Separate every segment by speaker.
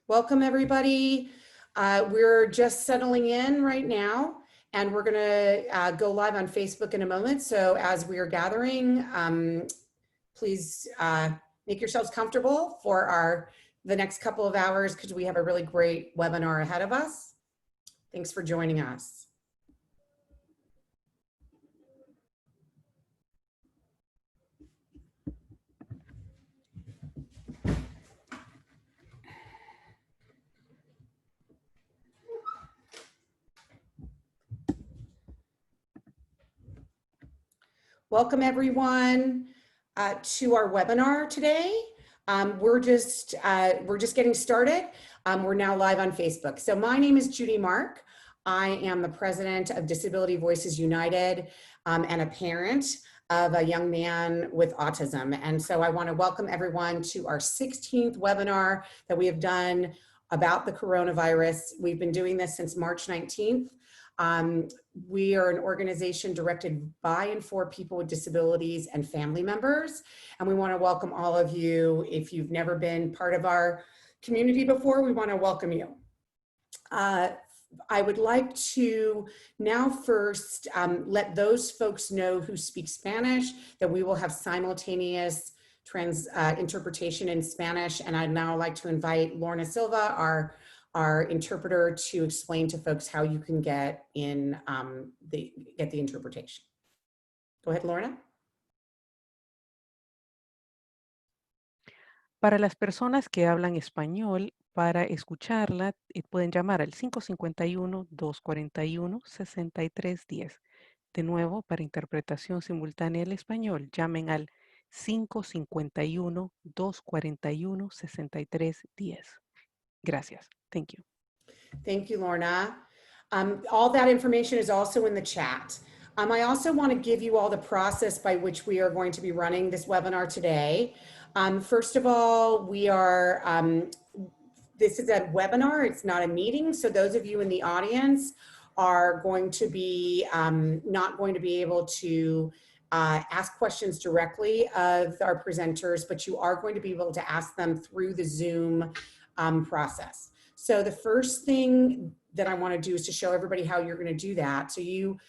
Speaker 1: Welcome, everybody. We're just settling in right now, and we're going to go live on Facebook in a moment. So as we are gathering, please make yourselves comfortable for the next couple of hours because we have a really great webinar ahead of us. Thanks for joining us. Welcome everyone to our webinar today. We're just getting started. We're now live on Facebook. So my name is Judy Mark. I am the president of Disability Voices United and a parent of a young man with autism. And so I want to welcome everyone to our 16th webinar that we have done about the coronavirus. We've been doing this since March 19th. We are an organization directed by and for people with disabilities and family members. And we want to welcome all of you. If you've never been part of our community before, we want to welcome you. I would like to now first let those folks know who speak Spanish that we will have simultaneous interpretation in Spanish. And I'd now like to invite Lorna Silva, our interpreter, to explain to folks how you can get in get the interpretation. Go ahead, Lorna.
Speaker 2: Para las personas que hablan español, para escucharla, pueden llamar al 551-241-6310. De nuevo, para interpretación simultánea al español, llamen al 551-241-6310. Gracias. Thank you.
Speaker 1: Thank you, Lorna. All that information is also in the chat. I also want to give you all the process by which we are going to be running this webinar today. First of all, this is a webinar, it's not a meeting. So those of you in the audience are going to be not going to be able to ask questions directly of our presenters, but you are going to be able to ask them through the Zoom process. So the first thing that I want to do is to show everybody how you're going to do that. So you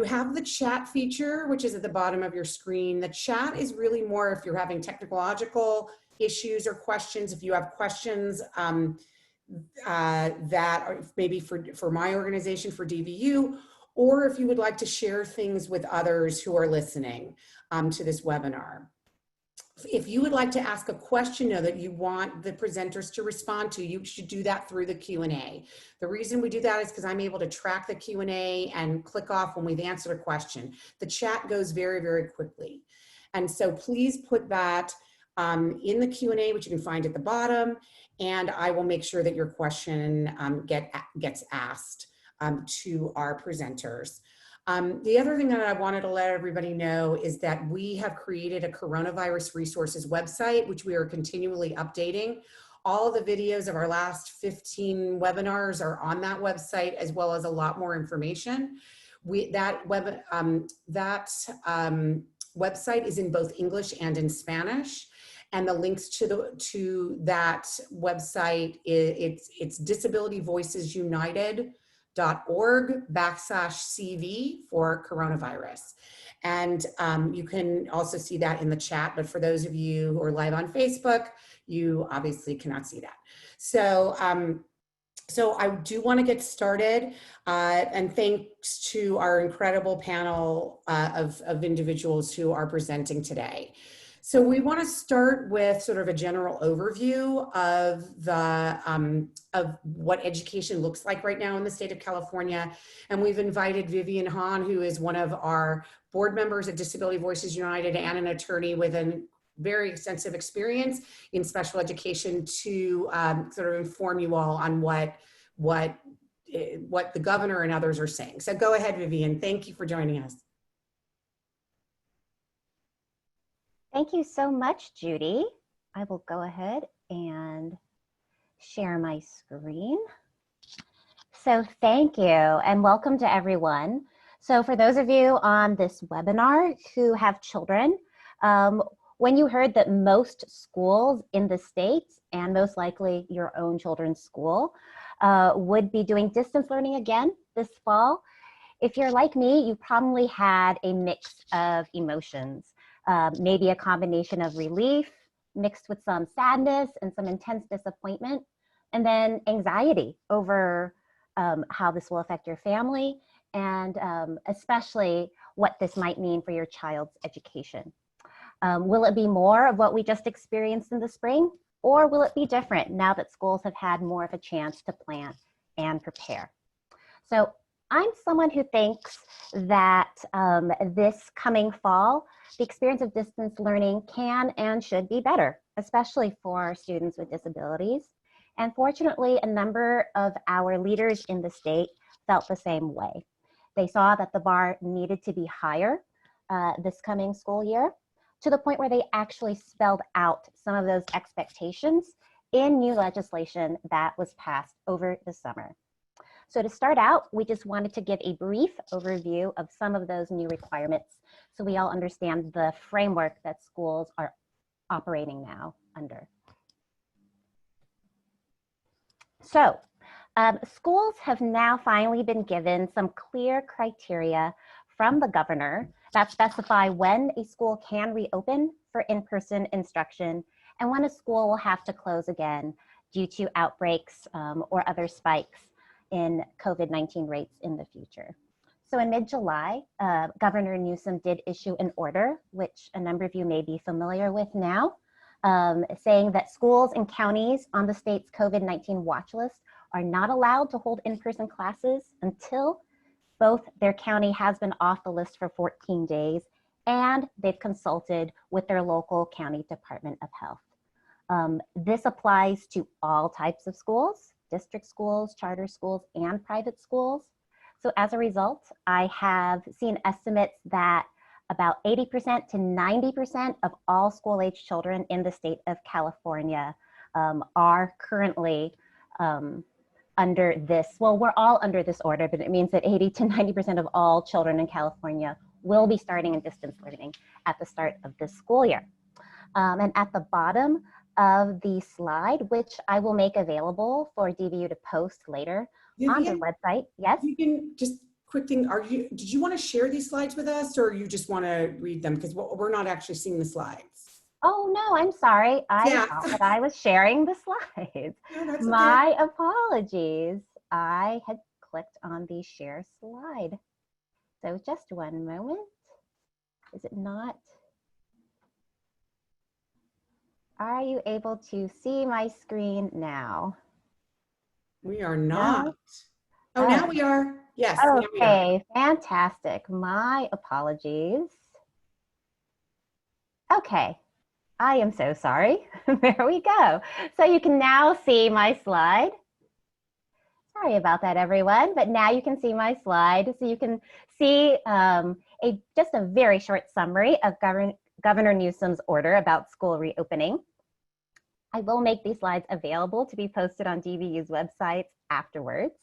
Speaker 1: have the chat feature, which is at the bottom of your screen. The chat is really more if you're having technological issues or questions. If you have questions that are maybe for my organization, for DVU, or if you would like to share things with others who are listening to this webinar. If you would like to ask a question that you want the presenters to respond to, you should do that through the Q&A. The reason we do that is because I'm able to track the Q&A and click off when we've answered a question. The chat goes very, very quickly. And so please put that in the Q&A, which you can find at the bottom, and I will make sure that your question gets asked to our presenters. The other thing that I wanted to let everybody know is that we have created a coronavirus resources website, which we are continually updating. All the videos of our last 15 webinars are on that website, as well as a lot more information. That website is in both English and in Spanish. And the links to that website, it's disabilityvoicesunited.org/CV for coronavirus. And you can also see that in the chat, but for those of you who are live on Facebook, you obviously cannot see that. So, so I do want to get started, and thanks to our incredible panel of individuals who are presenting today. So we want to start with sort of a general overview of of what education looks like right now in the state of California. And we've invited Vivian Hahn, who is one of our board members at Disability Voices United and an attorney with a very extensive experience in special education, to sort of inform you all on what the governor and others are saying. So go ahead, Vivian. Thank you for joining us.
Speaker 3: Thank you so much, Judy. I will go ahead and share my screen. So thank you and welcome to everyone. So for those of you on this webinar who have children, when you heard that most schools in the state, and most likely your own children's school, would be doing distance learning again this fall, if you're like me, you probably had a mix of emotions, maybe a combination of relief mixed with some sadness and some intense disappointment, and then anxiety over how this will affect your family, and especially what this might mean for your child's education. Will it be more of what we just experienced in the spring, or will it be different now that schools have had more of a chance to plan and prepare? So I'm someone who thinks that this coming fall, the experience of distance learning can and should be better, especially for students with disabilities. And fortunately, a number of our leaders in the state felt the same way. They saw that the bar needed to be higher this coming school year, to the point where they actually spelled out some of those expectations in new legislation that was passed over the summer. So to start out, we just wanted to give a brief overview of some of those new requirements so we all understand the framework that schools are operating now under. So schools have now finally been given some clear criteria from the governor that specify when a school can reopen for in-person instruction and when a school will have to close again due to outbreaks or other spikes in COVID-19 rates in the future. So in mid-July, Governor Newsom did issue an order, which a number of you may be familiar with now, saying that schools and counties on the state's COVID-19 watch list are not allowed to hold in-person classes until both their county has been off the list for 14 days and they've consulted with their local county Department of Health. This applies to all types of schools, district schools, charter schools, and private schools. So as a result, I have seen estimates that about 80% to 90% of all school-age children in the state of California are currently under this. Well, we're all under this order, but it means that 80 to 90% of all children in California will be starting in distance learning at the start of this school year. And at the bottom of the slide, which I will make available for DVU to post later on the website. Yes?
Speaker 1: You can just quick thing, did you want to share these slides with us or you just want to read them? Because we're not actually seeing the slides.
Speaker 3: Oh no, I'm sorry. I thought that I was sharing the slides.
Speaker 1: No, that's
Speaker 3: My apologies. I had clicked on the share slide. So just one moment. Is it not? Are you able to see my screen now?
Speaker 1: We are not.
Speaker 3: No?
Speaker 1: Oh, now we are. Yes.
Speaker 3: Okay, fantastic. My apologies. Okay, I am so sorry. There we go. So you can now see my slide. Sorry about that, everyone, but now you can see my slide. So you can see just a very short summary of Governor Newsom's order about school reopening. I will make these slides available to be posted on DVU's website afterwards,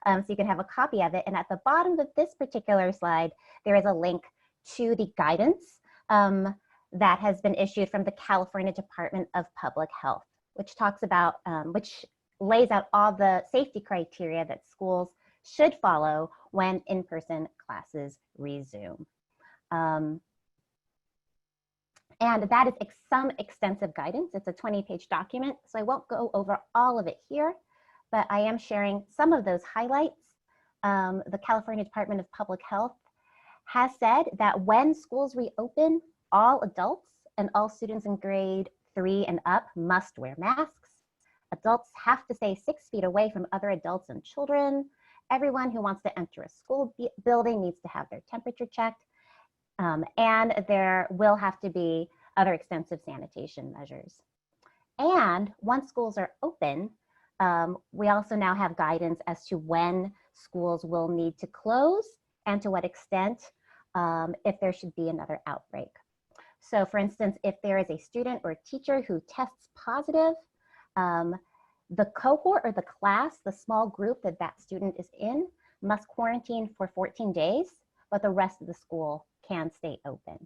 Speaker 3: so you can have a copy of it. And at the bottom of this particular slide, there is a link to the guidance that has been issued from the California Department of Public Health, which talks about, which lays out all the safety criteria that schools should follow when in-person classes resume. And that is some extensive guidance. It's a 20-page document, so I won't go over all of it here, but I am sharing some of those highlights. The California Department of Public Health has said that when schools reopen, all adults and all students in grade 3 and up must wear masks. Adults have to stay 6 feet away from other adults and children. Everyone who wants to enter a school building needs to have their temperature checked. And there will have to be other extensive sanitation measures. And once schools are open, we also now have guidance as to when schools will need to close and to what extent if there should be another outbreak. So for instance, if there is a student or a teacher who tests positive, the cohort or the class, the small group that that student is in, must quarantine for 14 days, but the rest of the school can stay open.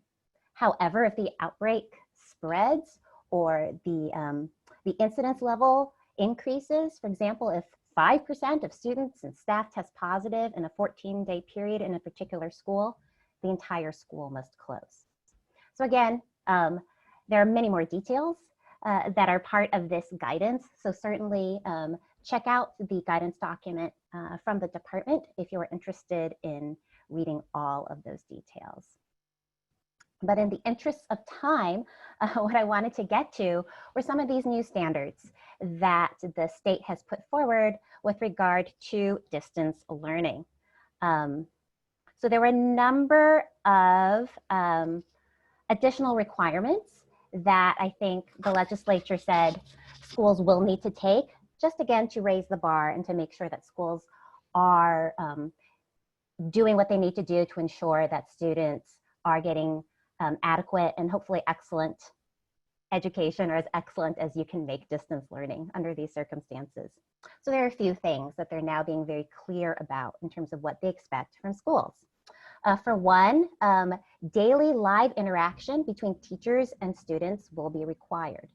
Speaker 3: However, if the outbreak spreads or the incidence level increases. For example, if 5% of students and staff test positive in a 14-day period in a particular school, the entire school must close. So again, there are many more details that are part of this guidance. So certainly check out the guidance document from the department if you're interested in reading all of those details. But in the interest of time, what I wanted to get to were some of these new standards that the state has put forward with regard to distance learning. So there were a number of additional requirements that I think the legislature said schools will need to take, just again to raise the bar and to make sure that schools are doing what they need to do to ensure that students are getting adequate and hopefully excellent education, or as excellent as you can make distance learning under these circumstances. So there are a few things that they're now being very clear about in terms of what they expect from schools. For one, daily live interaction between teachers and students will be required.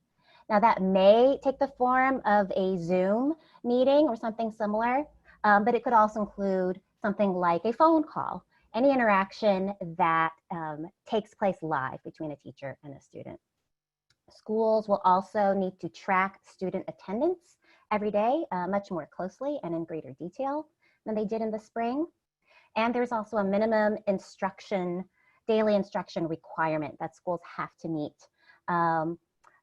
Speaker 3: Now that may take the form of a Zoom meeting or something similar, but it could also include something like a phone call, any interaction that takes place live between a teacher and a student. Schools will also need to track student attendance every day much more closely and in greater detail than they did in the spring. And there's also a minimum instruction, daily instruction requirement that schools have to meet.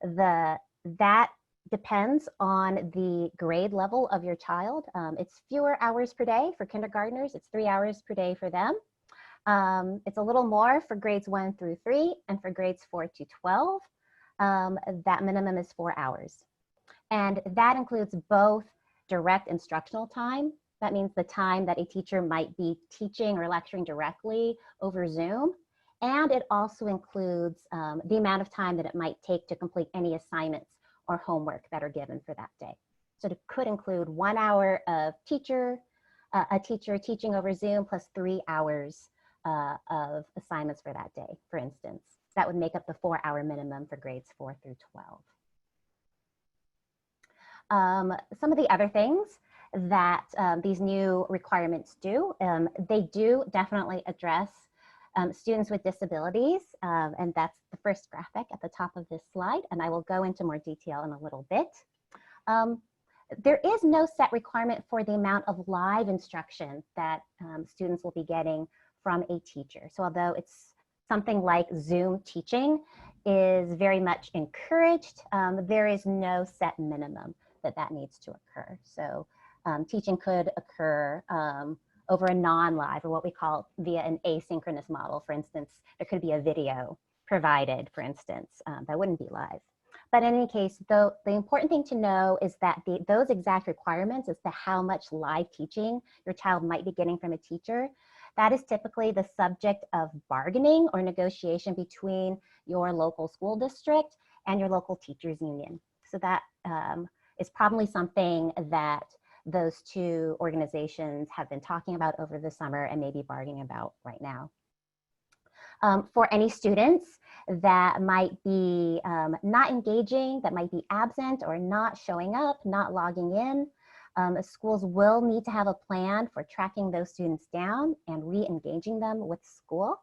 Speaker 3: That depends on the grade level of your child. It's fewer hours per day for kindergartners. It's 3 hours per day for them. It's a little more for grades 1 through 3, and for grades 4 to 12, that minimum is 4 hours. And that includes both direct instructional time. That means the time that a teacher might be teaching or lecturing directly over Zoom. And it also includes the amount of time that it might take to complete any assignments or homework that are given for that day. So it could include 1 hour of a teacher teaching over Zoom plus 3 hours of assignments for that day, for instance. That would make up the 4-hour minimum for grades 4 through 12. Some of the other things that these new requirements do, they do definitely address students with disabilities, and that's the first graphic at the top of this slide, and I will go into more detail in a little bit. There is no set requirement for the amount of live instruction that students will be getting from a teacher. So although it's something like Zoom teaching is very much encouraged, there is no set minimum that needs to occur. So teaching could occur over a non-live, or what we call via an asynchronous model. For instance, there could be a video provided, for instance, that wouldn't be live. But in any case, though, the important thing to know is that those exact requirements as to how much live teaching your child might be getting from a teacher, that is typically the subject of bargaining or negotiation between your local school district and your local teachers union. So that is probably something that those two organizations have been talking about over the summer and maybe bargaining about right now. For any students that might be not engaging, that might be absent or not showing up, not logging in, schools will need to have a plan for tracking those students down and re-engaging them with school.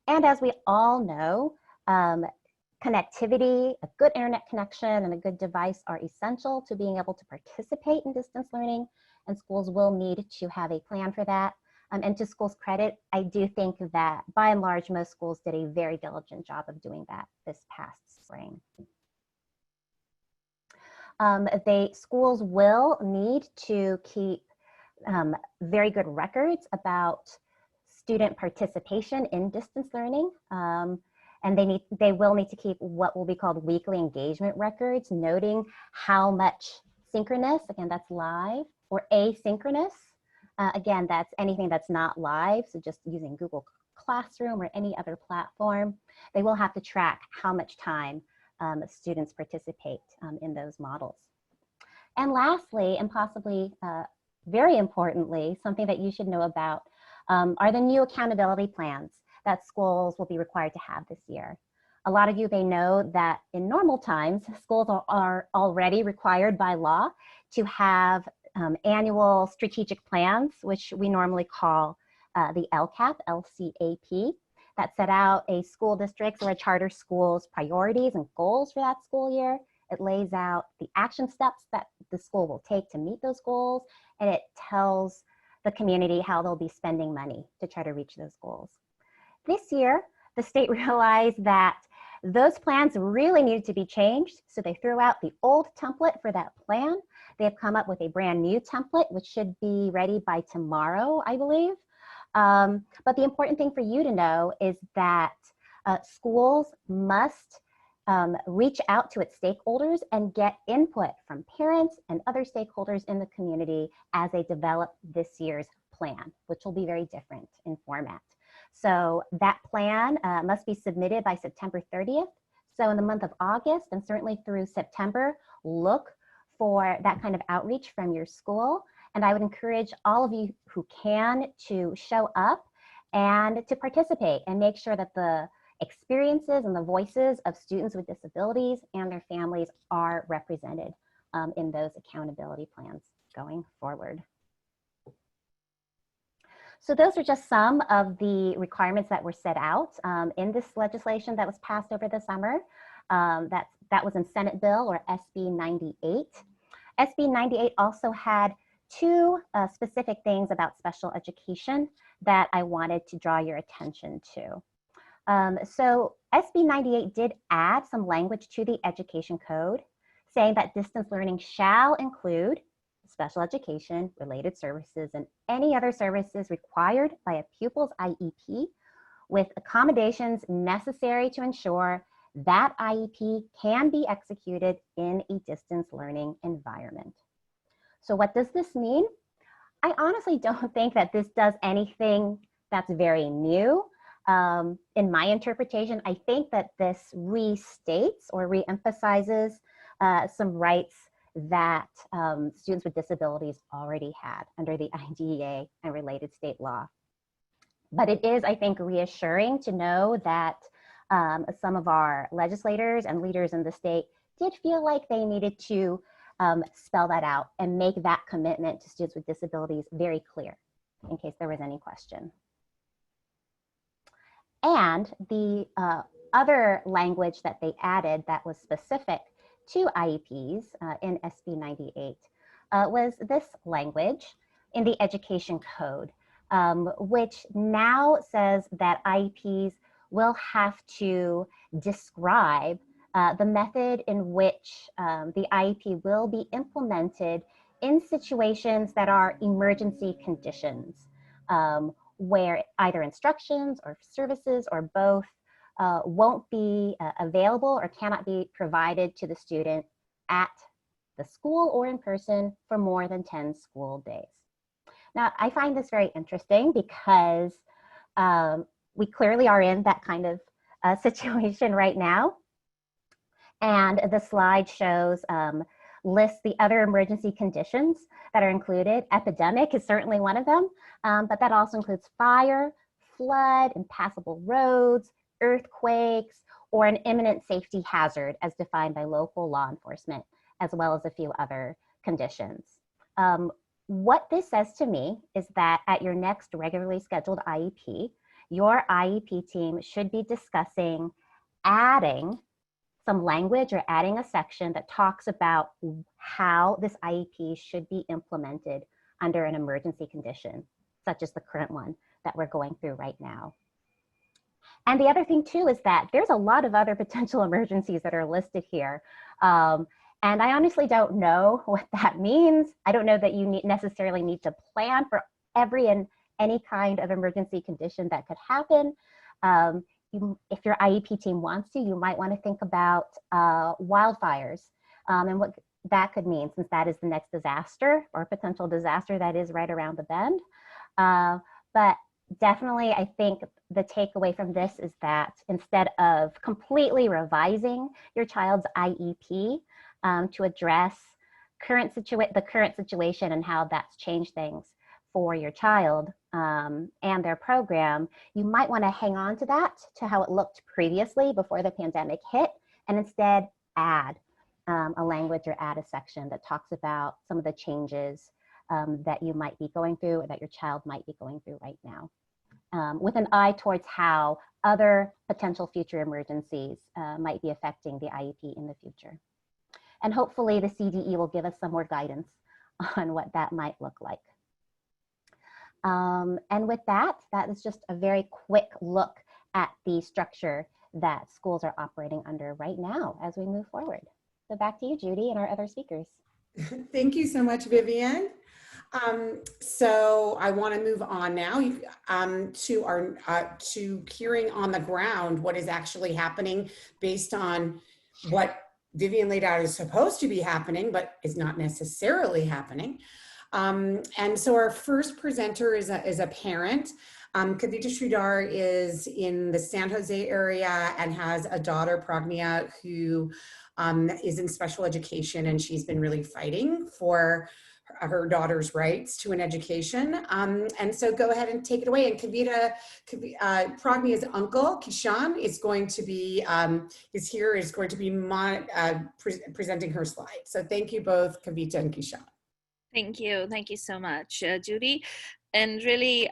Speaker 3: And as we all know, connectivity, a good internet connection and a good device are essential to being able to participate in distance learning, and schools will need to have a plan for that. And to schools' credit, I do think that by and large, most schools did a very diligent job of doing that this past spring. Schools will need to keep very good records about student participation in distance learning. And they will need to keep what will be called weekly engagement records, noting how much synchronous, again, that's live, or asynchronous. Again, that's anything that's not live, so just using Google Classroom or any other platform. They will have to track how much time students participate in those models. And lastly, and possibly very importantly, something that you should know about are the new accountability plans that schools will be required to have this year. A lot of you may know that in normal times, schools are already required by law to have annual strategic plans, which we normally call the LCAP, LCAP, that set out a school district's or a charter school's priorities and goals for that school year. It lays out the action steps that the school will take to meet those goals, and it tells the community how they'll be spending money to try to reach those goals. This year, the state realized that those plans really needed to be changed, so they threw out the old template for that plan. They have come up with a brand new template, which should be ready by tomorrow, I believe. But the important thing for you to know is that schools must reach out to its stakeholders and get input from parents and other stakeholders in the community as they develop this year's plan, which will be very different in format. So that plan must be submitted by September 30th. So in the month of August and certainly through September, look for that kind of outreach from your school. And I would encourage all of you who can to show up and to participate and make sure that the experiences and the voices of students with disabilities and their families are represented in those accountability plans going forward. So those are just some of the requirements that were set out in this legislation that was passed over the summer. That was in Senate Bill, or SB 98. SB 98 also had two specific things about special education that I wanted to draw your attention to. So SB 98 did add some language to the education code, saying that distance learning shall include special education, related services, and any other services required by a pupil's IEP, with accommodations necessary to ensure that IEP can be executed in a distance learning environment. So what does this mean? I honestly don't think that this does anything that's very new. In my interpretation, I think that this restates or reemphasizes some rights that students with disabilities already had under the IDEA and related state law. But it is, I think, reassuring to know that some of our legislators and leaders in the state did feel like they needed to spell that out and make that commitment to students with disabilities very clear, in case there was any question. And the other language that they added that was specific to IEPs in SB 98 was this language in the education code, which now says that IEPs will have to describe the method in which the IEP will be implemented in situations that are emergency conditions, where either instructions or services or both won't be available or cannot be provided to the student at the school or in person for more than 10 school days. Now, I find this very interesting because we clearly are in that kind of situation right now. And the slide shows, lists the other emergency conditions that are included. Epidemic is certainly one of them, but that also includes fire, flood, impassable roads, earthquakes, or an imminent safety hazard as defined by local law enforcement, as well as a few other conditions. What this says to me is that at your next regularly scheduled IEP, your IEP team should be discussing adding some language or adding a section that talks about how this IEP should be implemented under an emergency condition, such as the current one that we're going through right now. And the other thing too is that there's a lot of other potential emergencies that are listed here. And I honestly don't know what that means. I don't know that you necessarily need to plan for every and any kind of emergency condition that could happen. If your IEP team wants to, you might want to think about wildfires and what that could mean, since that is the next disaster or potential disaster that is right around the bend. But definitely, I think the takeaway from this is that instead of completely revising your child's IEP to address the current situation and how that's changed things for your child and their program, you might want to hang on to that, to how it looked previously before the pandemic hit, and instead add a language or add a section that talks about some of the changes that you might be going through or that your child might be going through right now, with an eye towards how other potential future emergencies might be affecting the IEP in the future. And hopefully the CDE will give us some more guidance on what that might look like. And with that, that is just a very quick look at the structure that schools are operating under right now as we move forward. So back to you, Judy, and our other speakers.
Speaker 1: Thank you so much, Vivian. So I want to move on now to our to hearing on the ground what is actually happening based on what Vivian laid out is supposed to be happening, but is not necessarily happening. And so our first presenter is a parent. Kavita Sridhar is in the San Jose area and has a daughter, Pragnya, who is in special education, and she's been really fighting for her daughter's rights to an education. And so go ahead and take it away. And Kavita, Pragnya's uncle, Kishan, is going to be, presenting her slide. So thank you both, Kavita and Kishan.
Speaker 4: Thank you so much, Judy. And really,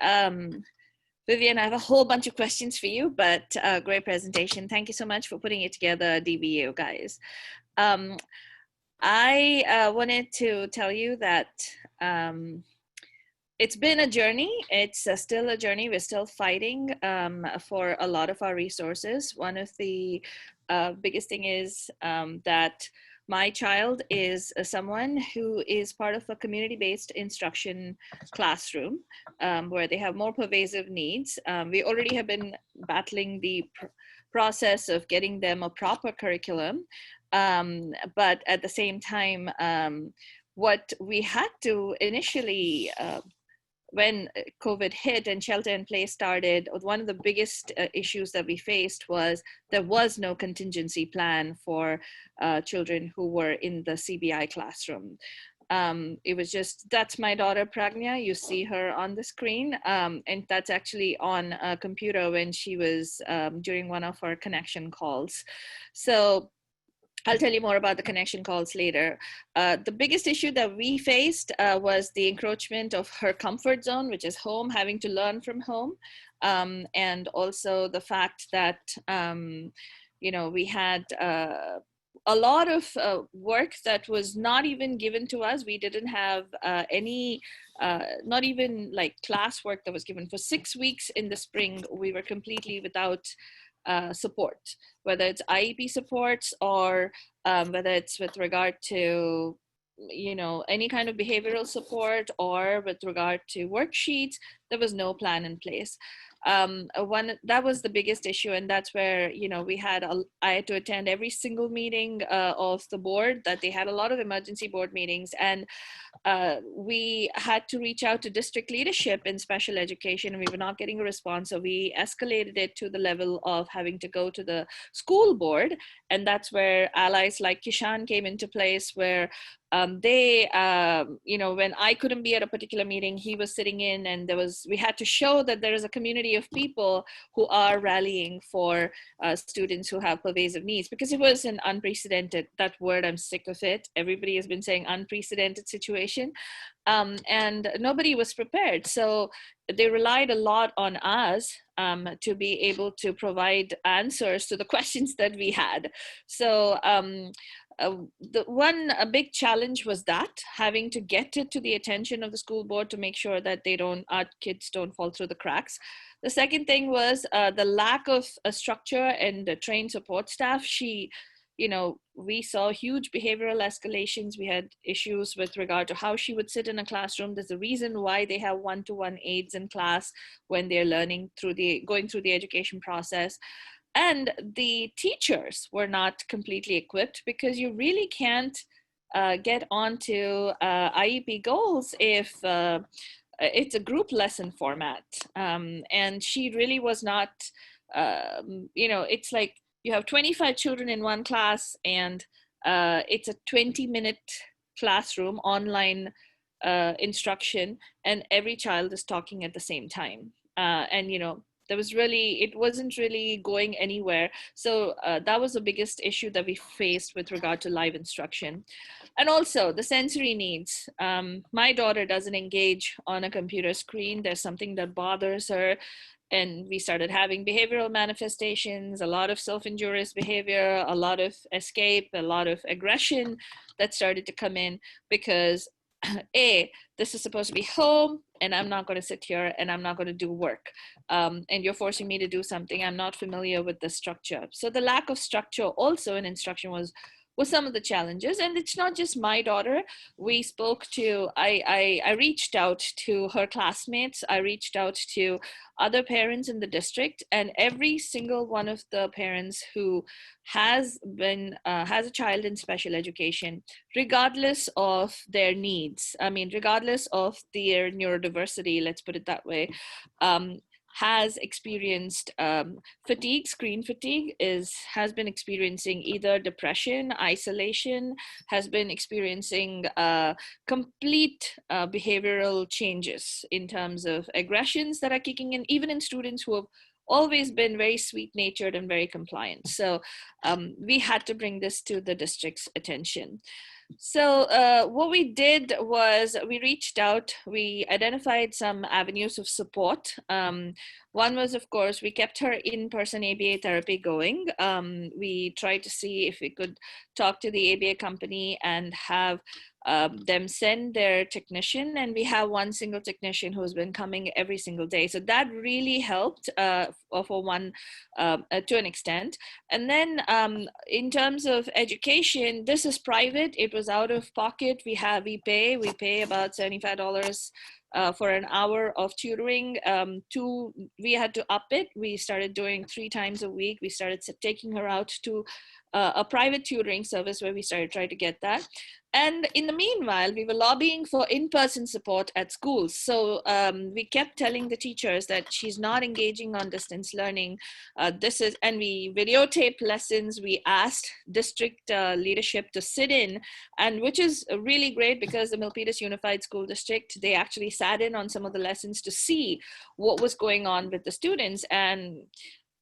Speaker 4: Vivian, I have a whole bunch of questions for you, but great presentation. Thank you so much for putting it together, DBU guys. I wanted to tell you that it's been a journey. It's still a journey. We're still fighting for a lot of our resources. One of the biggest thing is that my child is someone who is part of a community-based instruction classroom where they have more pervasive needs. We already have been battling the process of getting them a proper curriculum. But at the same time, what we had to initially, when COVID hit and shelter in place started, one of the biggest issues that we faced was there was no contingency plan for children who were in the CBI classroom. It was just, that's my daughter Pragnya, you see her on the screen, and that's actually on a computer when she was during one of our connection calls. So I'll tell you more about the connection calls later. The biggest issue that we faced was the encroachment of her comfort zone, which is home, having to learn from home. And also the fact that, you know, we had a lot of work that was not even given to us. We didn't have any, not even like class work that was given. For 6 weeks in the spring, we were completely without support, whether it's IEP supports or whether it's with regard to, you know, any kind of behavioral support or with regard to worksheets. There was no plan in place. That was the biggest issue, and that's where, you know, I had to attend every single meeting of the board. That they had a lot of emergency board meetings, and we had to reach out to district leadership in special education, and we were not getting a response. So we escalated it to the level of having to go to the school board, and that's where allies like Kishan came into place, where they, you know, when I couldn't be at a particular meeting, he was sitting in, and we had to show that there is a community of people who are rallying for students who have pervasive needs, because it was an unprecedented, that word, I'm sick of it. Everybody has been saying unprecedented situation, and nobody was prepared. So they relied a lot on us to be able to provide answers to the questions that we had. So a big challenge was that, having to get it to the attention of the school board to make sure that our kids don't fall through the cracks. The second thing was the lack of a structure and the trained support staff. You know, we saw huge behavioral escalations. We had issues with regard to how she would sit in a classroom. There's a reason why they have one-to-one aides in class when they're going through the education process. And the teachers were not completely equipped, because you really can't get onto IEP goals if it's a group lesson format. And she really was not, you know, it's like you have 25 children in one class, and it's a 20-minute classroom online instruction, and every child is talking at the same time. And, you know, it wasn't really going anywhere. So that was the biggest issue that we faced with regard to live instruction. And also the sensory needs. My daughter doesn't engage on a computer screen. There's something that bothers her. And we started having behavioral manifestations, a lot of self-injurious behavior, a lot of escape, a lot of aggression that started to come in because this is supposed to be home and I'm not going to sit here and I'm not going to do work. And you're forcing me to do something. I'm not familiar with the structure. So the lack of structure also in instruction was some of the challenges. And it's not just my daughter. We spoke to, I reached out to her classmates. I reached out to other parents in the district, and every single one of the parents who has a child in special education, regardless of their needs, I mean, regardless of their neurodiversity, let's put it that way, has experienced fatigue, screen fatigue, has been experiencing either depression, isolation, has been experiencing complete behavioral changes in terms of aggressions that are kicking in, even in students who have always been very sweet natured and very compliant. So we had to bring this to the district's attention. So what we did was we reached out, we identified some avenues of support. One was, of course, we kept her in-person ABA therapy going. We tried to see if we could talk to the ABA company and have them send their technician, and we have one single technician who's been coming every single day. So that really helped to an extent. And then in terms of education, this is private. It was out of pocket. We pay about $75 for an hour of tutoring. We had to up it. We started doing 3 times a week. We started taking her out to a private tutoring service where we started trying to get that. And in the meanwhile, we were lobbying for in-person support at schools. So we kept telling the teachers that she's not engaging on distance learning. And we videotaped lessons. We asked district leadership to sit in, and which is really great because the Milpitas Unified School District, they actually sat in on some of the lessons to see what was going on with the students. And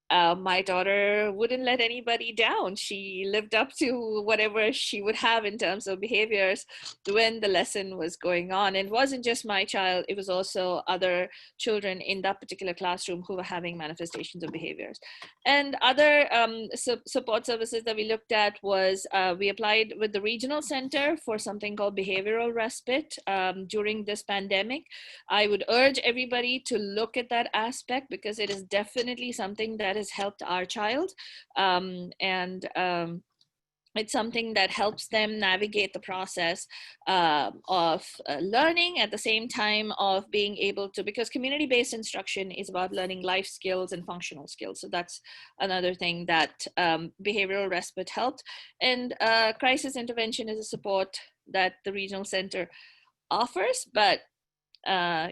Speaker 4: my daughter wouldn't let anybody down. She lived up to whatever she would have in terms of behaviors when the lesson was going on. It wasn't just my child, it was also other children in that particular classroom who were having manifestations of behaviors. And other support services that we looked at was we applied with the regional center for something called behavioral respite during this pandemic. I would urge everybody to look at that aspect because it is definitely something that has helped our child, it's something that helps them navigate the process of learning at the same time of being able to, because community-based instruction is about learning life skills and functional skills. So that's another thing that behavioral respite helped. And crisis intervention is a support that the regional center offers, but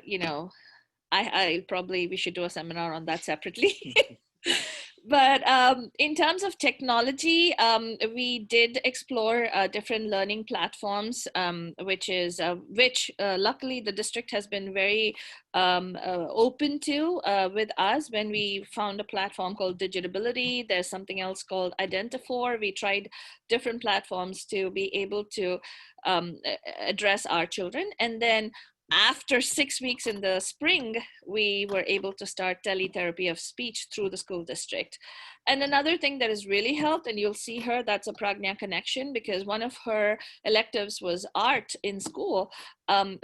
Speaker 4: you know, we should do a seminar on that separately. But in terms of technology, we did explore different learning platforms, which luckily the district has been very open to with us. When we found a platform called Digitability, there's something else called Identifor. We tried different platforms to be able to address our children. And then after 6 weeks in the spring, we were able to start teletherapy of speech through the school district. And another thing that has really helped, and you'll see her, that's a Pragna connection, because one of her electives was art in school,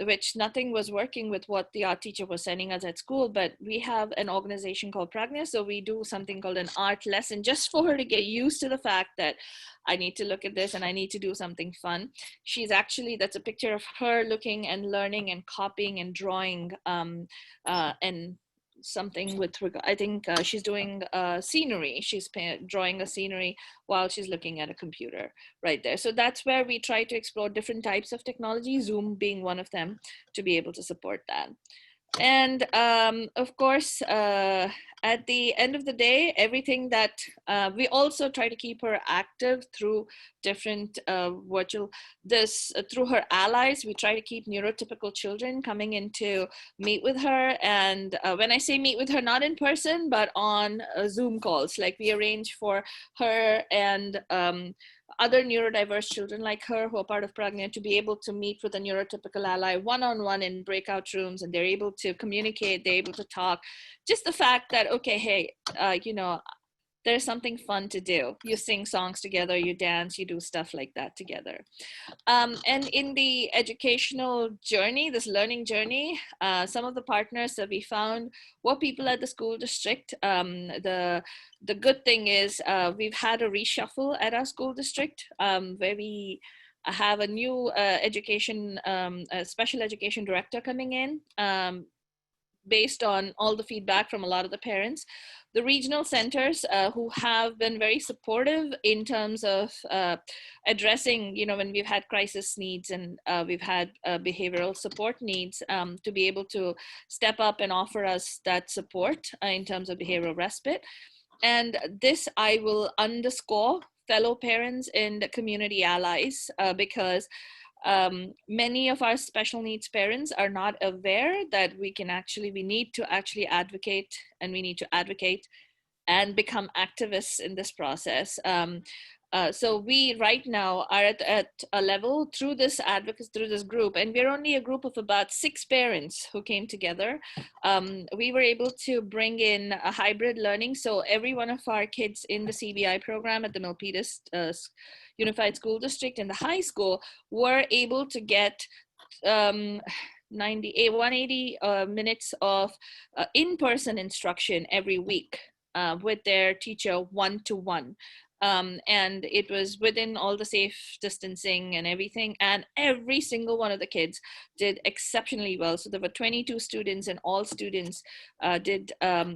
Speaker 4: which nothing was working with what the art teacher was sending us at school. But we have an organization called Pragna, so we do something called an art lesson just for her to get used to the fact that I need to look at this and I need to do something fun. That's a picture of her looking and learning and copying and drawing and something with regard, I think she's doing scenery. She's drawing a scenery while she's looking at a computer right there. So that's where we try to explore different types of technology, Zoom being one of them, to be able to support that. And of course, at the end of the day, everything that we also try to keep her active through different through her allies. We try to keep neurotypical children coming in to meet with her. And when I say meet with her, not in person, but on Zoom calls, like we arrange for her and other neurodiverse children like her who are part of Pragna to be able to meet with a neurotypical ally one-on-one in breakout rooms, and they're able to communicate, they're able to talk. Just the fact that, okay, hey, you know, there's something fun to do. You sing songs together, you dance, you do stuff like that together. And in the educational journey, this learning journey, some of the partners that we found were people at the school district. The good thing is we've had a reshuffle at our school district where we have a new special education director coming in. Based on all the feedback from a lot of the parents. The regional centers who have been very supportive in terms of addressing, you know, when we've had crisis needs and we've had behavioral support needs, to be able to step up and offer us that support in terms of behavioral respite. And this I will underscore fellow parents and community allies because many of our special needs parents are not aware that we need to actually advocate, and we need to advocate and become activists in this process. So we right now are at a level through this advocacy, through this group, and we're only a group of about 6 parents who came together. We were able to bring in a hybrid learning. So every one of our kids in the CBI program at the Milpitas Unified School District in the high school were able to get 180 minutes of in-person instruction every week with their teacher one-to-one. And it was within all the safe distancing and everything. And every single one of the kids did exceptionally well. So there were 22 students, and all students did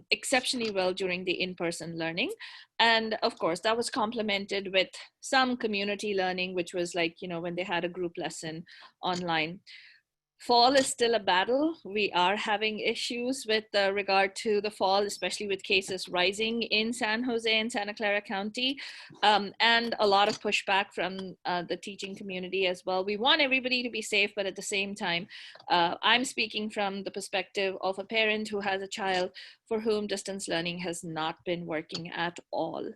Speaker 4: exceptionally well during the in-person learning. And of course, that was complemented with some community learning, which was like, you know, when they had a group lesson online. Fall is still a battle. We are having issues with regard to the fall, especially with cases rising in San Jose and Santa Clara County, and a lot of pushback from the teaching community as well. We want everybody to be safe, but at the same time, I'm speaking from the perspective of a parent who has a child for whom distance learning has not been working at all.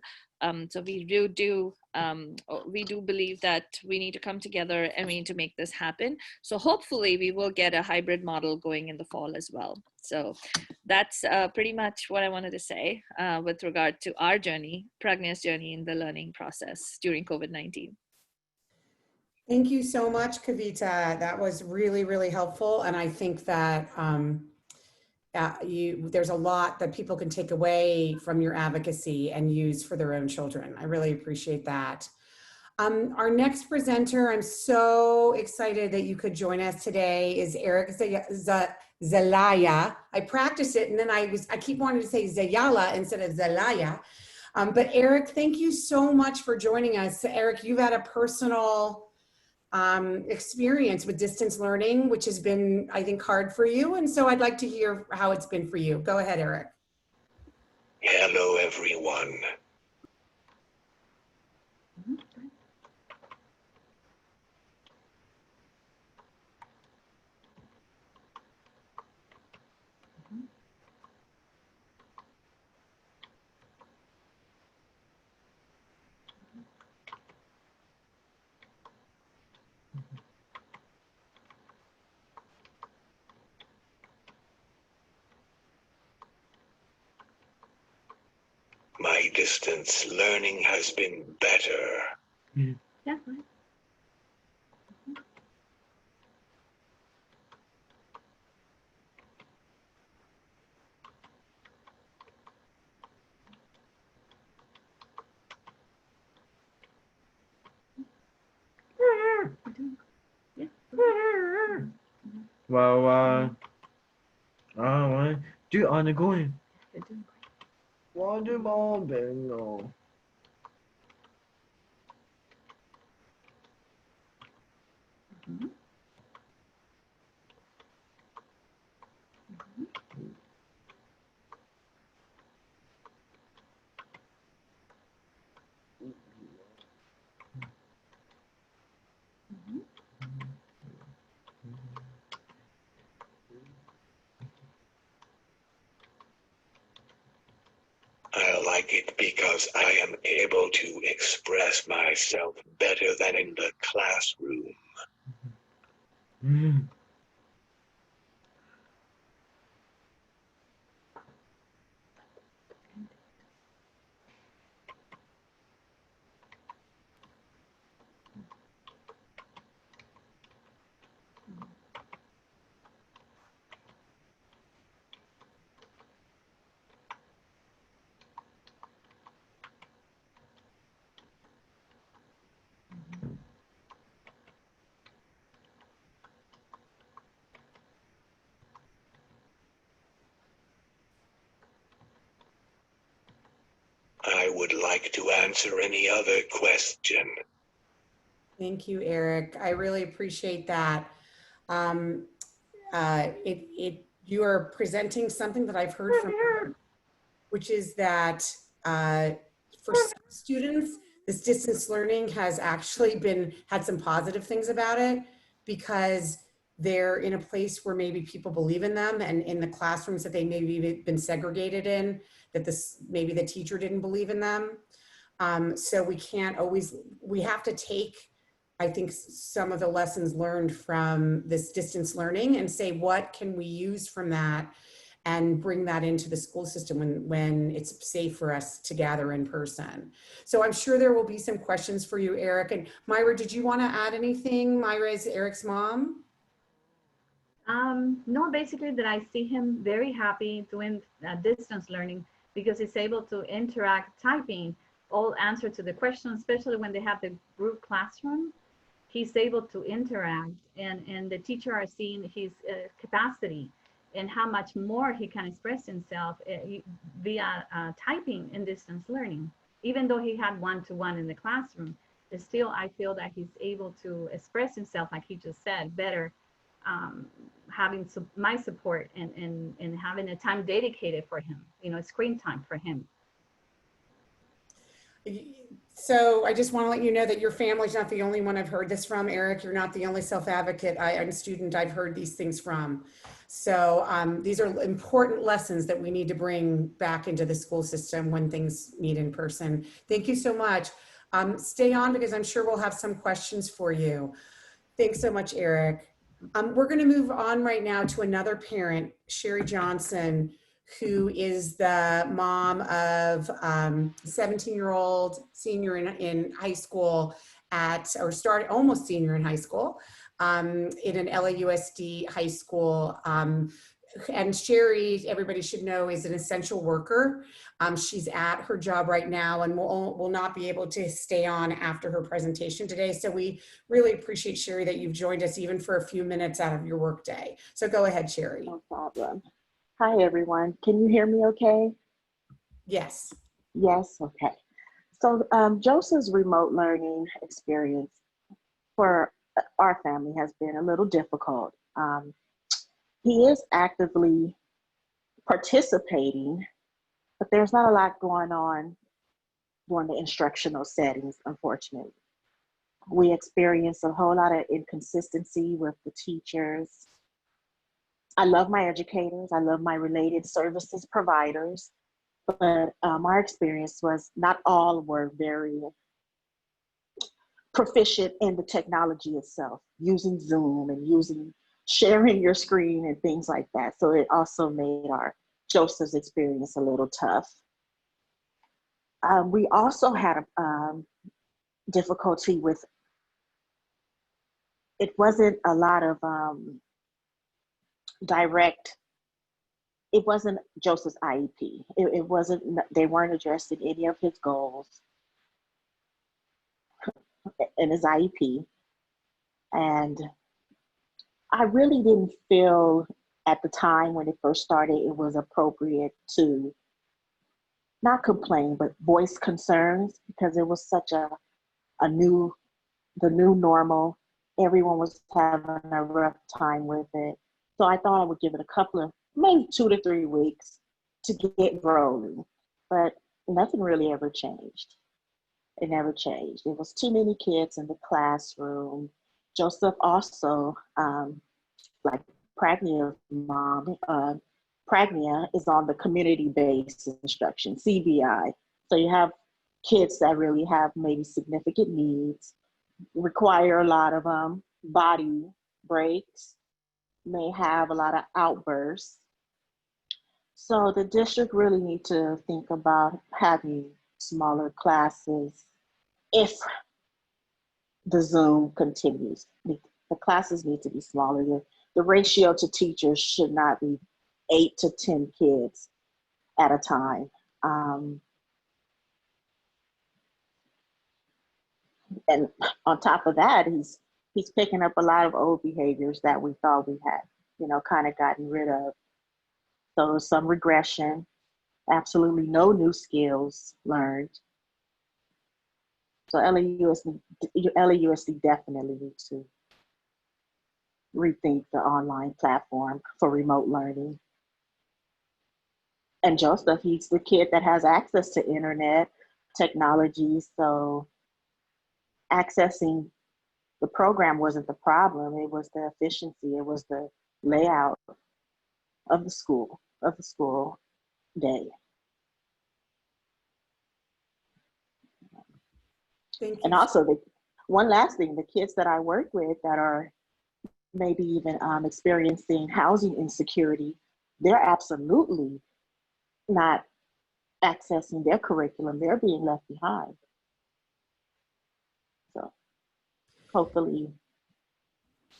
Speaker 4: So we do believe that we need to come together and we need to make this happen. So hopefully we will get a hybrid model going in the fall as well. So that's pretty much what I wanted to say with regard to our journey, Pragna's journey in the learning process during COVID-19.
Speaker 1: Thank you so much, Kavita. That was really, really helpful. And I think that there's a lot that people can take away from your advocacy and use for their own children. I really appreciate that. Our next presenter, I'm so excited that you could join us today, is Eric Zelaya. I practiced it and then I keep wanting to say Zayala instead of Zelaya. But Eric, thank you so much for joining us. Eric, you've had a personal experience with distance learning, which has been, I think, hard for you. And so I'd like to hear how it's been for you. Go ahead, Eric.
Speaker 5: Hello, everyone. My distance learning has been better.
Speaker 6: Definitely.
Speaker 7: Well, do on the going. Water ball bingo.
Speaker 5: I like it because I am able to express myself better than in the classroom. I would like to answer any other question.
Speaker 1: Thank you, Eric. I really appreciate that. You are presenting something that I've heard from others, which is that for some students, this distance learning has actually had some positive things about it, because they're in a place where maybe people believe in them, and in the classrooms that they maybe been segregated in, that maybe the teacher didn't believe in them. So we have to take, I think, some of the lessons learned from this distance learning and say, what can we use from that and bring that into the school system when it's safe for us to gather in person. So I'm sure there will be some questions for you, Eric. And Myra, did you want to add anything? Myra is Eric's mom.
Speaker 6: No, basically that I see him very happy doing distance learning, because he's able to interact, typing all answer to the questions, especially when they have the group classroom. He's able to interact, and the teacher are seeing his capacity and how much more he can express himself via typing in distance learning. Even though he had one-to-one in the classroom, still I feel that he's able to express himself, like he just said, better, having my support and having a time dedicated for him, screen time for him.
Speaker 1: So I just want to let you know that your family's not the only one I've heard this from, Eric. You're not the only self-advocate and student I've heard these things from. So these are important lessons that we need to bring back into the school system when things meet in person. Thank you so much. Stay on, because I'm sure we'll have some questions for you. Thanks so much, Eric. We're going to move on right now to another parent, Sherry Johnson, who is the mom of 17-year-old senior in high school almost senior in high school, in an LAUSD high school. And Sherry, everybody should know, is an essential worker. She's at her job right now and will not be able to stay on after her presentation today. So we really appreciate, Sherry, that you've joined us even for a few minutes out of your workday. So go ahead, Sherry.
Speaker 8: No problem. Hi, everyone. Can you hear me okay?
Speaker 1: Yes.
Speaker 8: Yes, okay. So Joseph's remote learning experience for our family has been a little difficult. He is actively participating, but there's not a lot going on during the instructional settings, unfortunately. We experience a whole lot of inconsistency with the teachers. I love my educators. I love my related services providers, but our experience was not all were very proficient in the technology itself, using Zoom and sharing your screen and things like that. So it also made our Joseph's experience a little tough. We also had a difficulty with, it wasn't a lot of it wasn't Joseph's IEP. It wasn't, they weren't addressing any of his goals in his IEP. And I really didn't feel at the time when it first started, it was appropriate to not complain, but voice concerns, because it was such the new normal. Everyone was having a rough time with it. So I thought I would give it a couple of, maybe 2 to 3 weeks to get rolling, but nothing really ever changed. It never changed. There was too many kids in the classroom. Joseph also, like Pragnia's mom, Pragnia is on the community-based instruction, CBI. So you have kids that really have maybe significant needs, require a lot of body breaks, may have a lot of outbursts. So the district really need to think about having smaller classes if the Zoom continues. The classes need to be smaller. The ratio to teachers should not be 8 to 10 kids at a time. And on top of that, he's picking up a lot of old behaviors that we thought we had, kind of gotten rid of. So some regression, absolutely no new skills learned. So LAUSD definitely needs to rethink the online platform for remote learning. And Joseph, he's the kid that has access to internet technology, so accessing the program wasn't the problem. It was the efficiency. It was the layout of the school day.
Speaker 1: Thank you.
Speaker 8: And also, one last thing, the kids that I work with that are maybe even experiencing housing insecurity, they're absolutely not accessing their curriculum. They're being left behind. So hopefully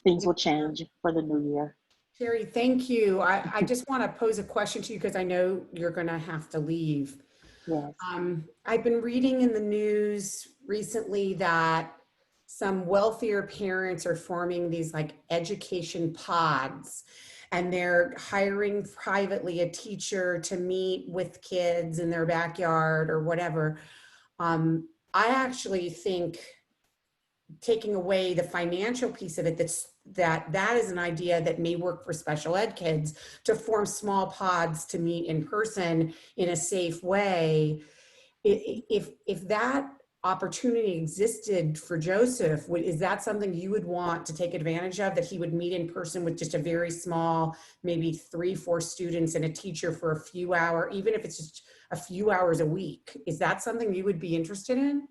Speaker 8: things will change for the new year.
Speaker 1: Sherry, thank you. I just want to pose a question to you because I know you're going to have to leave.
Speaker 8: Yes.
Speaker 1: I've been reading in the news recently that some wealthier parents are forming these like education pods, and they're hiring privately a teacher to meet with kids in their backyard or whatever. I actually think taking away the financial piece of it, that is an idea that may work for special ed kids to form small pods to meet in person in a safe way. If that opportunity existed for Joseph, is that something you would want to take advantage of, that he would meet in person with just a very small, maybe 3-4 students and a teacher for a few hours, even if it's just a few hours a week? Is that something you would be interested in?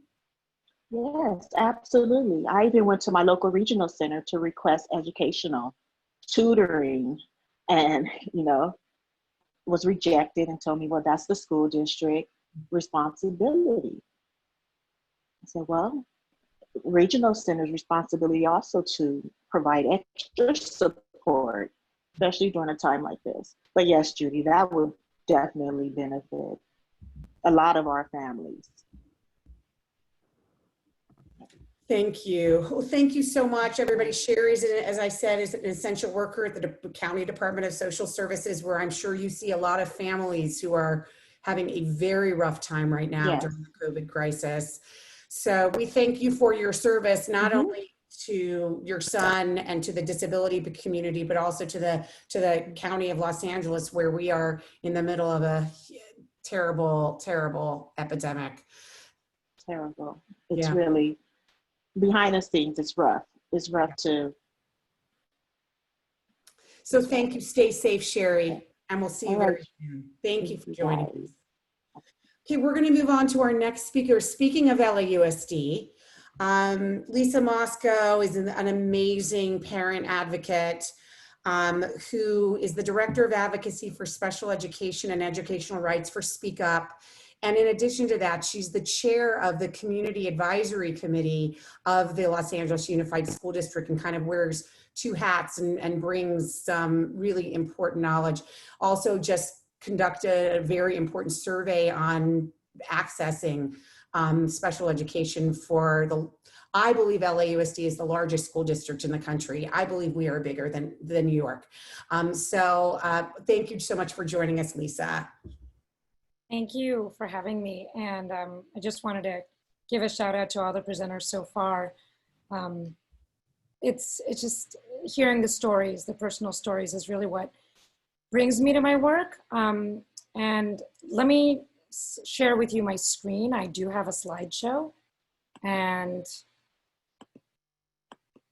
Speaker 8: Yes, absolutely. I even went to my local regional center to request educational tutoring and, was rejected and told me, well, that's the school district responsibility. I said, well, regional center's responsibility also to provide extra support, especially during a time like this. But yes, Judy, that would definitely benefit a lot of our families.
Speaker 1: Thank you. Well, thank you so much, everybody. Sherry, as I said, is an essential worker at the County Department of Social Services, where I'm sure you see a lot of families who are having a very rough time right now. Yes. During the COVID crisis. So we thank you for your service, not only to your son and to the disability community, but also to the County of Los Angeles, where we are in the middle of a terrible, terrible epidemic.
Speaker 8: Terrible. It's really, behind the scenes, it's rough. It's rough too.
Speaker 1: So thank you. Stay safe, Sherry, and we'll see you very soon. Thank you for joining us. Okay, we're going to move on to our next speaker. Speaking of LAUSD, Lisa Moscow is an amazing parent advocate who is the Director of Advocacy for Special Education and Educational Rights for Speak Up. And in addition to that, she's the chair of the Community Advisory Committee of the Los Angeles Unified School District, and kind of wears two hats and brings some really important knowledge. Also just conducted a very important survey on accessing special education for I believe LAUSD is the largest school district in the country. I believe we are bigger than New York. Thank you so much for joining us, Lisa.
Speaker 9: Thank you for having me. And I just wanted to give a shout out to all the presenters so far. It's just hearing the stories, the personal stories, is really what brings me to my work. And let me share with you my screen. I do have a slideshow, and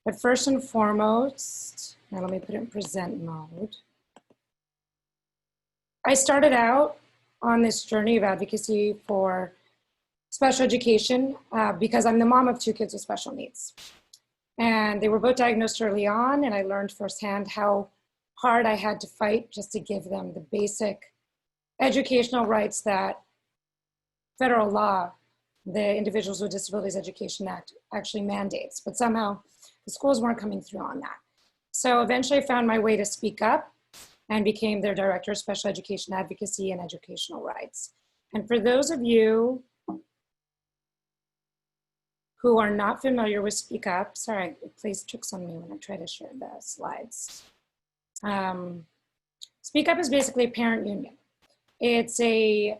Speaker 9: But first and foremost, now let me put it in present mode. I started out on this journey of advocacy for special education because I'm the mom of 2 kids with special needs. And they were both diagnosed early on, and I learned firsthand how hard I had to fight just to give them the basic educational rights that federal law, the Individuals with Disabilities Education Act, actually mandates. But somehow the schools weren't coming through on that. So eventually I found my way to speak up and became their Director of Special Education Advocacy and Educational Rights. And for those of you who are not familiar with Speak Up, sorry, it plays tricks on me when I try to share the slides. Speak Up is basically a parent union. It's a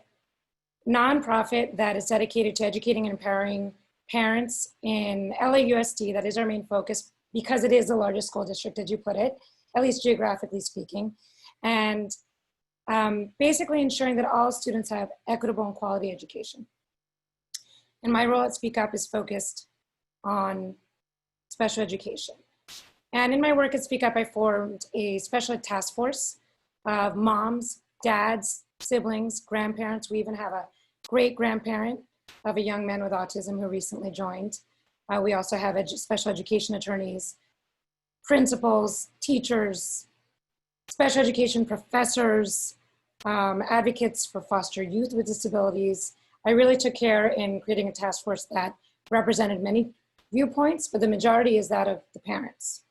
Speaker 9: nonprofit that is dedicated to educating and empowering parents in LAUSD. That is our main focus because it is the largest school district, as you put it, at least geographically speaking. And basically ensuring that all students have equitable and quality education. And my role at Speak Up is focused on special education. And in my work at Speak Up, I formed a special ed task force of moms, dads, siblings, grandparents. We even have a great grandparent of a young man with autism who recently joined. We also have special education attorneys, principals, teachers, special education professors, advocates for foster youth with disabilities. I really took care in creating a task force that represented many viewpoints, but the majority is that of the parents.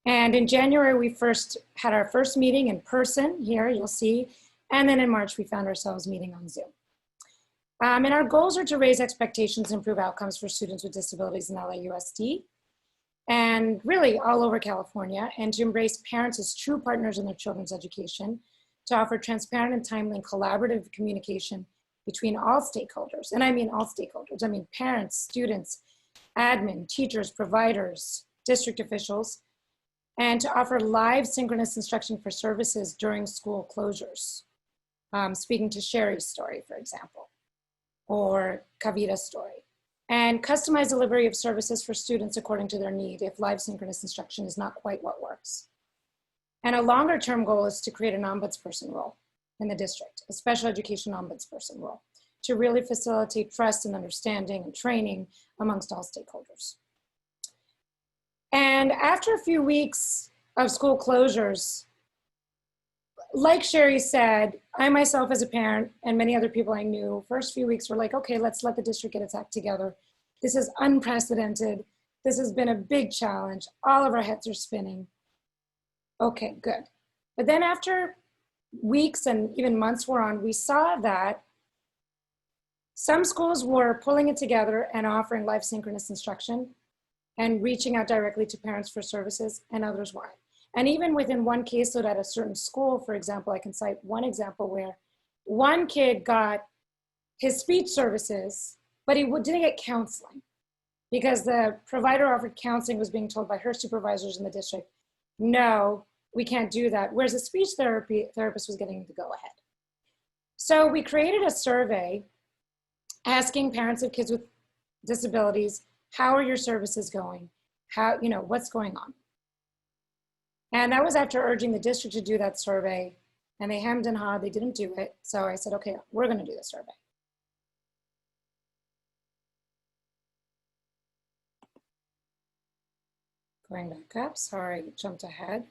Speaker 9: And in January, we first had our first meeting in person here, you'll see. And then in March, we found ourselves meeting on Zoom. And our goals are to raise expectations and improve outcomes for students with disabilities in LAUSD and really all over California, and to embrace parents as true partners in their children's education, to offer transparent and timely and collaborative communication between all stakeholders. And I mean all stakeholders. I mean parents, students, admin, teachers, providers, district officials, and to offer live synchronous instruction for services during school closures. Speaking to Sherry's story, for example, or Kavita's story. And customized delivery of services for students according to their need if live synchronous instruction is not quite what works. And a longer term goal is to create an ombudsperson role in the district, a special education ombudsperson role, to really facilitate trust and understanding and training amongst all stakeholders. And after a few weeks of school closures, like Sherry said, I myself as a parent and many other people I knew, first few weeks were like, okay, let's let the district get its act together. This is unprecedented. This has been a big challenge. All of our heads are spinning. Okay, good. But then after weeks and even months were on, we saw that some schools were pulling it together and offering live synchronous instruction and reaching out directly to parents for services, and others weren't. And even within one caseload at a certain school, for example, I can cite one example where one kid got his speech services, but he didn't get counseling because the provider offered counseling was being told by her supervisors in the district, no, we can't do that. Whereas the speech therapist was getting the go ahead. So we created a survey asking parents of kids with disabilities, how are your services going? How, what's going on? And that was after urging the district to do that survey, and they hemmed and hawed, they didn't do it. So I said, okay, we're gonna do the survey. Going back up, sorry, jumped ahead.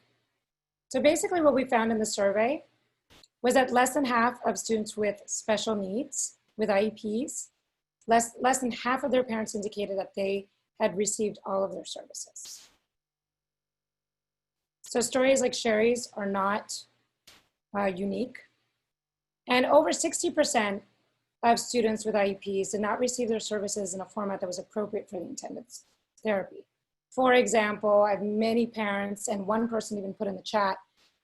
Speaker 9: So basically what we found in the survey was that less than half of students with special needs, with IEPs, less than half of their parents indicated that they had received all of their services. So stories like Sherry's are not unique. And over 60% of students with IEPs did not receive their services in a format that was appropriate for the intended therapy. For example, I have many parents, and one person even put in the chat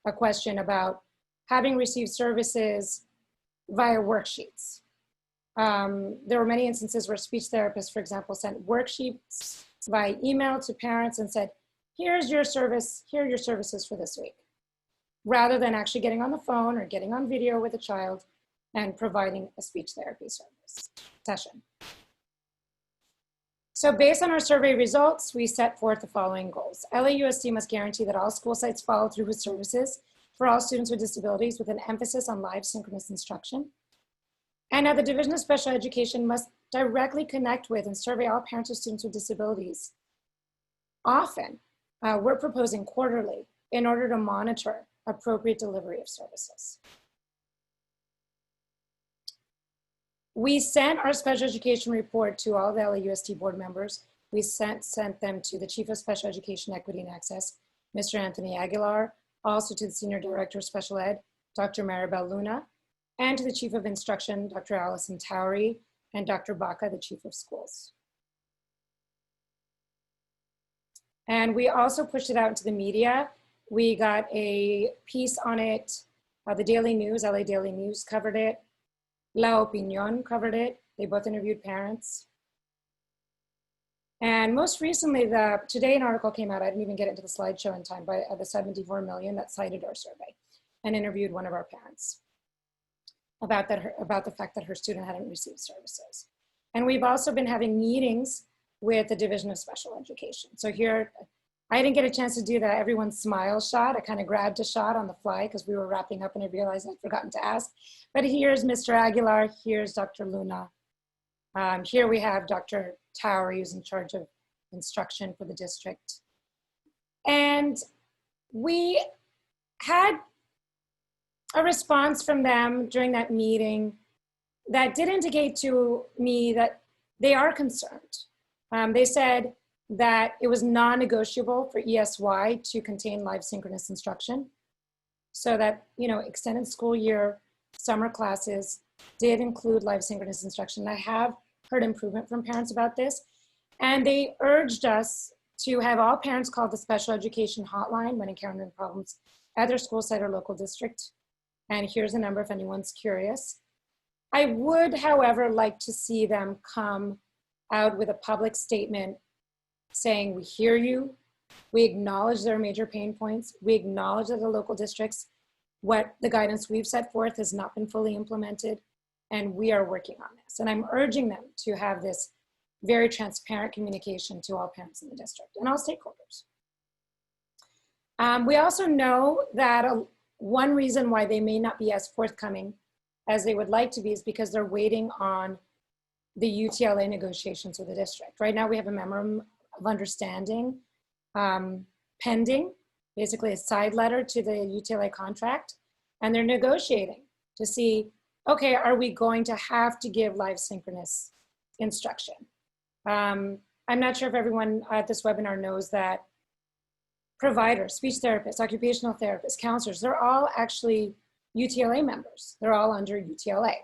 Speaker 9: a question about having received services via worksheets. There were many instances where speech therapists, for example, sent worksheets via email to parents and said, here's your service, here are your services for this week, rather than actually getting on the phone or getting on video with a child and providing a speech therapy service session. So based on our survey results, we set forth the following goals. LAUSD must guarantee that all school sites follow through with services for all students with disabilities with an emphasis on live synchronous instruction. And now the Division of Special Education must directly connect with and survey all parents of students with disabilities. Often, we're proposing quarterly in order to monitor appropriate delivery of services. We sent our special education report to all the LAUSD board members. We sent them to the Chief of Special Education Equity and Access, Mr. Anthony Aguilar, also to the Senior Director of Special Ed, Dr. Maribel Luna, and to the Chief of Instruction, Dr. Allison Towery, and Dr. Baca, the Chief of Schools. And we also pushed it out into the media. We got a piece on it. The Daily News, LA Daily News covered it. La Opinión covered it. They both interviewed parents. And most recently, today an article came out, I didn't even get into the slideshow in time, by the 74 million that cited our survey and interviewed one of our parents about the fact that her student hadn't received services. And we've also been having meetings with the Division of Special Education. So here, I didn't get a chance to do that everyone's smile shot. I kind of grabbed a shot on the fly because we were wrapping up and I realized I'd forgotten to ask. But here's Mr. Aguilar, here's Dr. Luna. Here we have Dr. Towery, who's in charge of instruction for the district. And we had a response from them during that meeting that did indicate to me that they are concerned. They said that it was non-negotiable for ESY to contain live synchronous instruction. So that, extended school year, summer classes did include live synchronous instruction. I have heard improvement from parents about this. And they urged us to have all parents call the special education hotline when encountering problems at their school site or local district. And here's the number if anyone's curious. I would, however, like to see them come out with a public statement saying, we hear you, we acknowledge there are major pain points, we acknowledge that the local districts, what the guidance we've set forth has not been fully implemented, and we are working on this. And I'm urging them to have this very transparent communication to all parents in the district and all stakeholders. We also know that one reason why they may not be as forthcoming as they would like to be is because they're waiting on the UTLA negotiations with the district. Right now we have a memorandum of understanding pending, basically a side letter to the UTLA contract, and they're negotiating to see, okay, are we going to have to give live synchronous instruction? I'm not sure if everyone at this webinar knows that providers, speech therapists, occupational therapists, counselors, they're all actually UTLA members. They're all under UTLA.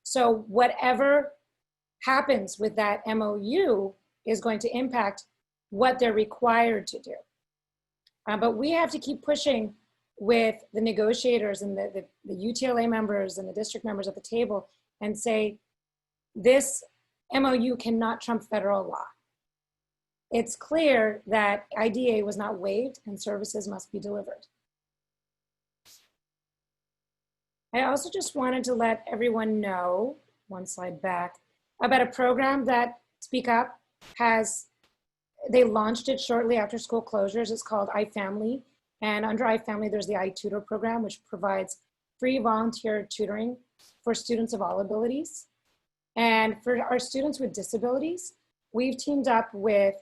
Speaker 9: So whatever happens with that MOU is going to impact what they're required to do. But we have to keep pushing with the negotiators and the UTLA members and the district members at the table and say, this MOU cannot trump federal law. It's clear that IDA was not waived and services must be delivered. I also just wanted to let everyone know, one slide back, about a program that Speak Up has. They launched it shortly after school closures. It's called iFamily. And under iFamily, there's the iTutor program, which provides free volunteer tutoring for students of all abilities. And for our students with disabilities, we've teamed up with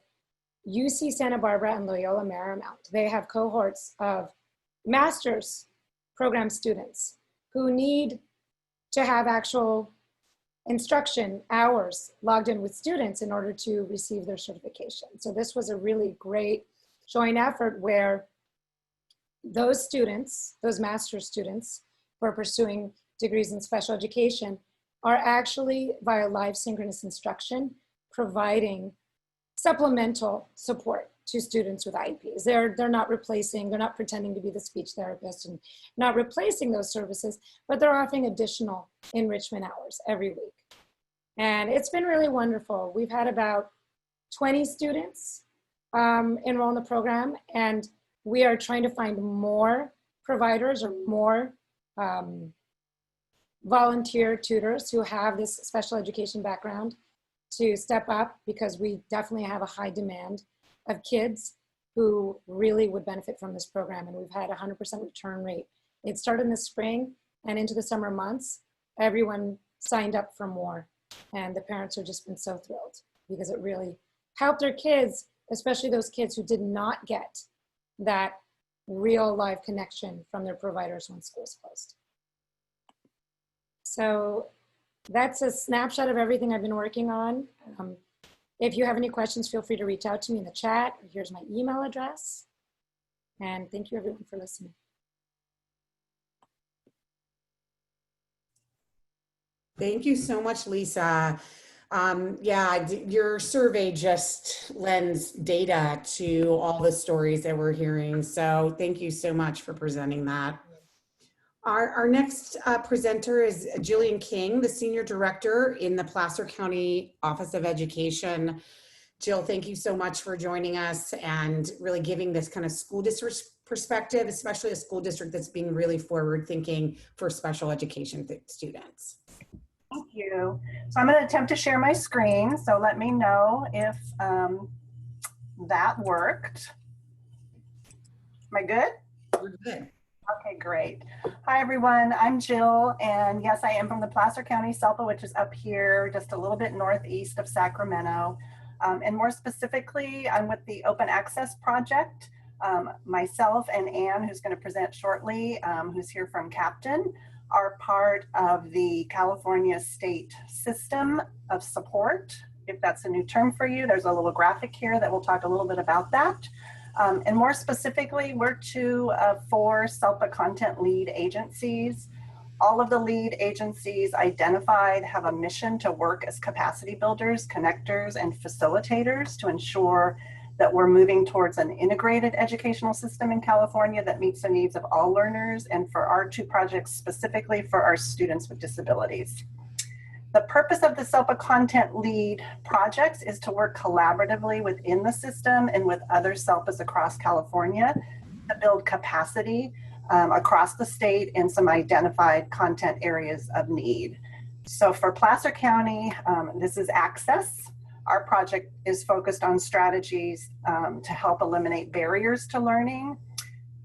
Speaker 9: UC Santa Barbara and Loyola Marymount. They have cohorts of master's program students who need to have actual instruction hours logged in with students in order to receive their certification. So this was a really great joint effort where those students, those master's students who are pursuing degrees in special education are actually via live synchronous instruction providing supplemental support to students with IEPs. They're not replacing, they're not pretending to be the speech therapist and not replacing those services, but they're offering additional enrichment hours every week. And it's been really wonderful. We've had about 20 students enroll in the program, and we are trying to find more providers or more volunteer tutors who have this special education background to step up because we definitely have a high demand of kids who really would benefit from this program. And we've had a 100% return rate. It started in the spring and into the summer months. Everyone signed up for more. And the parents have just been so thrilled because it really helped their kids, especially those kids who did not get that real live connection from their providers when schools closed. So that's a snapshot of everything I've been working on. If you have any questions, feel free to reach out to me in the chat. Here's my email address. And thank you everyone for listening.
Speaker 1: Thank you so much, Lisa. Yeah, your survey just lends data to all the stories that we're hearing. So thank you so much for presenting that. Our next presenter is Jillian King, the Senior Director in the Placer County Office of Education. Jill, thank you so much for joining us and really giving this kind of school district perspective, especially a school district that's being really forward thinking for special education students.
Speaker 10: Thank you. So I'm going to attempt to share my screen. So let me know if that worked. Am I good?
Speaker 1: We're good.
Speaker 10: Okay, great. Hi, everyone. I'm Jill, and yes, I am from the Placer County SELPA, which is up here just a little bit northeast of Sacramento. And more specifically, I'm with the Open Access Project. Myself and Anne, who's going to present shortly, who's here from Captain, are part of the California State System of Support. If that's a new term for you, there's a little graphic here that will talk a little bit about that. And more specifically, we're two of 4 SELPA content lead agencies. All of the lead agencies identified have a mission to work as capacity builders, connectors, and facilitators to ensure that we're moving towards an integrated educational system in California that meets the needs of all learners, and for our 2 projects specifically for our students with disabilities. The purpose of the SELPA Content Lead projects is to work collaboratively within the system and with other SELPAs across California to build capacity across the state in some identified content areas of need. So for Placer County, this is access. Our project is focused on strategies to help eliminate barriers to learning.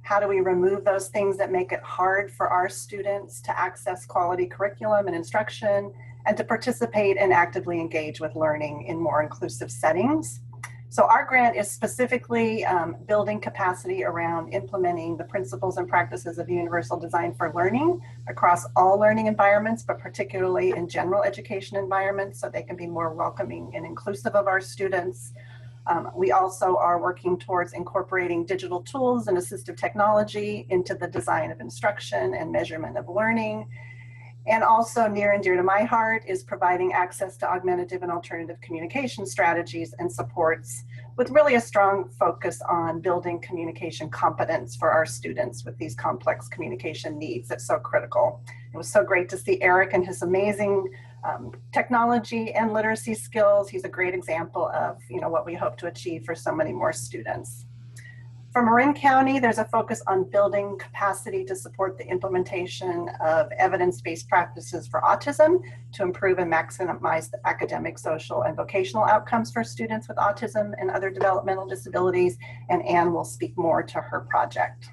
Speaker 10: How do we remove those things that make it hard for our students to access quality curriculum and instruction, and to participate and actively engage with learning in more inclusive settings? So our grant is specifically building capacity around implementing the principles and practices of universal design for learning across all learning environments, but particularly in general education environments, so they can be more welcoming and inclusive of our students. We also are working towards incorporating digital tools and assistive technology into the design of instruction and measurement of learning. And also near and dear to my heart is providing access to augmentative and alternative communication strategies and supports, with really a strong focus on building communication competence for our students with these complex communication needs that's so critical. It was so great to see Eric and his amazing technology and literacy skills. He's a great example of what we hope to achieve for so many more students. For Marin County, there's a focus on building capacity to support the implementation of evidence-based practices for autism to improve and maximize the academic, social, and vocational outcomes for students with autism and other developmental disabilities, and Anne will speak more to her project.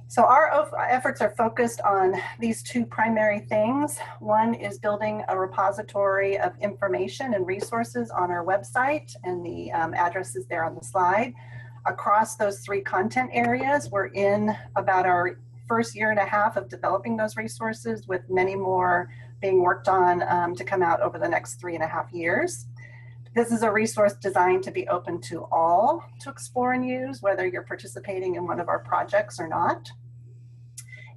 Speaker 10: So our efforts are focused on these 2 primary things. One is building a repository of information and resources on our website, and the address is there on the slide. Across those 3 content areas, we're in about our first 1.5 years of developing those resources, with many more being worked on to come out over the next 3.5 years. This is a resource designed to be open to all to explore and use, whether you're participating in one of our projects or not.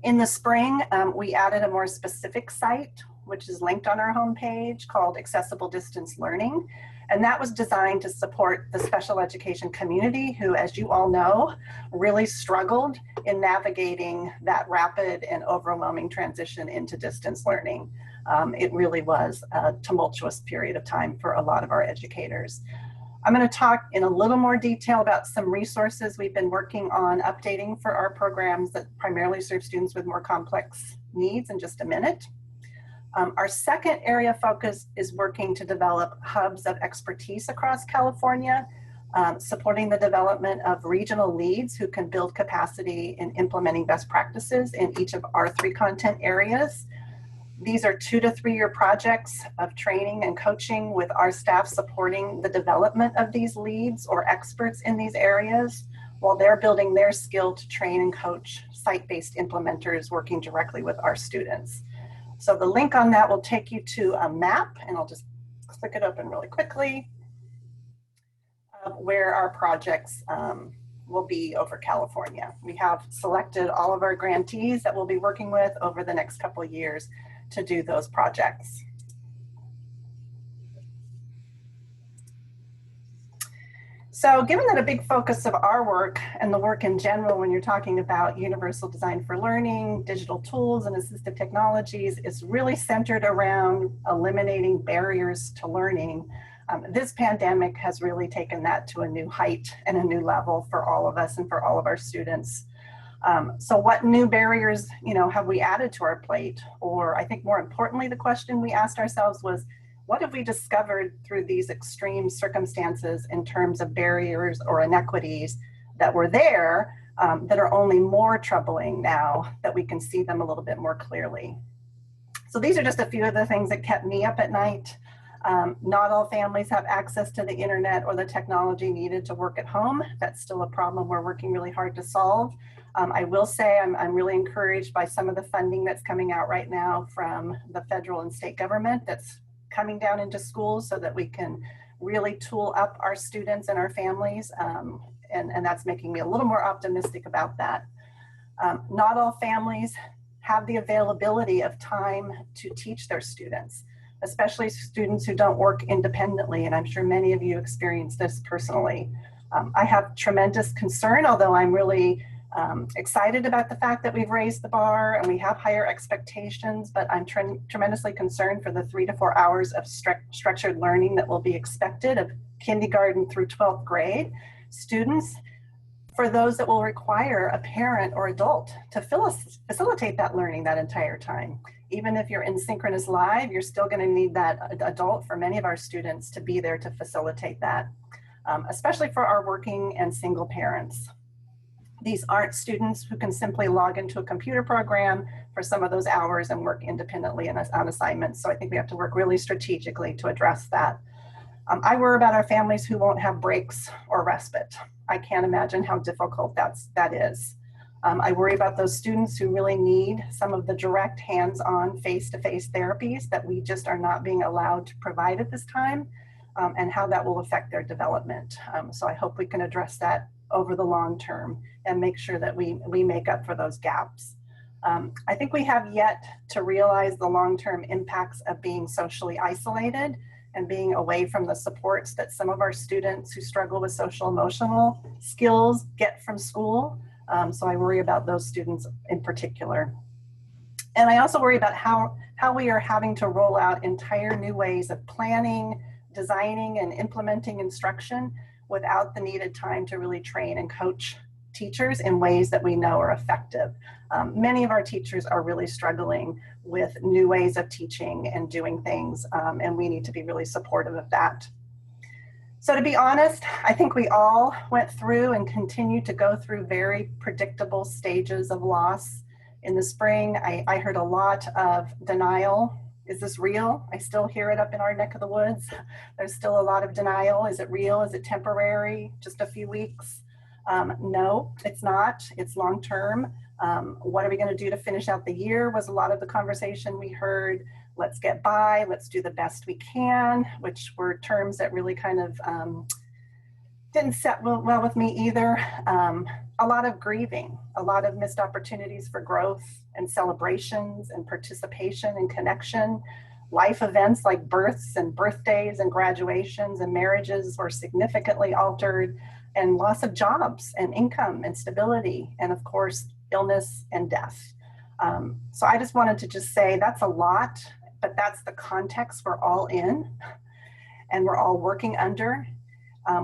Speaker 10: In the spring, we added a more specific site, which is linked on our homepage, called Accessible Distance Learning. And that was designed to support the special education community who, as you all know, really struggled in navigating that rapid and overwhelming transition into distance learning. It really was a tumultuous period of time for a lot of our educators. I'm going to talk in a little more detail about some resources we've been working on updating for our programs that primarily serve students with more complex needs in just a minute. Our second area of focus is working to develop hubs of expertise across California, supporting the development of regional leads who can build capacity in implementing best practices in each of our 3 content areas. These are 2 to 3 year projects of training and coaching with our staff supporting the development of these leads or experts in these areas while they're building their skill to train and coach site-based implementers working directly with our students. So the link on that will take you to a map, and I'll just click it open really quickly, where our projects will be over California. We have selected all of our grantees that we'll be working with over the next couple of years to do those projects. So given that a big focus of our work and the work in general when you're talking about universal design for learning, digital tools and assistive technologies is really centered around eliminating barriers to learning, this pandemic has really taken that to a new height and a new level for all of us and for all of our students. So what new barriers, have we added to our plate? Or I think more importantly, the question we asked ourselves was, what have we discovered through these extreme circumstances in terms of barriers or inequities that were there that are only more troubling now that we can see them a little bit more clearly? So these are just a few of the things that kept me up at night. Not all families have access to the internet or the technology needed to work at home. That's still a problem we're working really hard to solve. I will say I'm really encouraged by some of the funding that's coming out right now from the federal and state government that's coming down into schools so that we can really tool up our students and our families. And that's making me a little more optimistic about that. Not all families have the availability of time to teach their students, especially students who don't work independently. And I'm sure many of you experience this personally. I have tremendous concern, although I'm really excited about the fact that we've raised the bar and we have higher expectations, but I'm tremendously concerned for the 3 to 4 hours of structured learning that will be expected of kindergarten through 12th grade students, for those that will require a parent or adult to facilitate that learning that entire time. Even if you're in synchronous live, you're still going to need that adult for many of our students to be there to facilitate that, especially for our working and single parents. These aren't students who can simply log into a computer program for some of those hours and work independently on assignments. So I think we have to work really strategically to address that. I worry about our families who won't have breaks or respite. I can't imagine how difficult that is. I worry about those students who really need some of the direct hands-on face-to-face therapies that we just are not being allowed to provide at this time, and how that will affect their development. So I hope we can address that over the long term and make sure that we make up for those gaps. I think we have yet to realize the long-term impacts of being socially isolated and being away from the supports that some of our students who struggle with social emotional skills get from school. So I worry about those students in particular. And I also worry about how we are having to roll out entire new ways of planning, designing, and implementing instruction without the needed time to really train and coach teachers in ways that we know are effective. Many of our teachers are really struggling with new ways of teaching and doing things, and we need to be really supportive of that. So to be honest, I think we all went through and continue to go through very predictable stages of loss. In the spring, I heard a lot of denial. Is this real? I still hear it up in our neck of the woods. There's still a lot of denial. Is it real? Is it temporary? Just a few weeks? No, it's not. It's long-term. What are we going to do to finish out the year was a lot of the conversation we heard. Let's get by. Let's do the best we can, which were terms that really kind of didn't set well with me either. A lot of grieving, a lot of missed opportunities for growth and celebrations and participation and connection. Life events like births and birthdays and graduations and marriages were significantly altered, and loss of jobs and income and stability, and of course, illness and death. So I just wanted to just say that's a lot, but that's the context we're all in and we're all working under.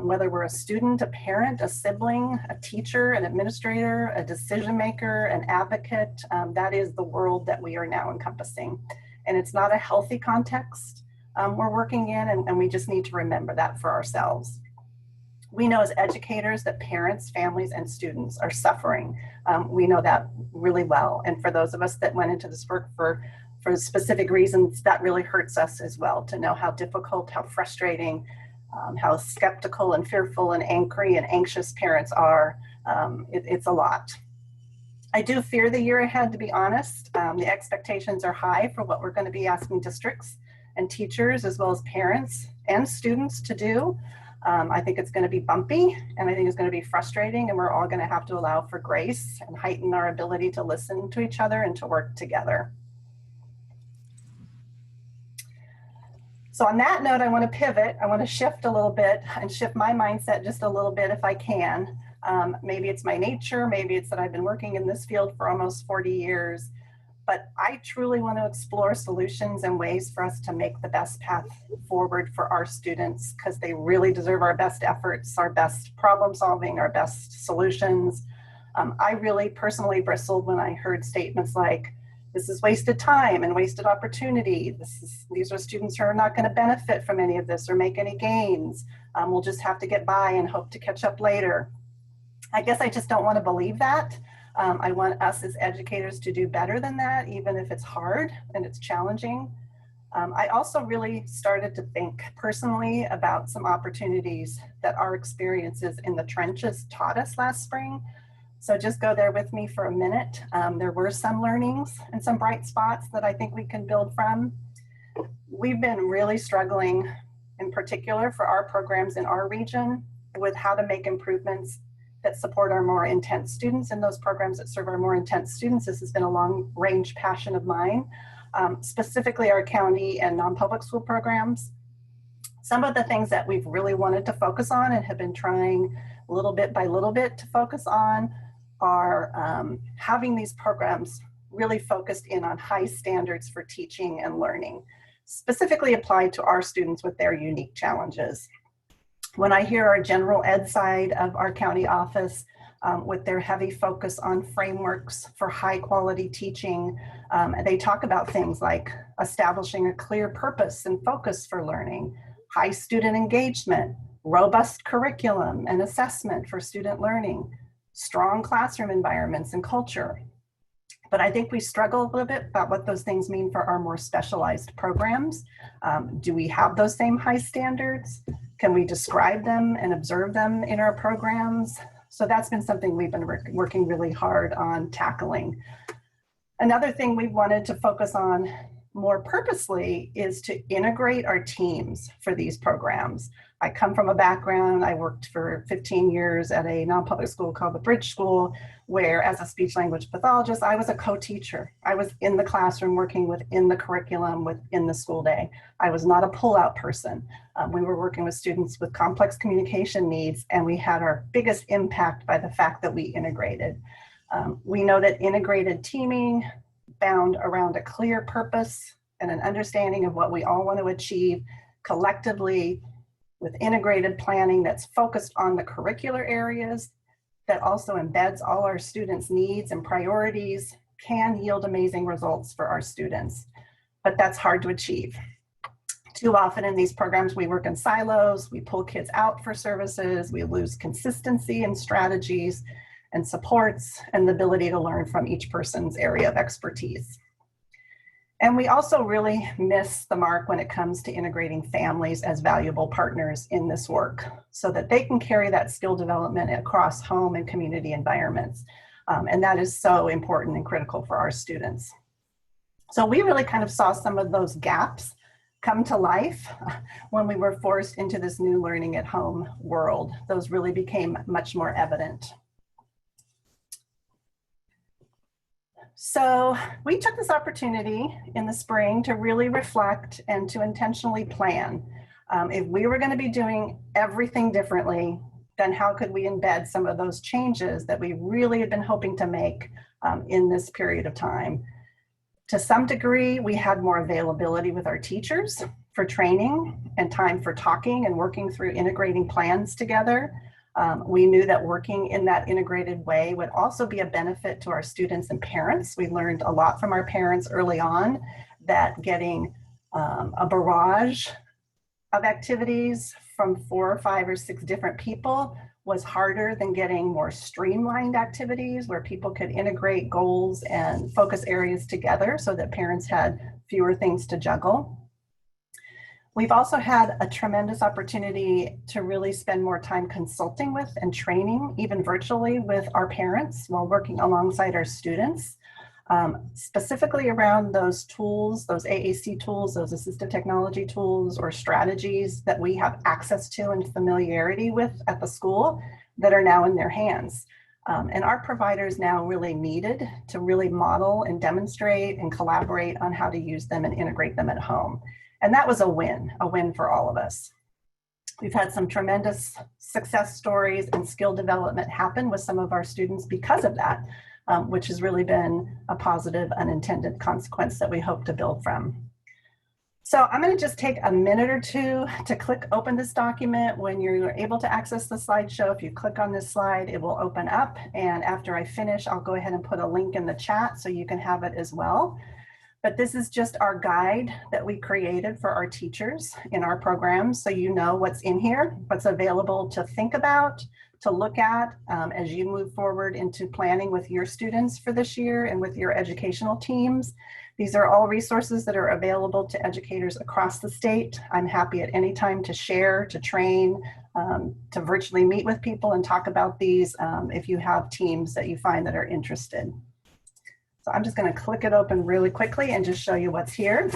Speaker 10: Whether we're a student, a parent, a sibling, a teacher, an administrator, a decision maker, an advocate, that is the world that we are now encompassing. and it's not a healthy context we're working in, and we just need to remember that for ourselves. We know as educators that parents, families, and students are suffering. We know that really well. And for those of us that went into this work for specific reasons, that really hurts us as well, to know how difficult, how frustrating, how skeptical and fearful and angry and anxious parents are. It's a lot. I do fear the year ahead, to be honest. The expectations are high for what we're going to be asking districts and teachers, as well as parents and students, to do. I think it's going to be bumpy, and I think it's going to be frustrating, and we're all going to have to allow for grace and heighten our ability to listen to each other and to work together. So on that note, I want to pivot. I want to shift a little bit and shift my mindset just a little bit if I can. Maybe it's my nature, maybe it's that I've been working in this field for almost 40 years, but I truly want to explore solutions and ways for us to make the best path forward for our students, because they really deserve our best efforts, our best problem solving, our best solutions. I really personally bristled when I heard statements like, this is wasted time and wasted opportunity. These are students who are not going to benefit from any of this or make any gains. We'll just have to get by and hope to catch up later. I guess I just don't want to believe that. I want us as educators to do better than that, even if it's hard and it's challenging. I also really started to think personally about some opportunities that our experiences in the trenches taught us last spring. So just go there with me for a minute. There were some learnings and some bright spots that I think we can build from. We've been really struggling, in particular for our programs in our region, with how to make improvements that support our more intense students and those programs that serve our more intense students. This has been a long range passion of mine, specifically our county and non-public school programs. Some of the things that we've really wanted to focus on and have been trying little bit by little bit to focus on are having these programs really focused in on high standards for teaching and learning, specifically applied to our students with their unique challenges. When I hear our general ed side of our county office with their heavy focus on frameworks for high quality teaching, they talk about things like establishing a clear purpose and focus for learning, high student engagement, robust curriculum and assessment for student learning, strong classroom environments and culture. But I think we struggle a little bit about what those things mean for our more specialized programs. Do we have those same high standards? Can we describe them and observe them in our programs? So that's been something we've been working really hard on tackling. Another thing we wanted to focus on more purposely is to integrate our teams for these programs. I come from a background, I worked for 15 years at a non-public school called the Bridge School, where as a speech language pathologist, I was a co-teacher. I was in the classroom working within the curriculum, within the school day. I was not a pull-out person. We were working with students with complex communication needs, and we had our biggest impact by the fact that we integrated. We know that integrated teaming bound around a clear purpose and an understanding of what we all want to achieve collectively with integrated planning that's focused on the curricular areas that also embeds all our students' needs and priorities can yield amazing results for our students. But that's hard to achieve. Too often in these programs, we work in silos, we pull kids out for services, we lose consistency in strategies and supports and the ability to learn from each person's area of expertise. And we also really miss the mark when it comes to integrating families as valuable partners in this work so that they can carry that skill development across home and community environments. And that is so important and critical for our students. So we really kind of saw some of those gaps come to life when we were forced into this new learning at home world. Those really became much more evident. So we took this opportunity in the spring to really reflect and to intentionally plan. If we were going to be doing everything differently, then how could we embed some of those changes that we really had been hoping to make in this period of time? To some degree, we had more availability with our teachers for training and time for talking and working through integrating plans together. We knew that working in that integrated way would also be a benefit to our students and parents. We learned a lot from our parents early on that getting a barrage of activities from 4 or 5 or 6 different people was harder than getting more streamlined activities where people could integrate goals and focus areas together so that parents had fewer things to juggle. We've also had a tremendous opportunity to really spend more time consulting with and training, even virtually, with our parents while working alongside our students, specifically around those tools, those AAC tools, those assistive technology tools or strategies that we have access to and familiarity with at the school that are now in their hands. And our providers now really needed to really model and demonstrate and collaborate on how to use them and integrate them at home. And that was a win for all of us. We've had some tremendous success stories and skill development happen with some of our students because of that, which has really been a positive unintended consequence that we hope to build from. So I'm going to just take a minute or two to click open this document. When you're able to access the slideshow, if you click on this slide, it will open up. And after I finish, I'll go ahead and put a link in the chat so you can have it as well. But this is just our guide that we created for our teachers in our programs. So you know what's in here, what's available to think about, to look at as you move forward into planning with your students for this year and with your educational teams. These are all resources that are available to educators across the state. I'm happy at any time to share, to train, to virtually meet with people and talk about these if you have teams that you find that are interested. So I'm just going to click it open really quickly and just show you what's here.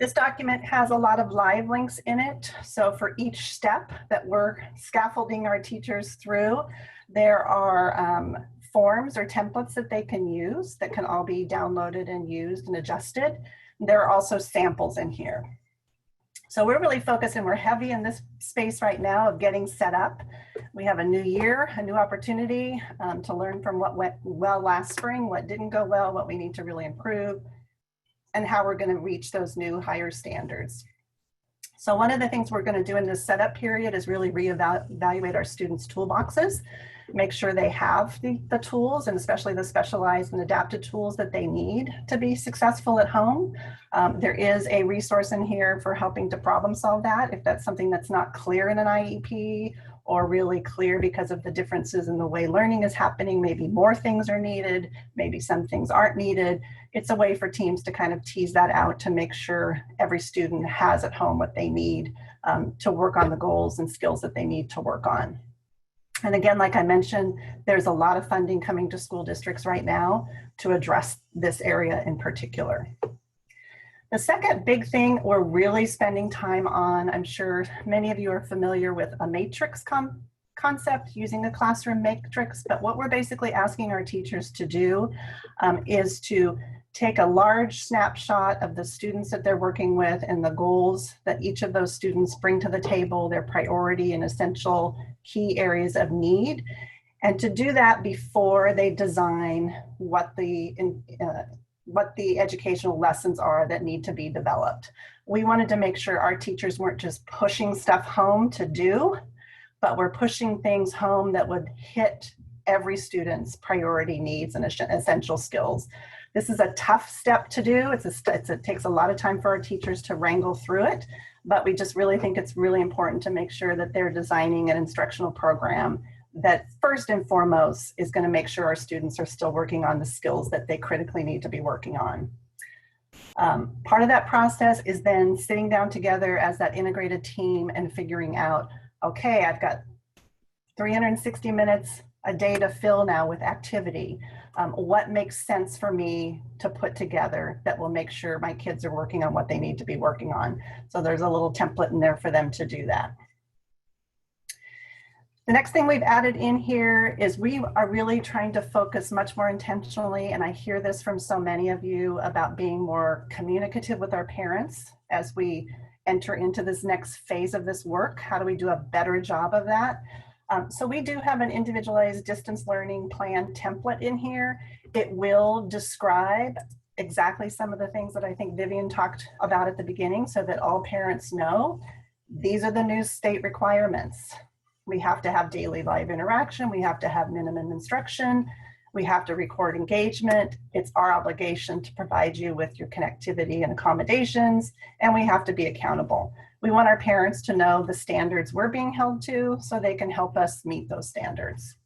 Speaker 10: This document has a lot of live links in it. So for each step that we're scaffolding our teachers through, there are forms or templates that they can use that can all be downloaded and used and adjusted. There are also samples in here. So we're really focused and we're heavy in this space right now of getting set up. We have a new year, a new opportunity to learn from what went well last spring, what didn't go well, what we need to really improve, and how we're going to reach those new higher standards. So one of the things we're going to do in this setup period is really reevaluate our students' toolboxes, make sure they have the tools and especially the specialized and adapted tools that they need to be successful at home. There is a resource in here for helping to problem solve that if that's something that's not clear in an IEP or really clear because of the differences in the way learning is happening. Maybe more things are needed, maybe some things aren't needed. It's a way for teams to kind of tease that out to make sure every student has at home what they need to work on the goals and skills that they need to work on. And again, like I mentioned, there's a lot of funding coming to school districts right now to address this area in particular. The second big thing we're really spending time on, I'm sure many of you are familiar with a matrix concept, using a classroom matrix, but what we're basically asking our teachers to do is to take a large snapshot of the students that they're working with and the goals that each of those students bring to the table, their priority and essential key areas of need, and to do that before they design what the educational lessons are that need to be developed. We wanted to make sure our teachers weren't just pushing stuff home to do, but we're pushing things home that would hit every student's priority needs and essential skills. This is a tough step to do. It takes a lot of time for our teachers to wrangle through it, but we just really think it's really important to make sure that they're designing an instructional program that first and foremost is going to make sure our students are still working on the skills that they critically need to be working on. Part of that process is then sitting down together as that integrated team and figuring out, okay, I've got 360 minutes a day to fill now with activity. What makes sense for me to put together that will make sure my kids are working on what they need to be working on? So there's a little template in there for them to do that. The next thing we've added in here is we are really trying to focus much more intentionally, and I hear this from so many of you, about being more communicative with our parents as we enter into this next phase of this work. How do we do a better job of that? So we do have an individualized distance learning plan template in here. It will describe exactly some of the things that I think Vivian talked about at the beginning so that all parents know these are the new state requirements. We have to have daily live interaction. We have to have minimum instruction. We have to record engagement. It's our obligation to provide you with your connectivity and accommodations, and we have to be accountable. We want our parents to know the standards we're being held to so they can help us meet those standards.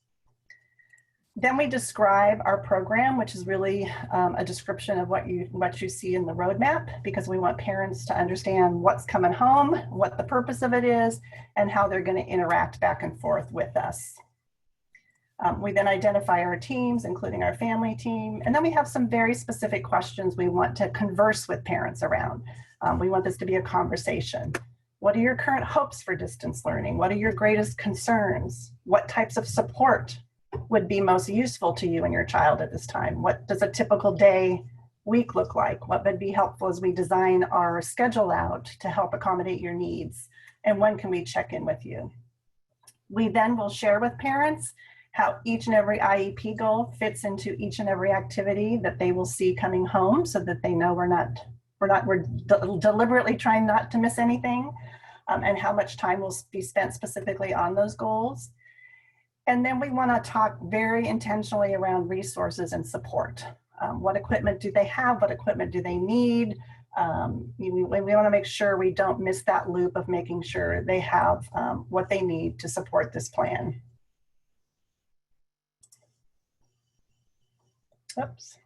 Speaker 10: Then we describe our program, which is really a description of what you see in the roadmap, because we want parents to understand what's coming home, what the purpose of it is, and how they're going to interact back and forth with us. We then identify our teams, including our family team, and then we have some very specific questions we want to converse with parents around. We want this to be a conversation. What are your current hopes for distance learning? What are your greatest concerns? What types of support would be most useful to you and your child at this time? What does a typical day, week look like? What would be helpful as we design our schedule out to help accommodate your needs? And when can we check in with you? We then will share with parents how each and every IEP goal fits into each and every activity that they will see coming home, so that they know we're deliberately trying not to miss anything, and how much time will be spent specifically on those goals. And then we want to talk very intentionally around resources and support. What equipment do they have? What equipment do they need? We want to make sure we don't miss that loop of making sure they have what they need to support this plan. Oops.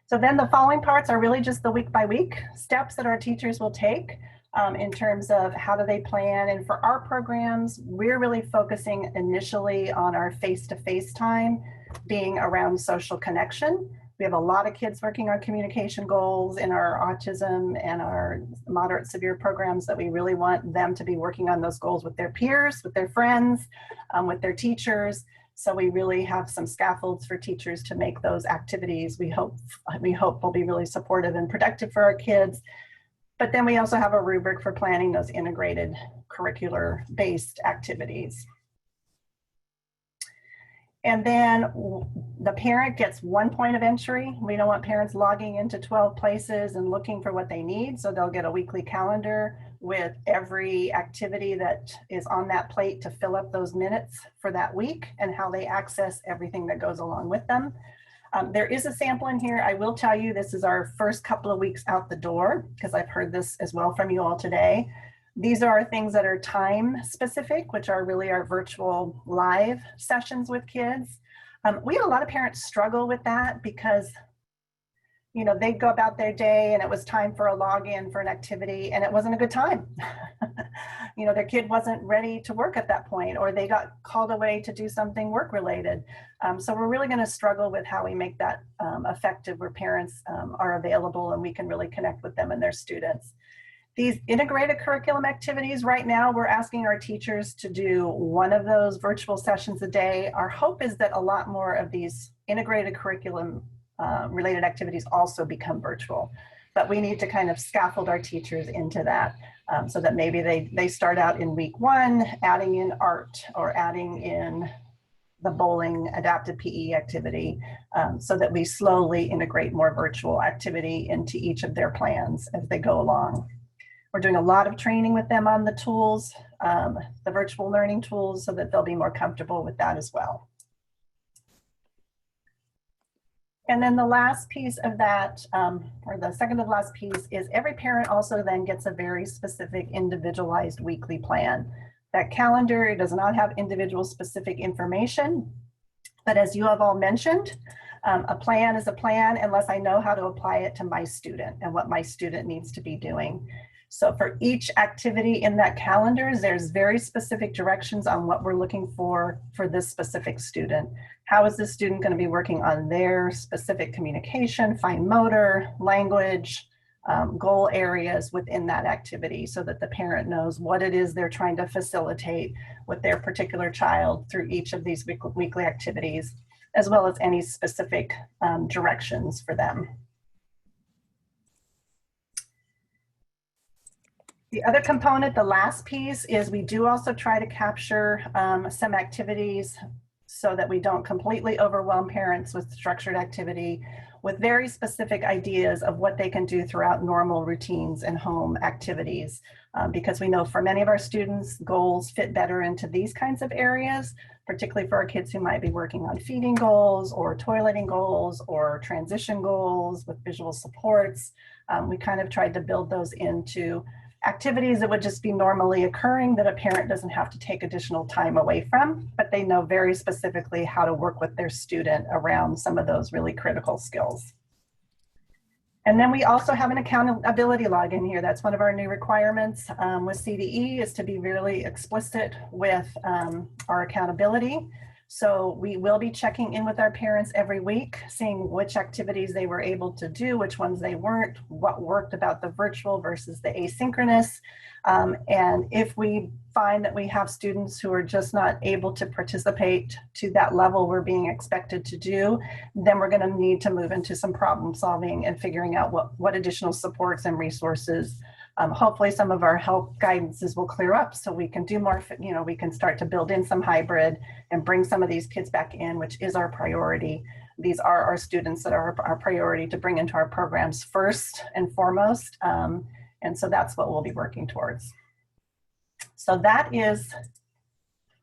Speaker 10: So then the following parts are really just the week by week steps that our teachers will take in terms of how do they plan. And for our programs, we're really focusing initially on our face-to-face time being around social connection. We have a lot of kids working on communication goals in our autism and our moderate severe programs that we really want them to be working on those goals with their peers, with their friends, with their teachers. So we really have some scaffolds for teachers to make those activities. We hope will be really supportive and productive for our kids. But then we also have a rubric for planning those integrated curricular-based activities. And then the parent gets 1 point of entry. We don't want parents logging into 12 places and looking for what they need. So they'll get a weekly calendar with every activity that is on that plate to fill up those minutes for that week and how they access everything that goes along with them. There is a sample in here. I will tell you this is our first couple of weeks out the door, because I've heard this as well from you all today. These are things that are time specific, which are really our virtual live sessions with kids. We had a lot of parents struggle with that because, you know, they'd go about their day and it was time for a login for an activity and it wasn't a good time. You know, their kid wasn't ready to work at that point, or they got called away to do something work related. So we're really going to struggle with how we make that effective, where parents are available and we can really connect with them and their students. These integrated curriculum activities, right now, we're asking our teachers to do one of those virtual sessions a day. Our hope is that a lot more of these integrated curriculum related activities also become virtual. But we need to kind of scaffold our teachers into that so that maybe they start out in week 1, adding in art or adding in the bowling adapted PE activity, so that we slowly integrate more virtual activity into each of their plans as they go along. We're doing a lot of training with them on the tools, the virtual learning tools, so that they'll be more comfortable with that as well. And then the last piece of that, or the second to last piece, is every parent also then gets a very specific individualized weekly plan. That calendar does not have individual specific information, but as you have all mentioned, a plan is a plan unless I know how to apply it to my student and what my student needs to be doing. So for each activity in that calendar, there's very specific directions on what we're looking for this specific student. How is this student going to be working on their specific communication, fine motor, language, goal areas within that activity, so that the parent knows what it is they're trying to facilitate with their particular child through each of these weekly activities, as well as any specific directions for them. The other component, the last piece, is we do also try to capture some activities so that we don't completely overwhelm parents with structured activity. with very specific ideas of what they can do throughout normal routines and home activities. Because we know for many of our students, goals fit better into these kinds of areas, particularly for our kids who might be working on feeding goals or toileting goals or transition goals with visual supports. We kind of tried to build those into activities that would just be normally occurring that a parent doesn't have to take additional time away from, but they know very specifically how to work with their student around some of those really critical skills. And then we also have an accountability log in here. That's one of our new requirements with CDE, is to be really explicit with our accountability. So we will be checking in with our parents every week, seeing which activities they were able to do, which ones they weren't, what worked about the virtual versus the asynchronous. And if we find that we have students who are just not able to participate to that level we're being expected to do, then we're going to need to move into some problem solving and figuring out what additional supports and resources. Hopefully some of our help guidances will clear up so we can do more, we can start to build in some hybrid and bring some of these kids back in, which is our priority. These are our students that are our priority to bring into our programs first and foremost. And so that's what we'll be working towards. So that is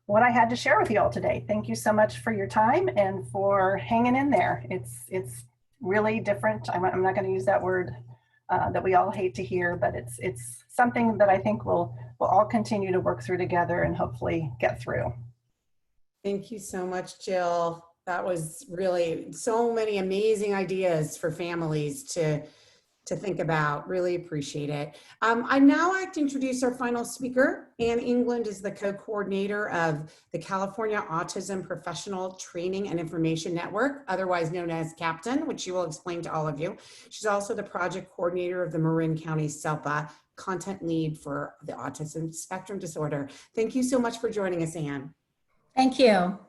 Speaker 10: what I had to share with you all today. Thank you so much for your time and for hanging in there. It's really different. I'm not going to use that word that we all hate to hear, but it's something that I think we'll all continue to work through together and hopefully get through.
Speaker 1: Thank you so much, Jill. That was really so many amazing ideas for families to think about. Really appreciate it. I'd now like to introduce our final speaker. Ann England is the co-coordinator of the California Autism Professional Training and Information Network, otherwise known as CAPTAIN, which she will explain to all of you. She's also the project coordinator of the Marin County SELPA content lead for the autism spectrum disorder. Thank you so much for joining us, Ann.
Speaker 11: Thank you.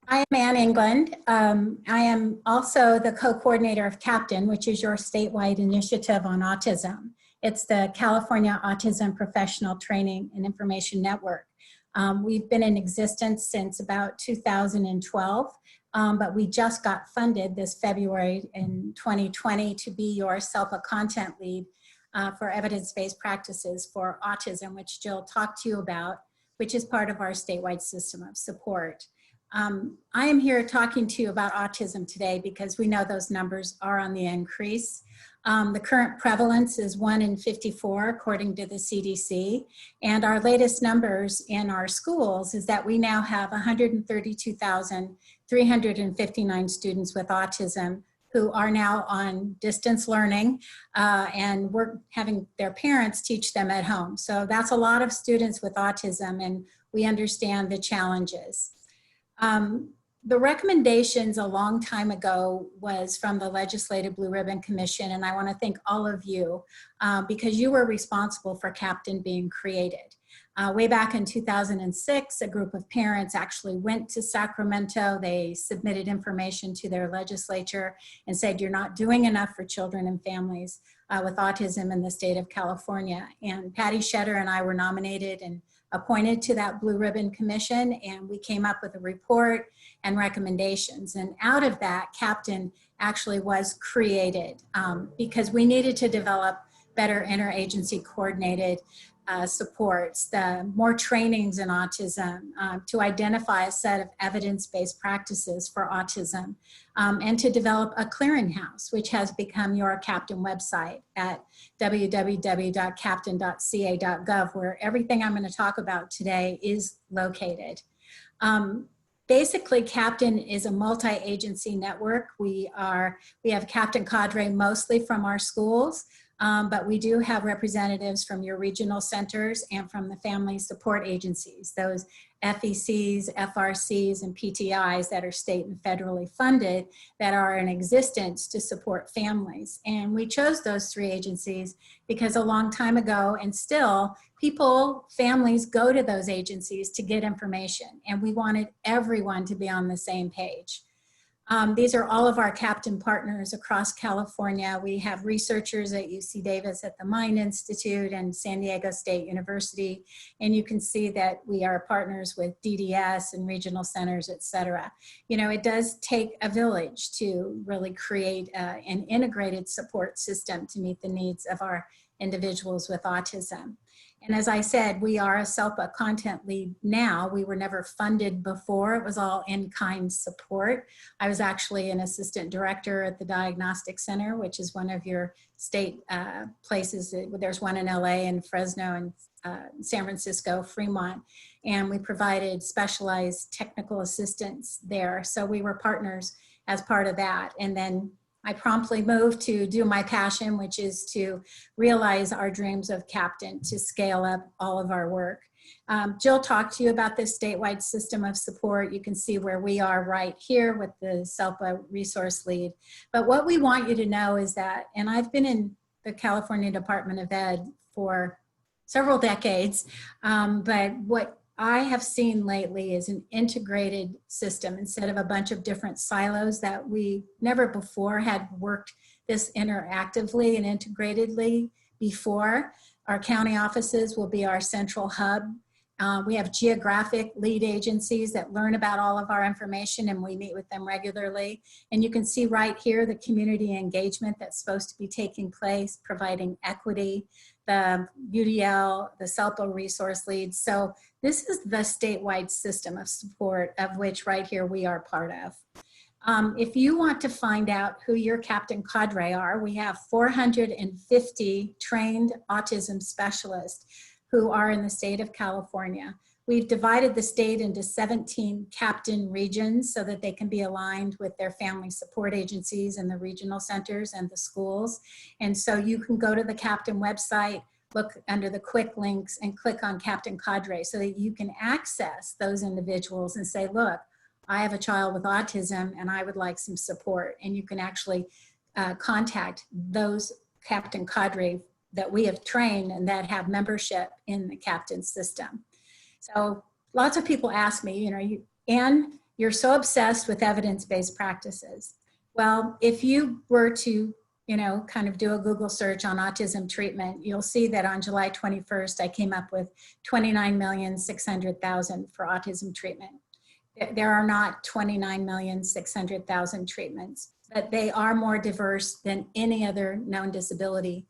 Speaker 11: I am Ann England. I am also the co-coordinator of CAPTAIN, which is your statewide initiative on autism. It's the California Autism Professional Training and Information Network. We've been in existence since about 2012, but we just got funded this February in 2020 to be your SELPA content lead for evidence-based practices for autism, which Jill talked to you about, which is part of our statewide system of support. I am here talking to you about autism today because we know those numbers are on the increase. The current prevalence is 1 in 54, according to the CDC. And our latest numbers in our schools is that we now have 132,359 students with autism who are now on distance learning, and we're having their parents teach them at home. So that's a lot of students with autism, and we understand the challenges. The recommendations a long time ago was from the Legislative Blue Ribbon Commission, and I want to thank all of you because you were responsible for CAPTAIN being created. Way back in 2006, a group of parents actually went to Sacramento. They submitted information to their legislature and said, you're not doing enough for children and families with autism in the state of California. And Patty Shetter and I were nominated and appointed to that Blue Ribbon Commission, and we came up with a report and recommendations. And out of that, CAPTAIN actually was created because we needed to develop better interagency coordinated supports, more trainings in autism, to identify a set of evidence-based practices for autism, and to develop a clearinghouse, which has become your CAPTAIN website at www.captain.ca.gov, where everything I'm going to talk about today is located. Basically, CAPTAIN is a multi-agency network. We have CAPTAIN cadre mostly from our schools, but we do have representatives from your regional centers and from the family support agencies, those FECs, FRCs, and PTIs that are state and federally funded that are in existence to support families. And we chose those three agencies because a long time ago, and still, families go to those agencies to get information, and we wanted everyone to be on the same page. These are all of our captain partners across California. We have researchers at UC Davis at the Marin Institute and San Diego State University. And you can see that we are partners with DDS and regional centers, et cetera. You know, it does take a village to really create an integrated support system to meet the needs of our individuals with autism. And as I said, we are a SELPA content lead now. We were never funded before. It was all in-kind support. I was actually an assistant director at the Diagnostic Center, which is one of your state places. There's one in LA and Fresno and San Francisco, Fremont. And we provided specialized technical assistance there. So we were partners as part of that. And then I promptly moved to do my passion, which is to realize our dreams of captain, to scale up all of our work. Jill talked to you about this statewide system of support. You can see where we are right here with the SELPA resource lead. But what we want you to know is that, and I've been in the California Department of Ed for several decades, but what I have seen lately is an integrated system instead of a bunch of different silos that we never before had worked this interactively and integratedly before. Our county offices will be our central hub. We have geographic lead agencies that learn about all of our information, and we meet with them regularly. And you can see right here the community engagement that's supposed to be taking place, providing equity, the UDL, the SELPA resource leads. So this is the statewide system of support of which right here we are part of. If you want to find out who your captain cadre are, we have 450 trained autism specialists who are in the state of California. We've divided the state into 17 captain regions so that they can be aligned with their family support agencies and the regional centers and the schools. And so you can go to the captain website, look under the quick links and click on Captain Cadre so that you can access those individuals and say, look, I have a child with autism and I would like some support. And you can actually contact those Captain Cadre that we have trained and that have membership in the captain system. So lots of people ask me, you know, Anne, you're so obsessed with evidence-based practices. Well, if you were to, you know, kind of do a Google search on autism treatment, you'll see that on July 21st, I came up with 29,600,000 for autism treatment. There are not 29,600,000 treatments, but they are more diverse than any other known disability.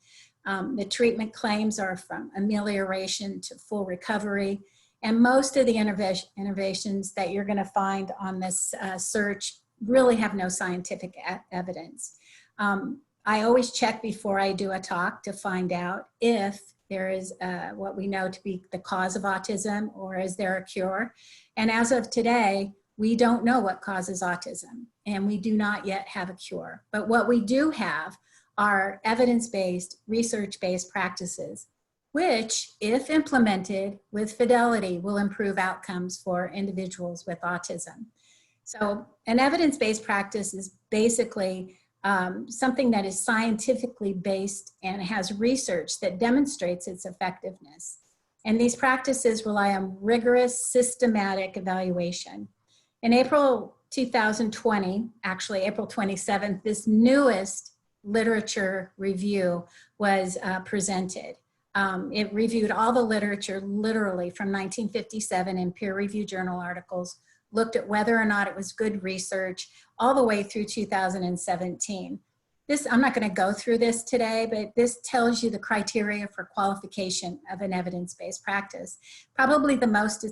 Speaker 11: The treatment claims are from amelioration to full recovery. And most of the innovations that you're going to find on this search really have no scientific evidence. I always check before I do a talk to find out if there is what we know to be the cause of autism or is there a cure. And as of today, we don't know what causes autism and we do not yet have a cure. But what we do have are evidence-based, research-based practices, which, if implemented with fidelity, will improve outcomes for individuals with autism. So an evidence-based practice is basically something that is scientifically based and has research that demonstrates its effectiveness. And these practices rely on rigorous, systematic evaluation. In April 2020, actually April 27th, this newest literature review was presented. It reviewed all the literature literally from 1957 in peer-reviewed journal articles, looked at whether or not it was good research all the way through 2017. I'm not going to go through this today, but this tells you the criteria for qualification of an evidence-based practice. Probably the most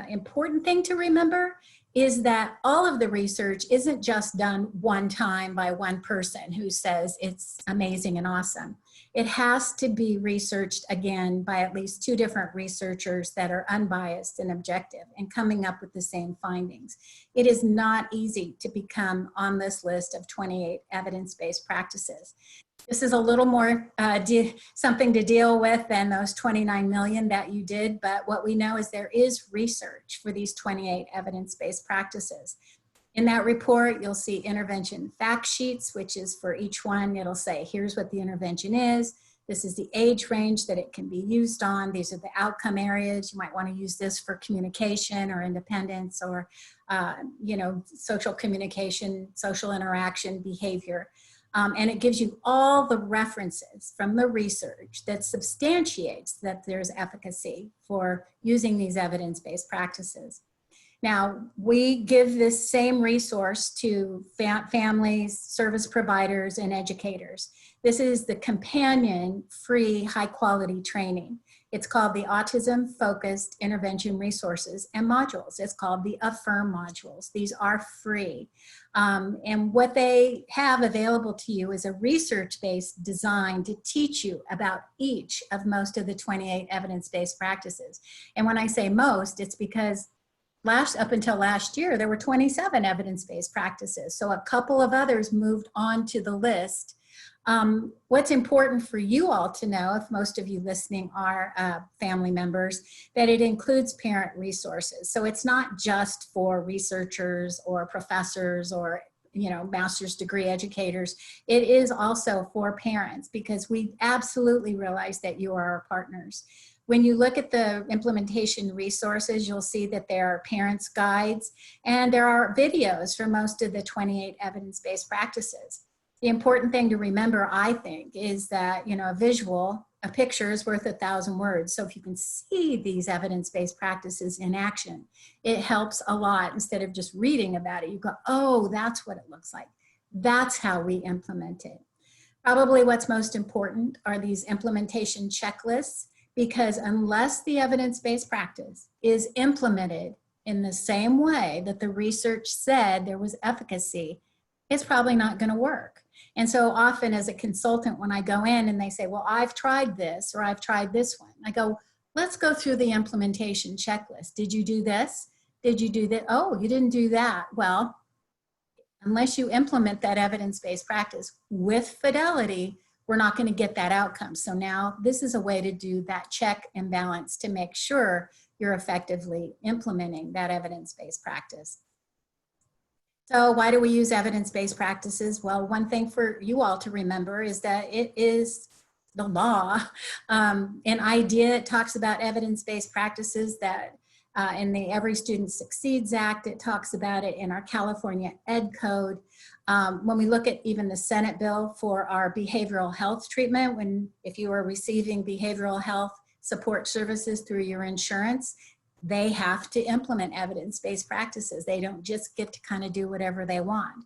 Speaker 11: important thing to remember is that all of the research isn't just done one time by one person who says it's amazing and awesome. It has to be researched again by at least 2 different researchers that are unbiased and objective and coming up with the same findings. It is not easy to become on this list of 28 evidence-based practices. This is a little more something to deal with than those 29 million that you did, but what we know is there is research for these 28 evidence-based practices. In that report, you'll see intervention fact sheets, which is for each one, it'll say, here's what the intervention is, This is the age range that it can be used on. These are the outcome areas. You might want to use this for communication or independence or, you know, social communication, social interaction, behavior. And it gives you all the references from the research that substantiates that there's efficacy for using these evidence-based practices. Now, we give this same resource to families, service providers, and educators. This is the companion free high-quality training. It's called the Autism Focused Intervention Resources and Modules. It's called the AFFIRM modules. These are free. And what they have available to you is a research-based design to teach you about each of most of the 28 evidence-based practices. And when I say most, it's because up until last year, there were 27 evidence-based practices. So a couple of others moved on to the list. What's important for you all to know, if most of you listening are family members, that it includes parent resources. So it's not just for researchers or professors or, you know, master's degree educators. It is also for parents, because we absolutely realize that you are our partners. When you look at the implementation resources, you'll see that there are parents' guides and there are videos for most of the 28 evidence-based practices. The important thing to remember, I think, is that, you know, a picture is worth 1,000 words. So if you can see these evidence-based practices in action, it helps a lot. Instead of just reading about it, you go, oh, that's what it looks like. That's how we implement it. Probably what's most important are these implementation checklists, because unless the evidence-based practice is implemented in the same way that the research said there was efficacy, it's probably not going to work. And so often as a consultant, when I go in and they say, well, I've tried this or I've tried this one, I go, let's go through the implementation checklist. Did you do this? Did you do that? Oh, you didn't do that. Well, unless you implement that evidence-based practice with fidelity, we're not going to get that outcome. So now this is a way to do that check and balance to make sure you're effectively implementing that evidence-based practice. So why do we use evidence-based practices? Well, one thing for you all to remember is that it is the law. In IDEA, it talks about evidence-based practices that in the Every Student Succeeds Act, it talks about it in our California Ed Code. When we look at even the Senate bill for our behavioral health treatment, if you are receiving behavioral health support services through your insurance, they have to implement evidence-based practices. They don't just get to kind of do whatever they want.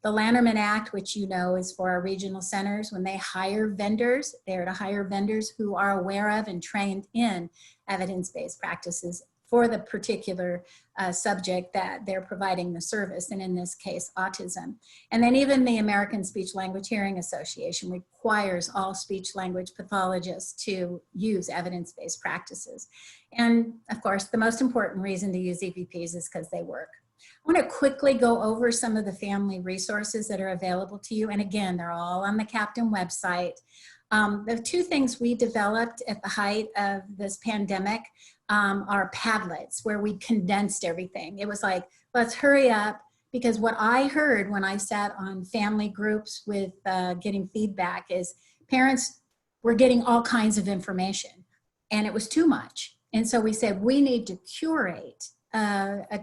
Speaker 11: The Lanterman Act, which you know is for our regional centers, when they hire vendors, they're to hire vendors who are aware of and trained in evidence-based practices for the particular subject that they're providing the service, and in this case, autism. And then even the American Speech Language Hearing Association requires all speech language pathologists to use evidence-based practices. And of course, the most important reason to use EBPs is because they work. I want to quickly go over some of the family resources that are available to you. And again, they're all on the Captain website. The two things we developed at the height of this pandemic are Padlets, where we condensed everything. It was like, let's hurry up, because what I heard when I sat on family groups with getting feedback is parents were getting all kinds of information and it was too much. And so we said, we need to curate a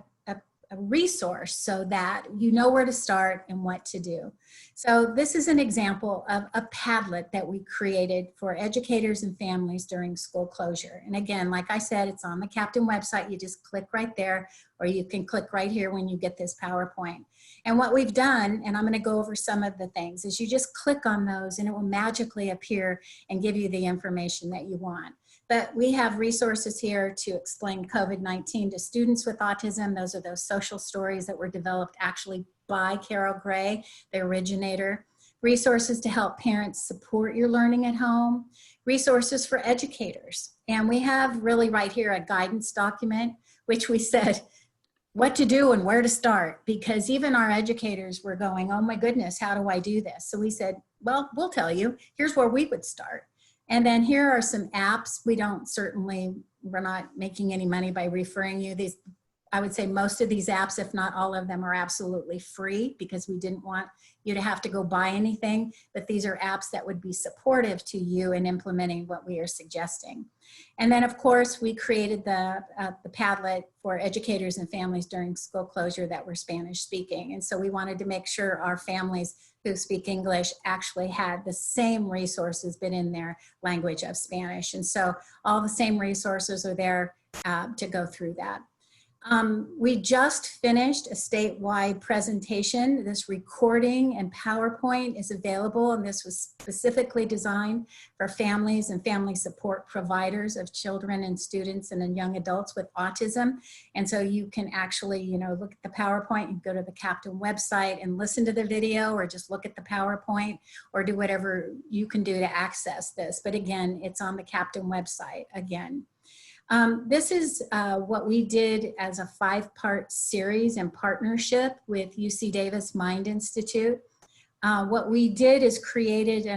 Speaker 11: resource so that you know where to start and what to do. So this is an example of a Padlet that we created for educators and families during school closure. And again, like I said, it's on the Captain website. You just click right there, or you can click right here when you get this PowerPoint. And what we've done, and I'm going to go over some of the things, is you just click on those and it will magically appear and give you the information that you want. But we have resources here to explain COVID-19 to students with autism. Those are those social stories that were developed actually by Carol Gray, the originator. Resources to help parents support your learning at home. Resources for educators. And we have really right here a guidance document, which we said what to do and where to start, because even our educators were going, oh my goodness, how do I do this? So we said, well, we'll tell you, here's where we would start. And then here are some apps. We're not making any money by referring you. These I would say most of these apps, if not all of them, are absolutely free because we didn't want you to have to go buy anything, but these are apps that would be supportive to you in implementing what we are suggesting. And then of course, we created the Padlet for educators and families during school closure that were Spanish speaking. And so we wanted to make sure our families who speak English actually had the same resources but in their language of Spanish. And so all the same resources are there to go through that. We just finished a statewide presentation. This recording and PowerPoint is available, and this was specifically designed for families and family support providers of children and students and young adults with autism. And so you can actually, you know, look at the PowerPoint and go to the Captain website and listen to the video, or just look at the PowerPoint, or do whatever you can do to access this. But again, it's on the Captain website again. This is what we did as a 5-part series in partnership with UC Davis Mind Institute. What we did is created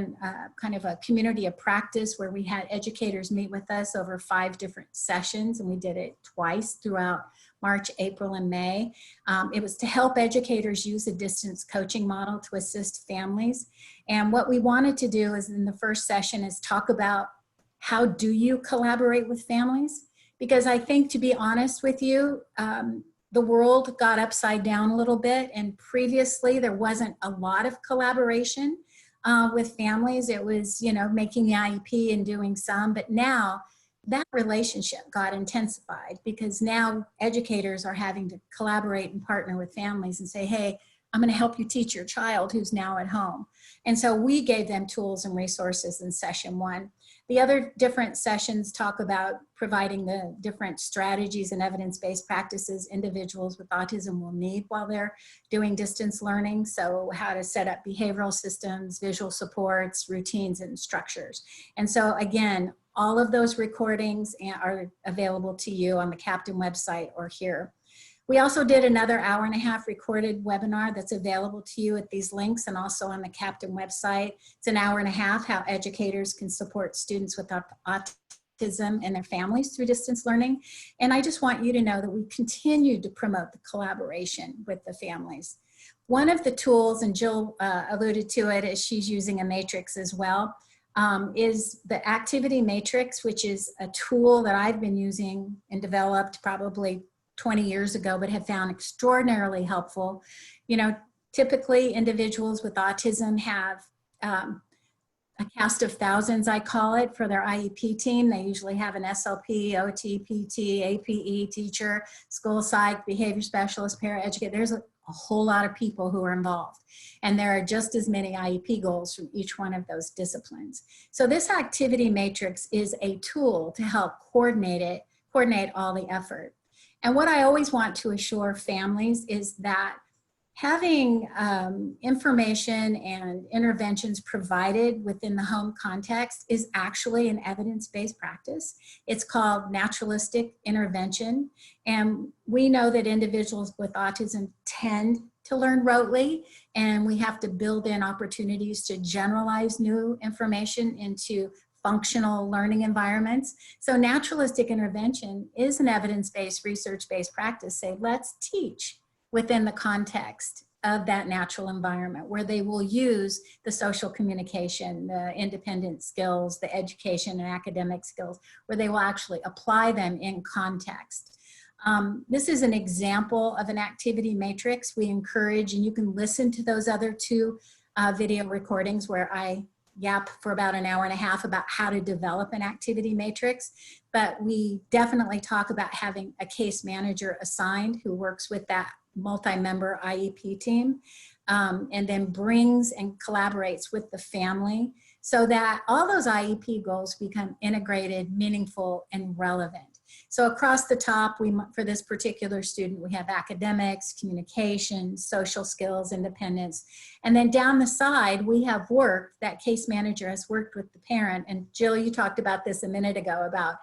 Speaker 11: kind of a community of practice where we had educators meet with us over 5 different sessions, and we did it twice throughout March, April, and May. It was to help educators use a distance coaching model to assist families. And what we wanted to do is in the first session is talk about how do you collaborate with families? Because I think, to be honest with you, the world got upside down a little bit, and previously there wasn't a lot of collaboration with families. It was, you know, making the IEP and doing some, but now that relationship got intensified because now educators are having to collaborate and partner with families and say, hey, I'm going to help you teach your child who's now at home. And so we gave them tools and resources in session 1. The other different sessions talk about providing the different strategies and evidence-based practices individuals with autism will need while they're doing distance learning. So how to set up behavioral systems, visual supports, routines, and structures. And so again, all of those recordings are available to you on the Captain website or here. We also did another 1.5-hour recorded webinar that's available to you at these links and also on the Captain website. It's an 1.5 hours, how educators can support students with autism and their families through distance learning. And I just want you to know that we continue to promote the collaboration with the families. One of the tools, and Jill alluded to it as she's using a matrix as well, is the activity matrix, which is a tool that I've been using and developed probably 20 years ago, but have found extraordinarily helpful. You know, typically individuals with autism have a cast of thousands, I call it, for their IEP team. They usually have an SLP, OT, PT, APE teacher, school psych, behavior specialist, paraeducator. There's a whole lot of people who are involved. And there are just as many IEP goals from each one of those disciplines. So this activity matrix is a tool to help coordinate all the effort. And what I always want to assure families is that having information and interventions provided within the home context is actually an evidence-based practice. It's called naturalistic intervention. And we know that individuals with autism tend to learn rotely, and we have to build in opportunities to generalize new information into functional learning environments. So naturalistic intervention is an evidence-based, research-based practice. Say, let's teach within the context of that natural environment where they will use the social communication, the independent skills, the education and academic skills, where they will actually apply them in context. This is an example of an activity matrix. We encourage, and you can listen to those other 2 video recordings where I yap for about an 1.5 hours about how to develop an activity matrix, but we definitely talk about having a case manager assigned who works with that multi-member IEP team and then brings and collaborates with the family so that all those IEP goals become integrated, meaningful, and relevant. So across the top, for this particular student, we have academics, communication, social skills, independence. And then down the side, we have work that case manager has worked with the parent. And Jill, you talked about this a minute ago about,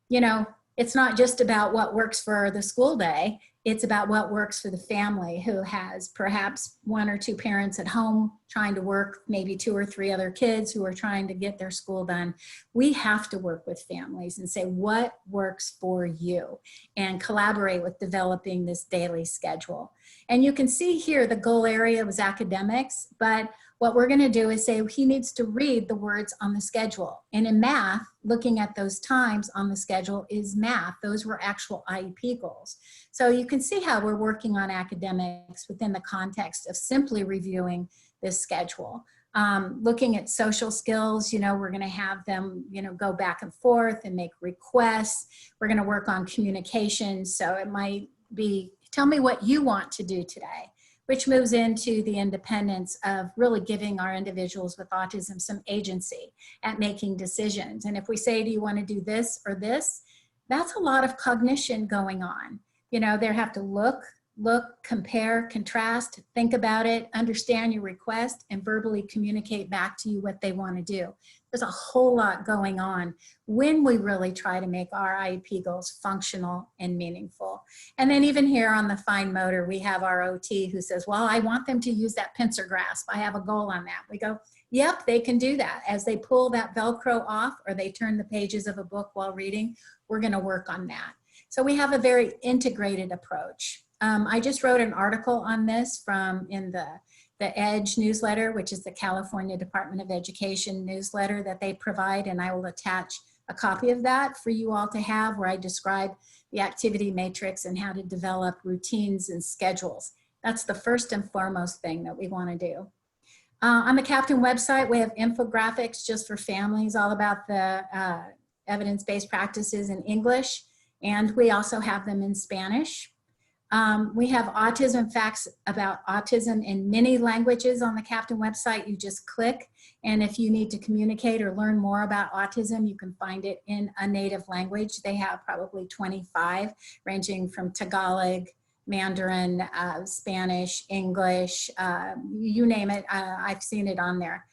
Speaker 11: you know, it's not just about what works for the school day. It's about what works for the family who has perhaps one or two parents at home trying to work, maybe 2 or 3 other kids who are trying to get their school done. We have to work with families and say what works for you and collaborate with developing this daily schedule. And you can see here the goal area was academics, but what we're going to do is say he needs to read the words on the schedule. And in math, looking at those times on the schedule is math. Those were actual IEP goals. So you can see how we're working on academics within the context of simply reviewing this schedule. Looking at social skills, you know, we're going to have them, you know, go back and forth and make requests. We're going to work on communication. So it might be, tell me what you want to do today, which moves into the independence of really giving our individuals with autism some agency at making decisions. And if we say, do you want to do this or this? That's a lot of cognition going on. You know, they have to look, compare, contrast, think about it, understand your request, and verbally communicate back to you what they want to do. There's a whole lot going on when we really try to make our IEP goals functional and meaningful. And then even here on the fine motor, we have our OT who says, well, I want them to use that pincer grasp. I have a goal on that. We go, yep, they can do that. As they pull that Velcro off or they turn the pages of a book while reading, we're going to work on that. So we have a very integrated approach. I just wrote an article on this in the EDGE newsletter, which is the California Department of Education newsletter that they provide, and I will attach a copy of that for you all to have, where I describe the activity matrix and how to develop routines and schedules. That's the first and foremost thing that we want to do. On the Captain website, we have infographics just for families, all about the evidence-based practices in English, and we also have them in Spanish. We have autism facts about autism in many languages on the Captain website. You just click, and if you need to communicate or learn more about autism, you can find it in a native language. They have probably 25, ranging from Tagalog, Mandarin, Spanish, English, you name it, I've seen it on there.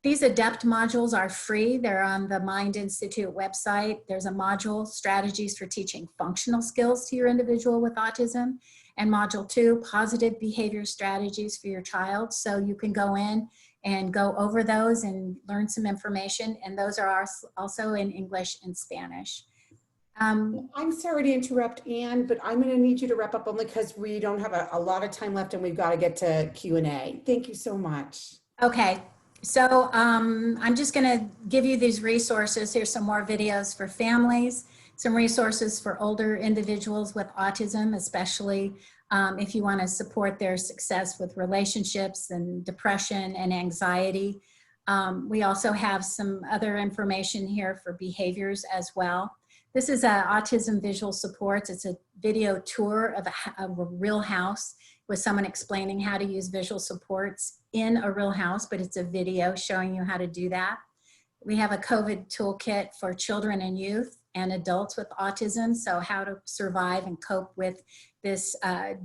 Speaker 11: These ADEPT modules are free. They're on the Mind Institute website. There's a module, Strategies for Teaching Functional Skills to Your Individual with Autism, and Module 2, Positive Behavior Strategies for Your Child. So you can go in and go over those and learn some information, and those are also in English and Spanish.
Speaker 1: I'm sorry to interrupt, Anne, but I'm going to need you to wrap up only because we don't have a lot of time left and we've got to get to Q&A. Thank you so much.
Speaker 11: Okay. So I'm just going to give you these resources. Here's some more videos for families, some resources for older individuals with autism, especially if you want to support their success with relationships and depression and anxiety. We also have some other information here for behaviors as well. This is Autism Visual Supports. It's a video tour of a real house with someone explaining how to use visual supports in a real house, but it's a video showing you how to do that. We have a COVID toolkit for children and youth and adults with autism, so how to survive and cope with this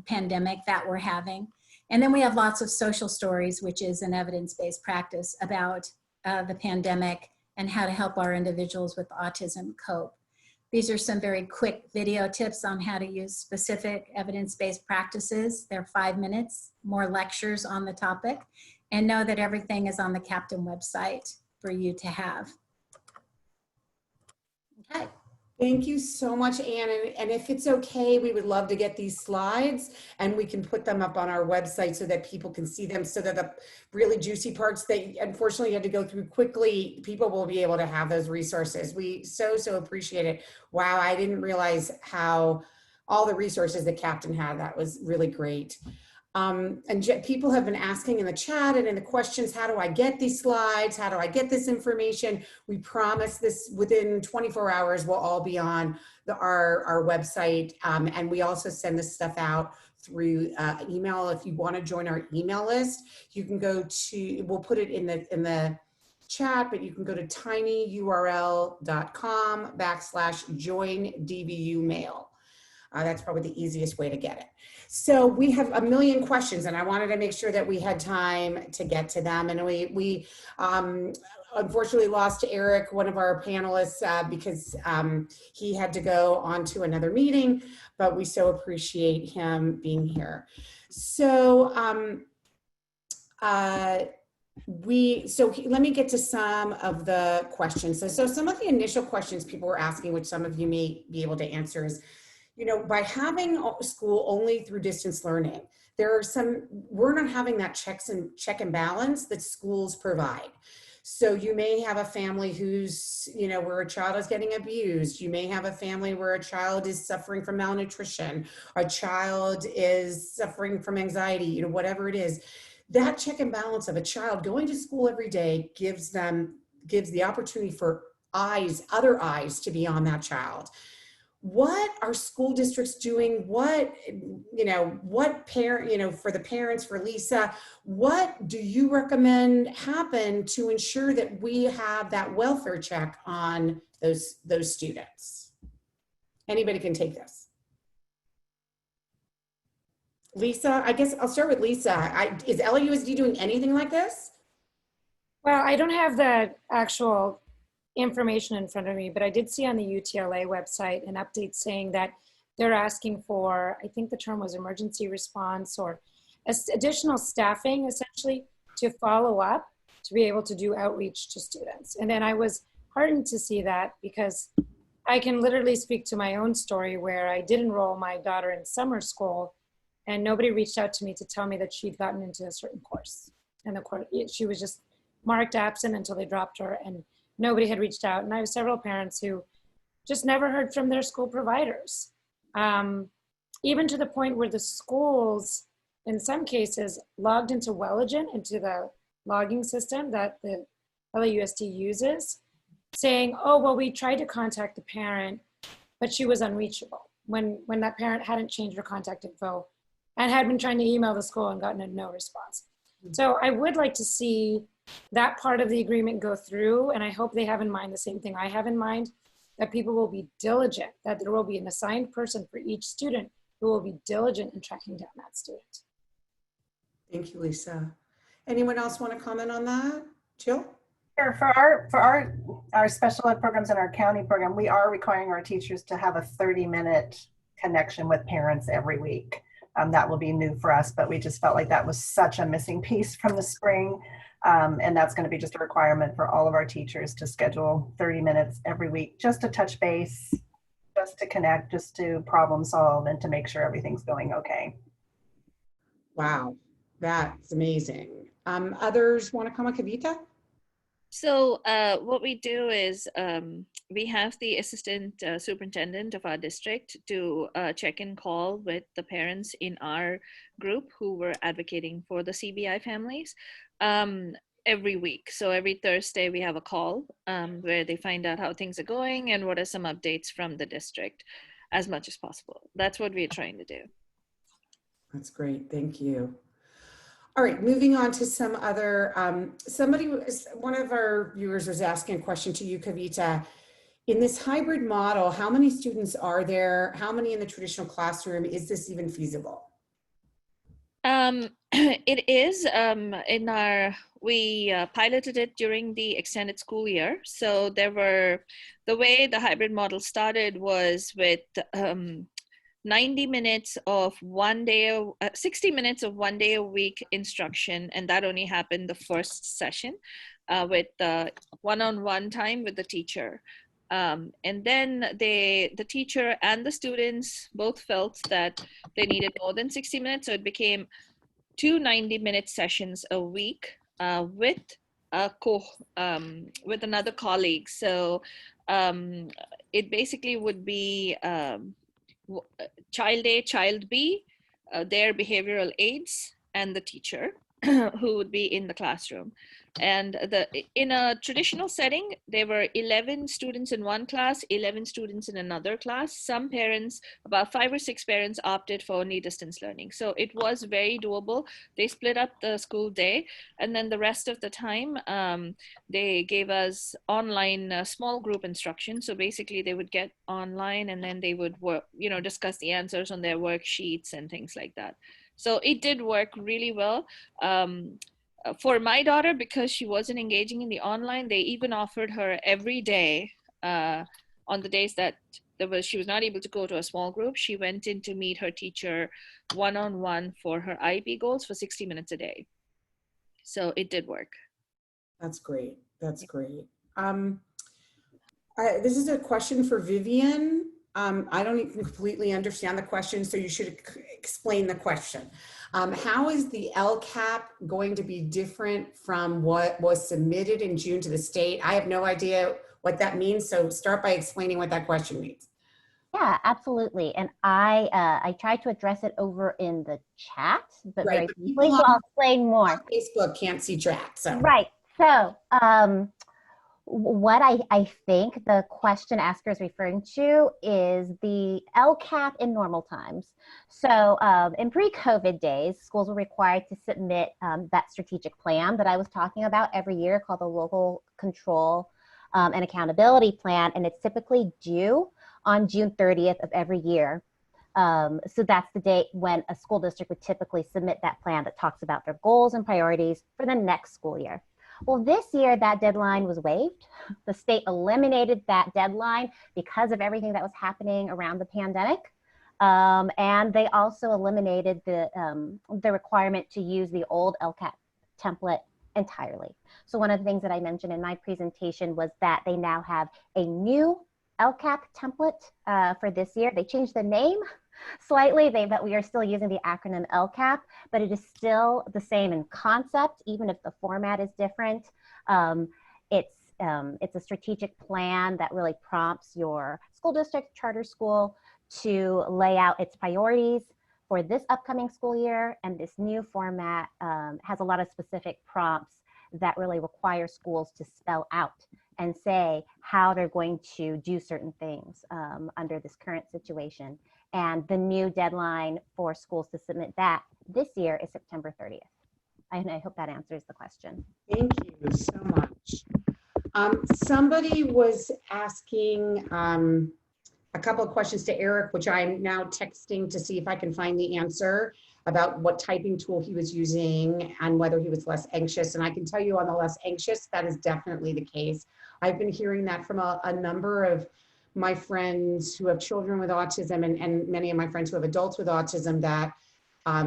Speaker 11: pandemic that we're having. And then we have lots of social stories, which is an evidence-based practice about the pandemic and how to help our individuals with autism cope. These are some very quick video tips on how to use specific evidence-based practices. They're 5 minutes, more lectures on the topic, and know that everything is on the Captain website for you to have. Okay.
Speaker 1: Thank you so much, Anne. And if it's okay, we would love to get these slides and we can put them up on our website so that people can see them, so that the really juicy parts that unfortunately you had to go through quickly, people will be able to have those resources. We so appreciate it. Wow, I didn't realize how all the resources that Captain had. That was really great. And people have been asking in the chat and in the questions, how do I get these slides? How do I get this information? We promise this within 24 hours will all be on our website. And we also send this stuff out through email. If you want to join our email list, you can go to, we'll put it in the chat, but you can go to tinyurl.com/join-dvu-mail. That's probably the easiest way to get it. So we have a million questions and I wanted to make sure that we had time to get to them. And we unfortunately lost Eric, one of our panelists, because he had to go on to another meeting, but we so appreciate him being here. So let me get to some of the questions. So some of the initial questions people were asking, which some of you may be able to answer, is, you know, by having school only through distance learning, there are we're not having that check and balance that schools provide. So you may have a family who's, you know, where a child is getting abused. You may have a family where a child is suffering from malnutrition, a child is suffering from anxiety, you know, whatever it is. That check and balance of a child going to school every day gives the opportunity for other eyes to be on that child. What are school districts doing? What, you know, what parent, you know, for the parents, for Lisa, what do you recommend happen to ensure that we have that welfare check on those students? Anybody can take this. Lisa, I guess I'll start with Lisa. Is LAUSD doing anything like this?
Speaker 9: Well, I don't have the actual information in front of me, but I did see on the UTLA website an update saying that they're asking for, I think the term was emergency response or additional staffing, essentially, to follow up, to be able to do outreach to students. And then I was heartened to see that, because I can literally speak to my own story where I did enroll my daughter in summer school and nobody reached out to me to tell me that she'd gotten into a certain course. And the course, she was just marked absent until they dropped her, and nobody had reached out. And I have several parents who just never heard from their school providers. Even to the point where the schools, in some cases, logged into Welligent, into the logging system that the LAUSD uses, saying, oh, well, we tried to contact the parent, but she was unreachable, when that parent hadn't changed her contact info and had been trying to email the school and gotten a no response. So I would like to see that part of the agreement go through, and I hope they have in mind the same thing I have in mind, that people will be diligent, that there will be an assigned person for each student who will be diligent in tracking down that student.
Speaker 1: Thank you, Lisa. Anyone else want to comment on that? Jill?
Speaker 10: Sure. For our special ed programs and our county program, we are requiring our teachers to have a 30-minute connection with parents every week. That will be new for us, but we just felt like that was such a missing piece from the spring. And that's going to be just a requirement for all of our teachers to schedule 30 minutes every week, just to touch base, just to connect, just to problem solve, and to make sure everything's going okay.
Speaker 1: Wow, that's amazing. Others want to comment? Kavita?
Speaker 4: So what we do is we have the assistant superintendent of our district do a check-in call with the parents in our group who were advocating for the CBI families every week. So every Thursday we have a call where they find out how things are going and what are some updates from the district as much as possible. That's what we're trying to do.
Speaker 1: That's great, thank you. All right, moving on to some other, one of our viewers was asking a question to you, Kavita. In this hybrid model, how many students are there? How many in the traditional classroom? Is this even feasible?
Speaker 4: It is. We piloted it during the extended school year. So the way the hybrid model started was with 90 minutes of 1 day, 60 minutes of 1 day a week instruction. And that only happened the first session with the one-on-one time with the teacher. And then the teacher and the students both felt that they needed more than 60 minutes. So it became 2 90-minute sessions a week with another colleague. So it basically would be child A, child B, their behavioral aides, and the teacher who would be in the classroom. And in a traditional setting, there were 11 students in one class, 11 students in another class. Some parents, about 5 or 6 parents, opted for only distance learning. So it was very doable. They split up the school day, and then the rest of the time, they gave us online small group instruction. So basically, they would get online, and then they would work, discuss the answers on their worksheets and things like that. So it did work really well. for my daughter, because she wasn't engaging in the online, they even offered her every day on the days that she was not able to go to a small group. She went in to meet her teacher one-on-one for her IEP goals for 60 minutes a day. So it did work.
Speaker 1: That's great. That's great. This is a question for Vivian. I don't even completely understand the question, so you should explain the question. How is the LCAP going to be different from what was submitted in June to the state? I have no idea what that means, so start by explaining what that question means.
Speaker 3: Yeah, absolutely. And I tried to address it over in the chat, but
Speaker 1: Right,
Speaker 3: very
Speaker 1: but
Speaker 3: briefly, so I'll explain more.
Speaker 1: Facebook can't see chat, so.
Speaker 3: Right. So what I think the question asker is referring to is the LCAP in normal times. So in pre-COVID days, schools were required to submit that strategic plan that I was talking about every year called the Local Control and Accountability Plan, and it's typically due on June 30th of every year. So that's the date when a school district would typically submit that plan that talks about their goals and priorities for the next school year. Well, this year that deadline was waived. The state eliminated that deadline because of everything that was happening around the pandemic. And they also eliminated the requirement to use the old LCAP template entirely. So one of the things that I mentioned in my presentation was that they now have a new LCAP template for this year. They changed the name slightly, but we are still using the acronym LCAP, but it is still the same in concept, even if the format is different. It's a strategic plan that really prompts your school district, charter school to lay out its priorities for this upcoming school year. And this new format has a lot of specific prompts that really require schools to spell out and say how they're going to do certain things under this current situation. And the new deadline for schools to submit that this year is September 30th. And I hope that answers the question.
Speaker 1: Thank you so much. Somebody was asking a couple of questions to Eric, which I'm now texting to see if I can find the answer about what typing tool he was using and whether he was less anxious. And I can tell you on the less anxious, that is definitely the case. I've been hearing that from a number of my friends who have children with autism and many of my friends who have adults with autism, that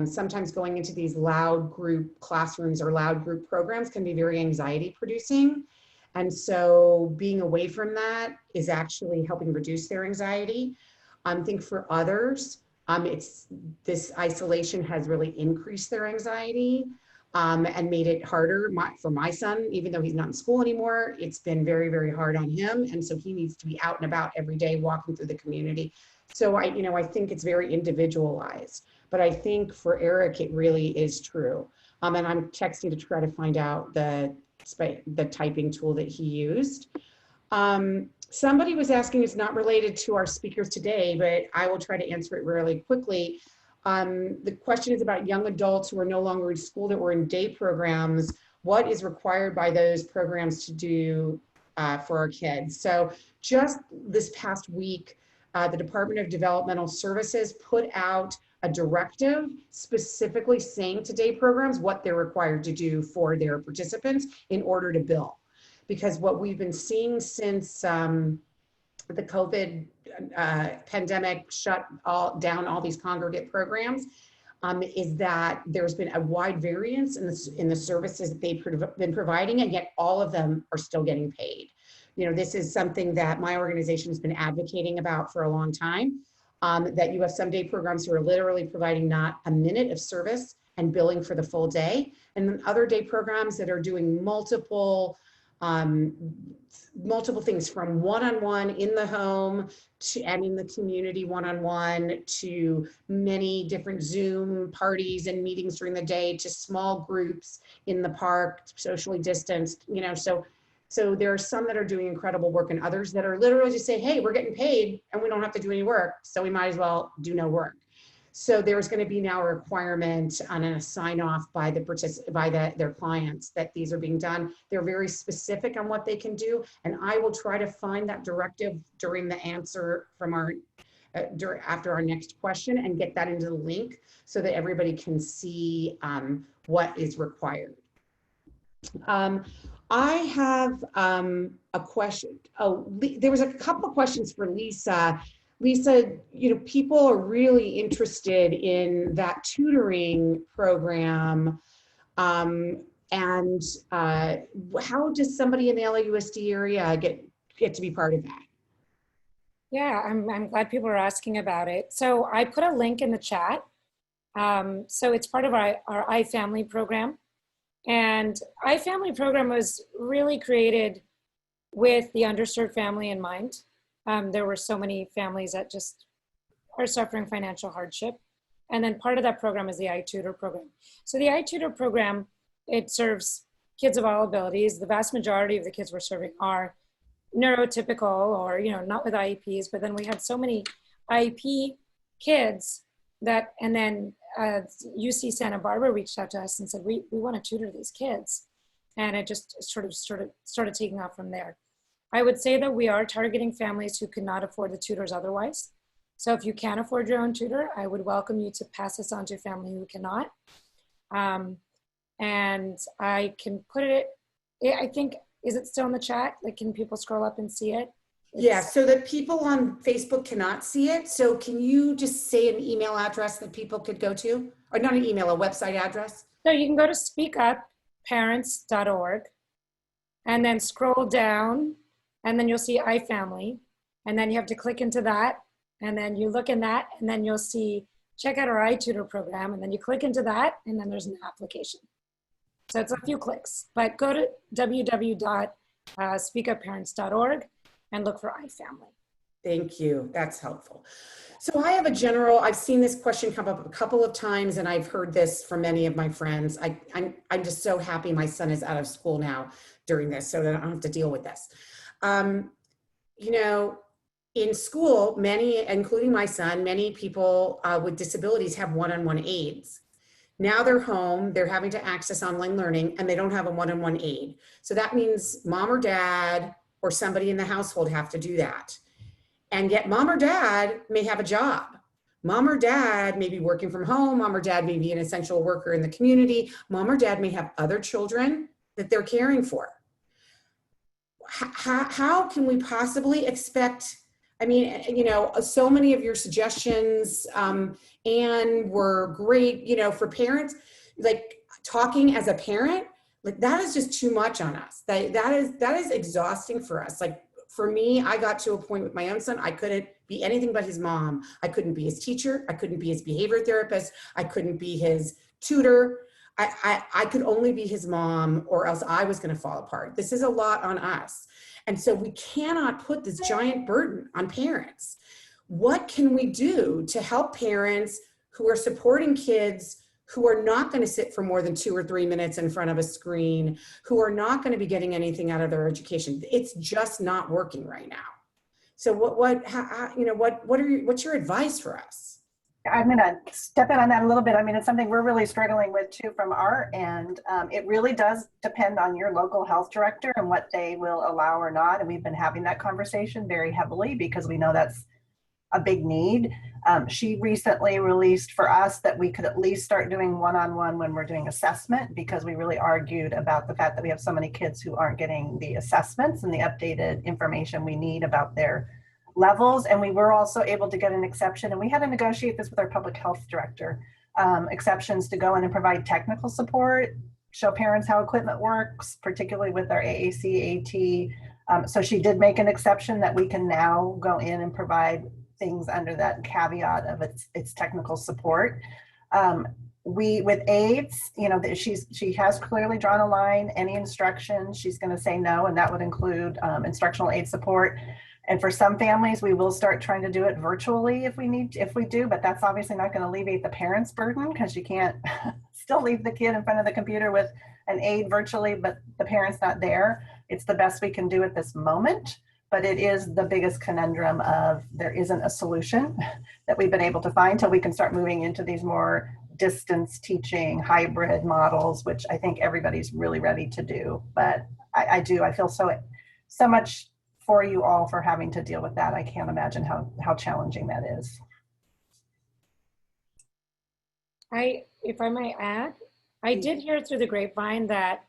Speaker 1: sometimes going into these loud group classrooms or loud group programs can be very anxiety producing. And so being away from that is actually helping reduce their anxiety. I think for others, this isolation has really increased their anxiety and made it harder. For my son, even though he's not in school anymore, it's been very, very hard on him. And so he needs to be out and about every day, walking through the community. So I think it's very individualized, but I think for Eric, it really is true. And I'm texting to try to find out the typing tool that he used. Somebody was asking, it's not related to our speakers today, but I will try to answer it really quickly. The question is about young adults who are no longer in school that were in day programs. What is required by those programs to do for our kids? So just this past week, the Department of Developmental Services put out a directive specifically saying to day programs what they're required to do for their participants in order to bill. Because what we've been seeing since the COVID pandemic shut down all these congregate programs is that there's been a wide variance in the services that they've been providing, and yet all of them are still getting paid. This is something that my organization has been advocating about for a long time, that you have some day programs who are literally providing not a minute of service and billing for the full day, and then other day programs that are doing multiple things, from one-on-one in the home and in the community one-on-one to many different Zoom parties and meetings during the day to small groups in the park, socially distanced, so there are some that are doing incredible work and others that are literally just say, hey, we're getting paid and we don't have to do any work, so we might as well do no work. So there's going to be now a requirement and a sign off by their clients that these are being done. They're very specific on what they can do, and I will try to find that directive during the answer from after our next question and get that into the link so that everybody can see what is required. I have a question. There was a couple of questions for Lisa. Lisa, you know, people are really interested in that tutoring program. And how does somebody in the LAUSD area get to be part of that?
Speaker 9: Yeah, I'm glad people are asking about it. So I put a link in the chat. So it's part of our iFamily program. And iFamily program was really created with the underserved family in mind. There were so many families that just are suffering financial hardship. And then part of that program is the iTutor program. So the iTutor program, it serves kids of all abilities. The vast majority of the kids we're serving are neurotypical or, you know, not with IEPs, but then we had so many IEP kids that, and then UC Santa Barbara reached out to us and said, we want to tutor these kids. And it just sort of started taking off from there. I would say that we are targeting families who cannot afford the tutors otherwise. So if you can afford your own tutor, I would welcome you to pass this on to a family who cannot. And I can put it, I think, is it still in the chat? Like, can people scroll up and see it?
Speaker 1: Yeah, so that people on Facebook cannot see it. So can you just say an email address that people could go to? Or not an email, a website address?
Speaker 9: So you can go to speakupparents.org and then scroll down and then you'll see iFamily. And then you have to click into that. And then you look in that and then you'll see, check out our iTutor program. And then you click into that and then there's an application. So it's a few clicks, but go to www.speakupparents.org and look for iFamily.
Speaker 1: Thank you. That's helpful. So I have I've seen this question come up a couple of times and I've heard this from many of my friends. I'm just so happy my son is out of school now during this so that I don't have to deal with this. You know, in school, many, including my son, many people with disabilities have one-on-one aides. Now they're home, they're having to access online learning and they don't have a one-on-one aide. So that means mom or dad or somebody in the household have to do that. And yet mom or dad may have a job. Mom or dad may be working from home. Mom or dad may be an essential worker in the community. Mom or dad may have other children that they're caring for. How can we possibly expect, I mean, you know, so many of your suggestions and were great, you know, for parents, like talking as a parent, like that is just too much on us. That is exhausting for us. Like for me, I got to a point with my own son, I couldn't be anything but his mom. I couldn't be his teacher. I couldn't be his behavior therapist. I couldn't be his tutor. I could only be his mom or else I was going to fall apart. This is a lot on us. And so we cannot put this giant burden on parents. What can we do to help parents who are supporting kids who are not going to sit for more than 2 or 3 minutes in front of a screen, who are not going to be getting anything out of their education? It's just not working right now. So what's your advice for us?
Speaker 10: I'm going to step in on that a little bit. I mean, it's something we're really struggling with too from our end. It really does depend on your local health director and what they will allow or not. And we've been having that conversation very heavily because we know that's a big need. She recently released for us that we could at least start doing one-on-one when we're doing assessment, because we really argued about the fact that we have so many kids who aren't getting the assessments and the updated information we need about their levels. And we were also able to get an exception, and we had to negotiate this with our public health director, exceptions to go in and provide technical support, show parents how equipment works, particularly with our AAC, AT. So she did make an exception that we can now go in and provide things under that caveat of its technical support. With aides, you know, she has clearly drawn a line. Any instructions, she's going to say no, and that would include instructional aid support. And for some families, we will start trying to do it virtually if we do, but that's obviously not going to alleviate the parents' burden, because you can't still leave the kid in front of the computer with an aide virtually, but the parent's not there. It's the best we can do at this moment, but it is the biggest conundrum of there isn't a solution that we've been able to find till we can start moving into these more distance teaching hybrid models, which I think everybody's really ready to do. But I feel so much for you all for having to deal with that. I can't imagine how challenging that is.
Speaker 9: If I might add, I did hear through the grapevine that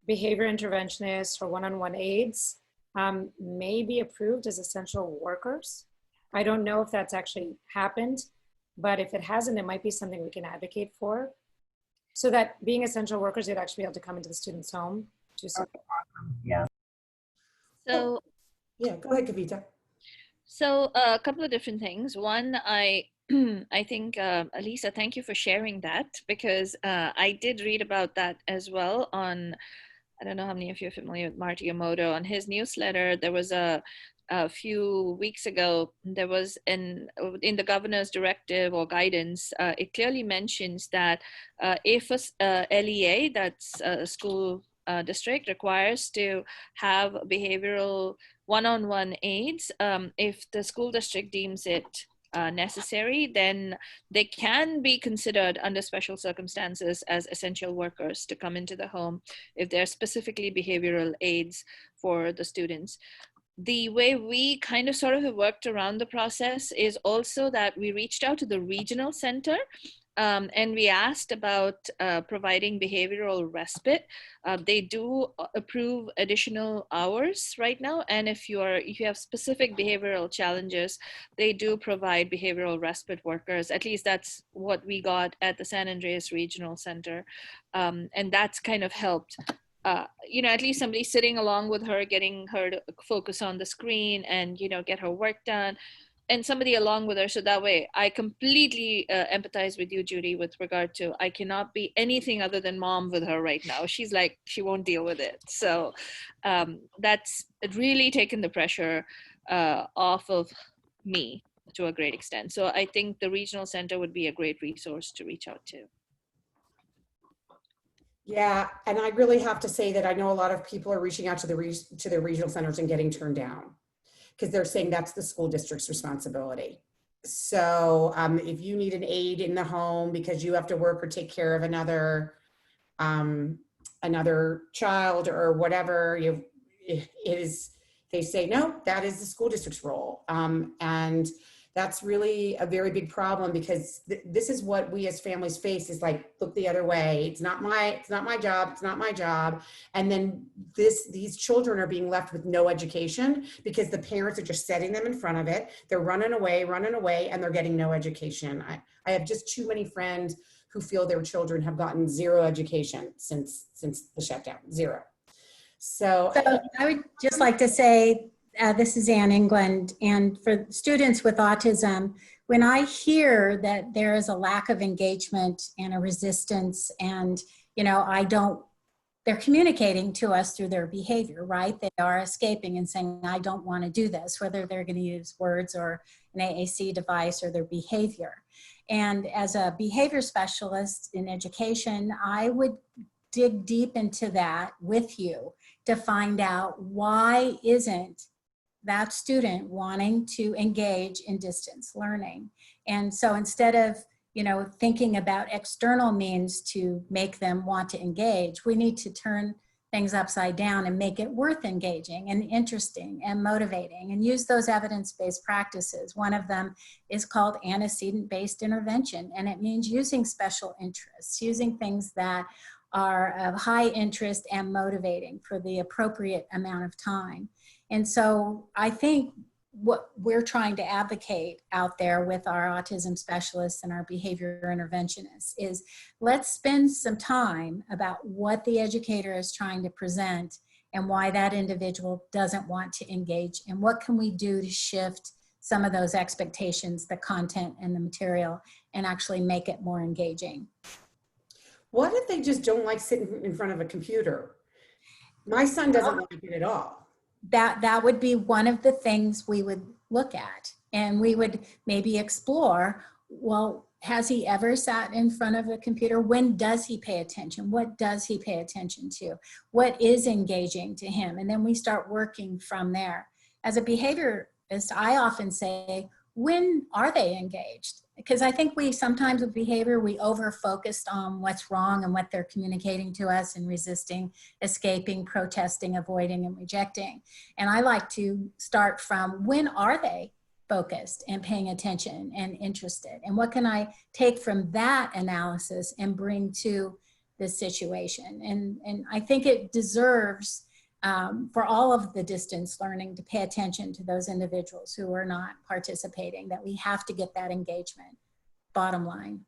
Speaker 9: behavior interventionists or one-on-one aides may be approved as essential workers. I don't know if that's actually happened, but if it hasn't, it might be something we can advocate for, so that being essential workers, they'd actually be able to come into the student's home to support.
Speaker 10: Yeah.
Speaker 4: So
Speaker 1: Yeah, go ahead, Kavita.
Speaker 4: So a couple of different things. One, I I think Elisa, thank you for sharing that, because I did read about that as well on, I don't know how many of you are familiar with Marty Emoto. On his newsletter, there was a few weeks ago, there was in the governor's directive or guidance, it clearly mentions that if a LEA, that's a school district, requires to have behavioral one-on-one aids, if the school district deems it necessary, then they can be considered under special circumstances as essential workers to come into the home if they're specifically behavioral aids for the students. The way we kind of sort of have worked around the process is also that we reached out to the regional center, and we asked about providing behavioral respite. They do approve additional hours right now, and if you have specific behavioral challenges, they do provide behavioral respite workers. At least that's what we got at the San Andreas Regional Center, and that's kind of helped. At least somebody sitting along with her, getting her to focus on the screen and, get her work done, and somebody along with her. So that way I completely empathize with you, Judy, with regard to, I cannot be anything other than mom with her right now. She's like, she won't deal with it. So that's really taken the pressure off of me to a great extent. So I think the regional center would be a great resource to reach out to.
Speaker 1: Yeah, and I really have to say that I know a lot of people are reaching out to the regional centers and getting turned down because they're saying that's the school district's responsibility. So if you need an aide in the home because you have to work or take care of another child or whatever, they say, no, that is the school district's role. And that's really a very big problem, because this is what we as families face, is like, look the other way. It's not my job. It's not my job. And then these children are being left with no education because the parents are just setting them in front of it. They're running away, and they're getting no education. I have just too many friends who feel their children have gotten zero education since the shutdown, zero. So
Speaker 11: I would just like to say, this is Ann England, and for students with autism, when I hear that there is a lack of engagement and a resistance, and they're communicating to us through their behavior, right? They are escaping and saying, I don't want to do this, whether they're going to use words or an AAC device or their behavior. And as a behavior specialist in education, I would dig deep into that with you to find out, why isn't that student wanting to engage in distance learning? And so instead of, thinking about external means to make them want to engage, we need to turn things upside down and make it worth engaging and interesting and motivating, and use those evidence-based practices. One of them is called antecedent-based intervention, and it means using special interests, using things that are of high interest and motivating for the appropriate amount of time. And so I think what we're trying to advocate out there with our autism specialists and our behavior interventionists is, let's spend some time about what the educator is trying to present and why that individual doesn't want to engage, and what can we do to shift some of those expectations, the content and the material, and actually make it more engaging.
Speaker 1: What if they just don't like sitting in front of a computer? My son doesn't like it at all.
Speaker 11: That would be one of the things we would look at, and we would maybe explore, well, has he ever sat in front of a computer? When does he pay attention? What does he pay attention to? What is engaging to him? And then we start working from there. As a behaviorist, I often say, when are they engaged? Because I think we sometimes with behavior, we over-focused on what's wrong and what they're communicating to us, and resisting, escaping, protesting, avoiding, and rejecting. And I like to start from, when are they focused and paying attention and interested? And what can I take from that analysis and bring to this situation. And I think it deserves for all of the distance learning to pay attention to those individuals who are not participating, that we have to get that engagement, bottom line.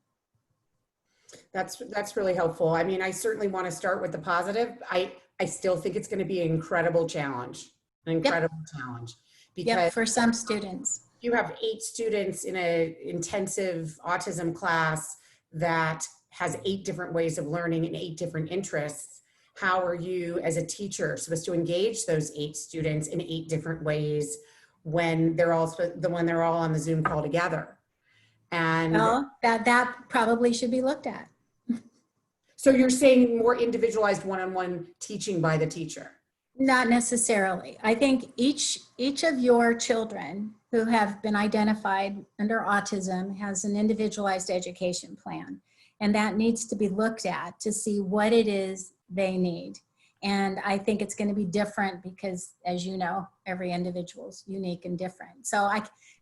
Speaker 1: That's really helpful. I mean, I certainly want to start with the positive. I still think it's going to be an incredible challenge, challenge. Because
Speaker 11: for some students.
Speaker 1: You have 8 students in an intensive autism class that has 8 different ways of learning and 8 different interests. How are you as a teacher supposed to engage those 8 students in 8 different ways when they're all on the Zoom call together? And
Speaker 11: well, that probably should be looked at.
Speaker 1: So you're saying more individualized one-on-one teaching by the teacher?
Speaker 11: Not necessarily. I think each of your children who have been identified under autism has an individualized education plan, and that needs to be looked at to see what it is they need. And I think it's going to be different because, as you know, every individual is unique and different. So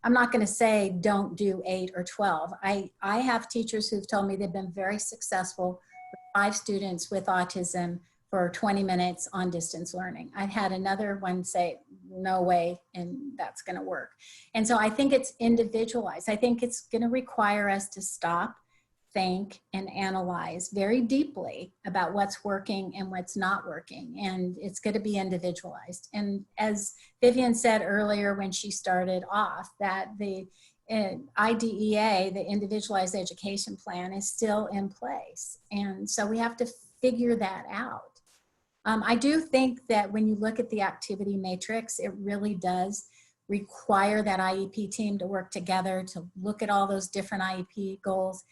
Speaker 11: I'm not going to say don't do 8 or 12. I have teachers who've told me they've been very successful with 5 students with autism for 20 minutes on distance learning. I've had another one say, no way, and that's going to work. And so I think it's individualized. I think it's going to require us to stop, think, and analyze very deeply about what's working and what's not working. And it's going to be individualized. And as Vivian said earlier when she started off, that the IDEA, the Individualized Education Plan, is still in place. And so we have to figure that out. I do think that when you look at the activity matrix, it really does require that IEP team to work together to look at all those different IEP goals.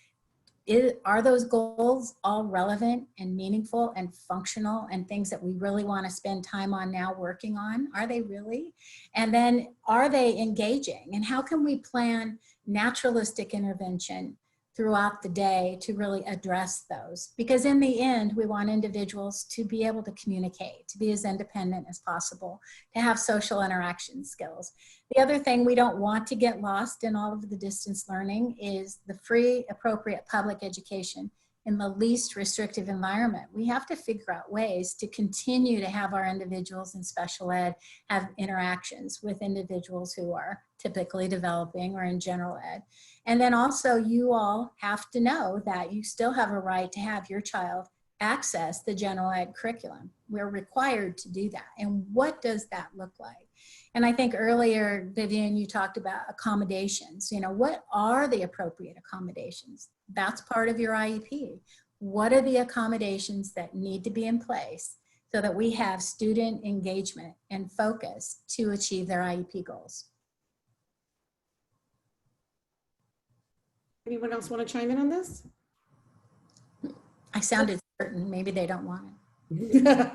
Speaker 11: Are those goals all relevant and meaningful and functional and things that we really want to spend time on now working on? Are they really? And then are they engaging? And how can we plan naturalistic intervention throughout the day to really address those? Because in the end, we want individuals to be able to communicate, to be as independent as possible, to have social interaction skills. The other thing we don't want to get lost in all of the distance learning is the free, appropriate public education in the least restrictive environment. We have to figure out ways to continue to have our individuals in special ed have interactions with individuals who are typically developing or in general ed. And then also you all have to know that you still have a right to have your child access the general ed curriculum. We're required to do that. And what does that look like? And I think earlier, Vivian, you talked about accommodations. You know, what are the appropriate accommodations? That's part of your IEP. What are the accommodations that need to be in place so that we have student engagement and focus to achieve their IEP goals?
Speaker 1: Anyone else want to chime in on this?
Speaker 11: I sounded certain. Maybe they don't want it.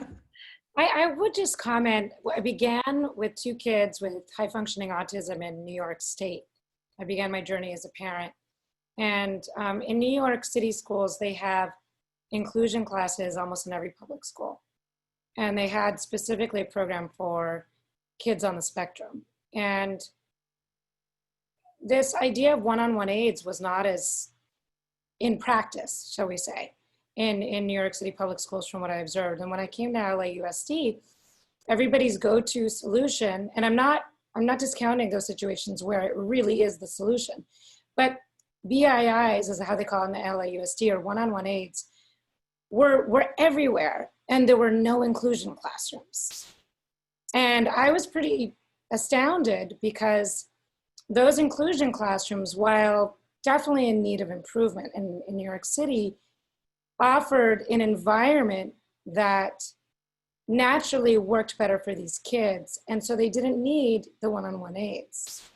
Speaker 9: I would just comment, I began with 2 kids with high functioning autism in New York State. I began my journey as a parent. And in New York City schools, they have inclusion classes almost in every public school. And they had specifically a program for kids on the spectrum. And this idea of one-on-one aids was not as in practice, shall we say, in New York City public schools from what I observed. And when I came to LAUSD, everybody's go-to solution, and I'm not discounting those situations where it really is the solution, but BIIs, is how they call it in the LAUSD, or one-on-one aids, were everywhere, and there were no inclusion classrooms. And I was pretty astounded because those inclusion classrooms, while definitely in need of improvement in New York City, offered an environment that naturally worked better for these kids. And so they didn't need the one-on-one aids.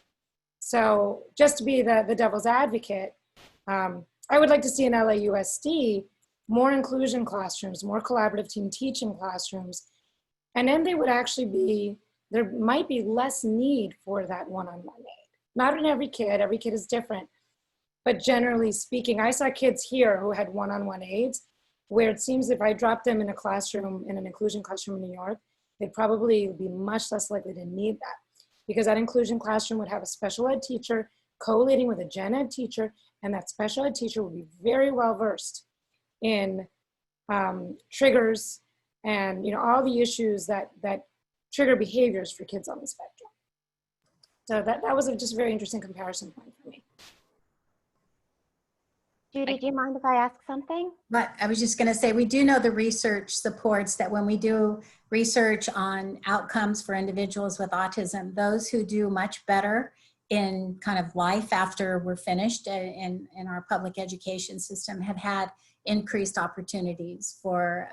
Speaker 9: So just to be the devil's advocate, I would like to see in LAUSD more inclusion classrooms, more collaborative team teaching classrooms, and then they would actually be, there might be less need for that one-on-one aid. Not in every kid is different, but generally speaking, I saw kids here who had one-on-one aids where it seems if I dropped them in a classroom, in an inclusion classroom in New York, they'd probably be much less likely to need that, because that inclusion classroom would have a special ed teacher co-leading with a gen ed teacher, and that special ed teacher would be very well versed in triggers, and all the issues that trigger behaviors for kids on the spectrum. So that was just a very interesting comparison point for me.
Speaker 3: Judy, do you mind if I ask something?
Speaker 11: But I was just going to say, we do know the research supports that when we do research on outcomes for individuals with autism, those who do much better in kind of life after we're finished in our public education system have had increased opportunities for,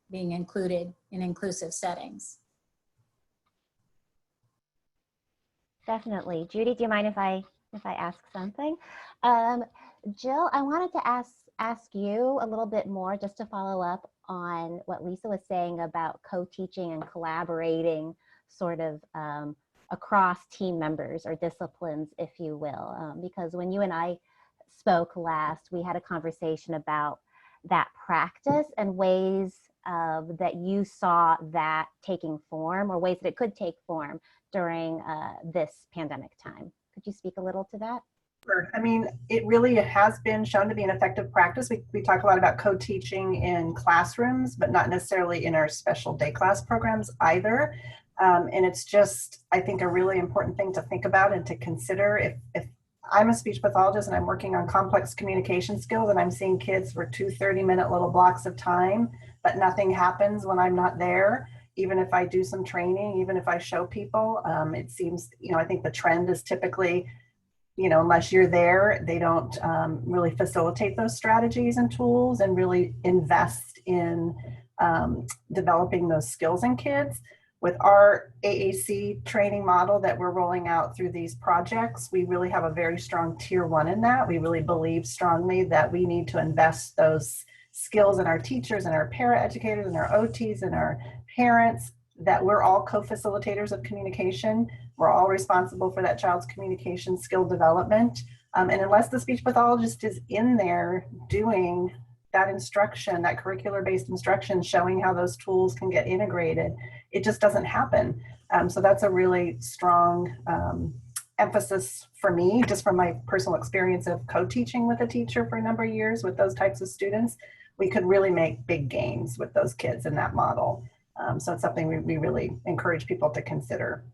Speaker 11: being included in inclusive settings.
Speaker 3: Definitely. Judy, do you mind if I ask something? Jill, I wanted to ask you a little bit more, just to follow up on what Lisa was saying about co-teaching and collaborating sort of across team members or disciplines, if you will. Because when you and I spoke last, we had a conversation about that practice and ways that you saw that taking form, or ways that it could take form during this pandemic time. Could you speak a little to that?
Speaker 10: Sure. I mean, it really has been shown to be an effective practice. We talk a lot about co-teaching in classrooms, but not necessarily in our special day class programs either. And it's just, I think, a really important thing to think about and to consider. If I'm a speech pathologist and I'm working on complex communication skills and I'm seeing kids for 2 30-minute little blocks of time, but nothing happens when I'm not there, even if I do some training, even if I show people, it seems, I think the trend is typically, unless you're there, they don't really facilitate those strategies and tools and really invest in developing those skills in kids. With our AAC training model that we're rolling out through these projects, we really have a very strong tier 1 in that. We really believe strongly that we need to invest those skills in our teachers and our para-educators and our OTs and our parents, that we're all co-facilitators of communication. We're all responsible for that child's communication skill development. And unless the speech pathologist is in there doing that instruction, that curricular-based instruction, showing how those tools can get integrated, it just doesn't happen. So that's a really strong emphasis for me, just from my personal experience of co-teaching with a teacher for a number of years with those types of students. We could really make big gains with those kids in that model. So it's something we really encourage people to consider.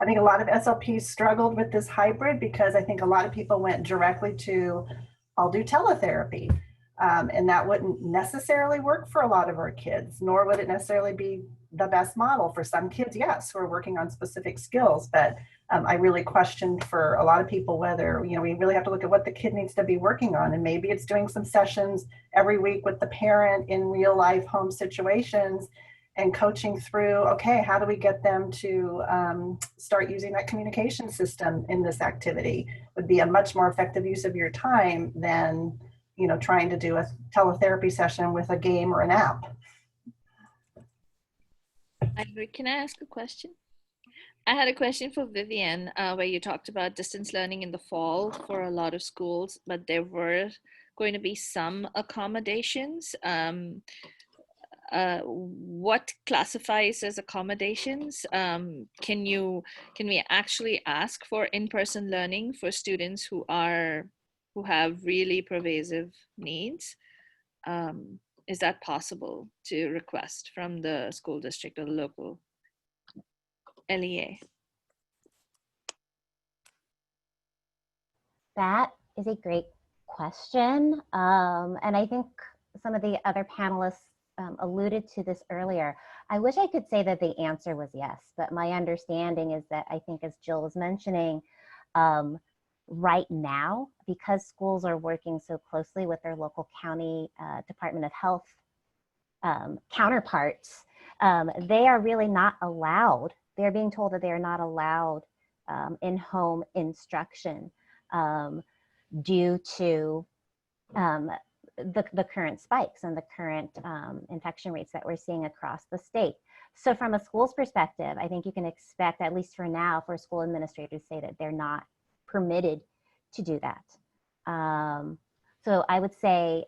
Speaker 10: I think a lot of SLPs struggled with this hybrid because I think a lot of people went directly to, I'll do teletherapy. And that wouldn't necessarily work for a lot of our kids, nor would it necessarily be the best model for some kids. Yes, who are working on specific skills, but I really questioned for a lot of people whether, we really have to look at what the kid needs to be working on. And maybe it's doing some sessions every week with the parent in real life home situations and coaching through, okay, how do we get them to start using that communication system in this activity? Would be a much more effective use of your time than, trying to do a teletherapy session with a game or an app.
Speaker 4: Can I ask a question? I had a question for Vivian, where you talked about distance learning in the fall for a lot of schools, but there were going to be some accommodations. What classifies as accommodations? Can we actually ask for in-person learning for students who have really pervasive needs? Is that possible to request from the school district or the local LEA?
Speaker 3: That is a great question. And I think some of the other panelists alluded to this earlier. I wish I could say that the answer was yes, but my understanding is that, I think as Jill was mentioning, right now, because schools are working so closely with their local county Department of Health counterparts, they are really not allowed. They're being told that they are not allowed in-home instruction due to the current spikes and the current infection rates that we're seeing across the state. So from a school's perspective, I think you can expect, at least for now, for school administrators to say that they're not permitted to do that. So I would say,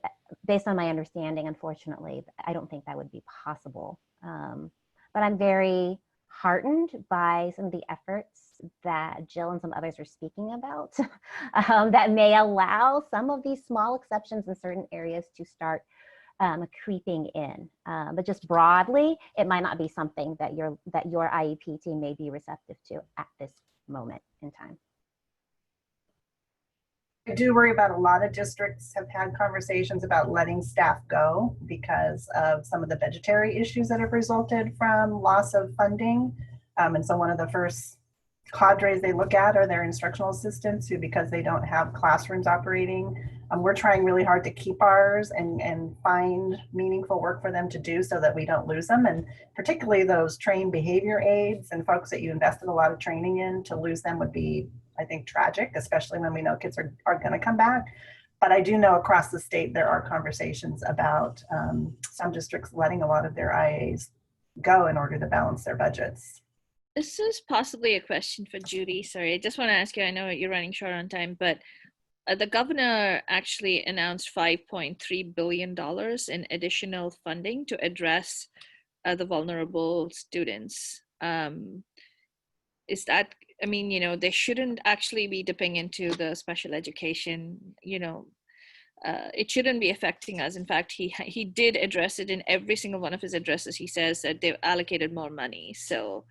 Speaker 3: based on my understanding, unfortunately, I don't think that would be possible. But I'm very heartened by some of the efforts that Jill and some others are speaking about that may allow some of these small exceptions in certain areas to start creeping in. But just broadly, it might not be something that your IEP team may be receptive to at this moment in time.
Speaker 10: I do worry about a lot of districts have had conversations about letting staff go because of some of the budgetary issues that have resulted from loss of funding. And so one of the first cadres they look at are their instructional assistants who, because they don't have classrooms operating, we're trying really hard to keep ours and find meaningful work for them to do so that we don't lose them. And particularly those trained behavior aides and folks that you invested a lot of training in, to lose them would be, I think, tragic, especially when we know kids are going to come back. But I do know across the state there are conversations about some districts letting a lot of their IAs go in order to balance their budgets.
Speaker 4: This is possibly a question for Judy. Sorry, I just want to ask you, I know you're running short on time, but the governor actually announced $5.3 billion in additional funding to address the vulnerable students. Is that, I mean, you know, they shouldn't actually be dipping into the special education, you know, it shouldn't be affecting us. In fact, he did address it in every single one of his addresses. He says that they've allocated more money. So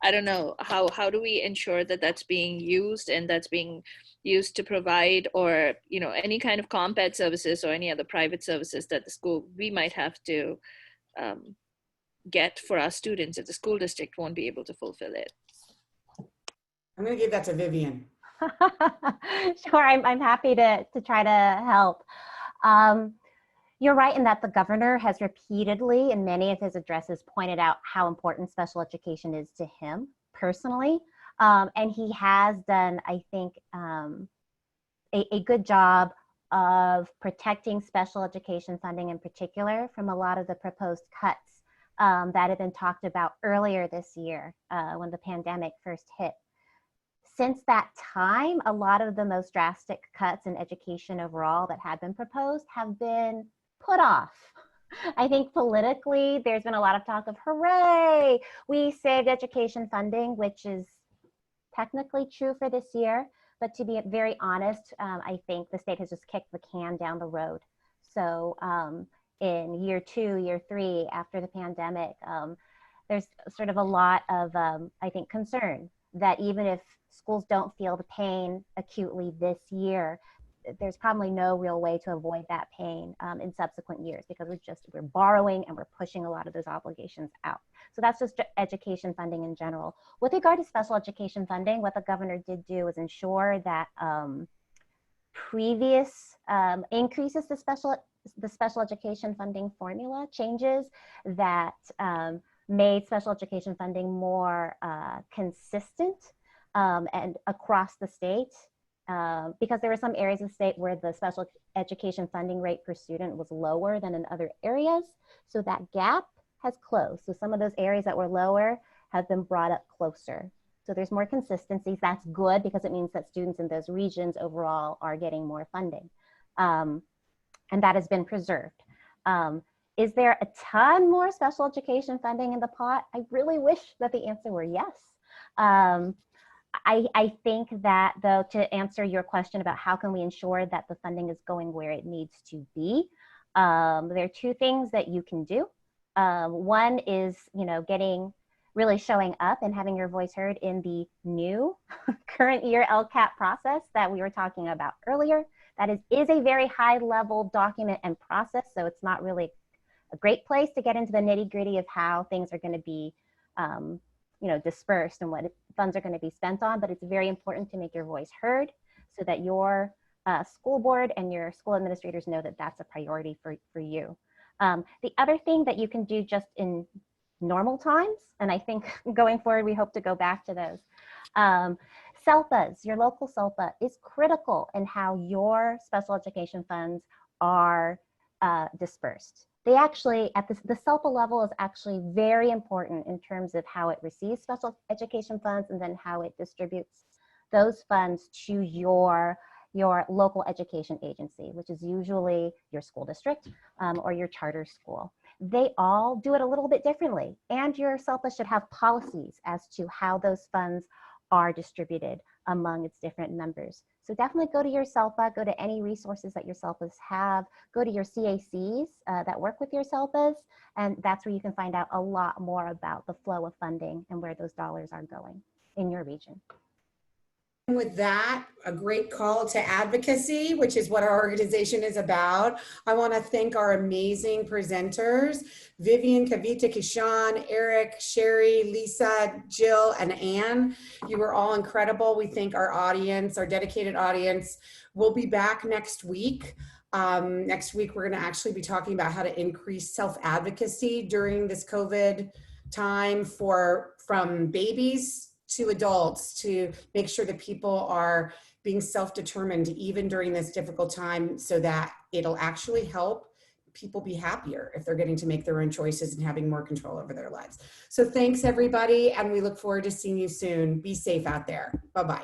Speaker 4: I don't know, how do we ensure that that's being used and that's being used to provide, or, you know, any kind of comp-ed services or any other private services that the school, we might have to get for our students if the school district won't be able to fulfill it.
Speaker 1: I'm going to give that to Vivian.
Speaker 3: Sure, I'm happy to try to help. You're right in that the governor has repeatedly in many of his addresses pointed out how important special education is to him personally. And he has done, I think, a good job of protecting special education funding in particular from a lot of the proposed cuts that have been talked about earlier this year when the pandemic first hit. Since that time, a lot of the most drastic cuts in education overall that had been proposed have been put off. I think politically, there's been a lot of talk of, hooray, we saved education funding, which is technically true for this year. But to be very honest, I think the state has just kicked the can down the road. So in year 2, year 3 after the pandemic, there's sort of a lot of, I think, concern that even if schools don't feel the pain acutely this year, there's probably no real way to avoid that pain in subsequent years, because we're borrowing and we're pushing a lot of those obligations out. So that's just education funding in general. With regard to special education funding, what the governor did do was ensure that previous increases to the special education funding formula changes that made special education funding more consistent and across the state. Because there were some areas of the state where the special education funding rate per student was lower than in other areas. So that gap has closed. So some of those areas that were lower have been brought up closer. So there's more consistency. That's good because it means that students in those regions overall are getting more funding. And that has been preserved. Is there a ton more special education funding in the pot? I really wish that the answer were yes. I think that, though, to answer your question about how can we ensure that the funding is going where it needs to be, there are 2 things that you can do. One is, you know, really showing up and having your voice heard in the new current year LCAP process that we were talking about earlier. That is a very high level document and process, so it's not really a great place to get into the nitty gritty of how things are going to be you know, dispersed and what funds are going to be spent on, but it's very important to make your voice heard so that your school board and your school administrators know that that's a priority for you. The other thing that you can do just in normal times, and I think going forward, we hope to go back to those. SELPAs, your local SELPA is critical in how your special education funds are dispersed. They actually, at the SELPA level, is actually very important in terms of how it receives special education funds and then how it distributes those funds to your local education agency, which is usually your school district or your charter school. They all do it a little bit differently, and your SELPA should have policies as to how those funds are distributed among its different members. So definitely go to your SELPA, go to any resources that your SELPAs have, go to your CACs that work with your SELPAs, and that's where you can find out a lot more about the flow of funding and where those dollars are going in your region.
Speaker 1: With that, a great call to advocacy, which is what our organization is about. I want to thank our amazing presenters, Vivian, Kavita, Kishan, Eric, Sherry, Lisa, Jill, and Anne. You were all incredible. We thank our audience, our dedicated audience. We'll be back next week. Next week, we're going to actually be talking about how to increase self-advocacy during this COVID time from babies to adults, to make sure that people are being self-determined even during this difficult time, so that it'll actually help people be happier if they're getting to make their own choices and having more control over their lives. So thanks everybody, and we look forward to seeing you soon. Be safe out there. Bye-bye.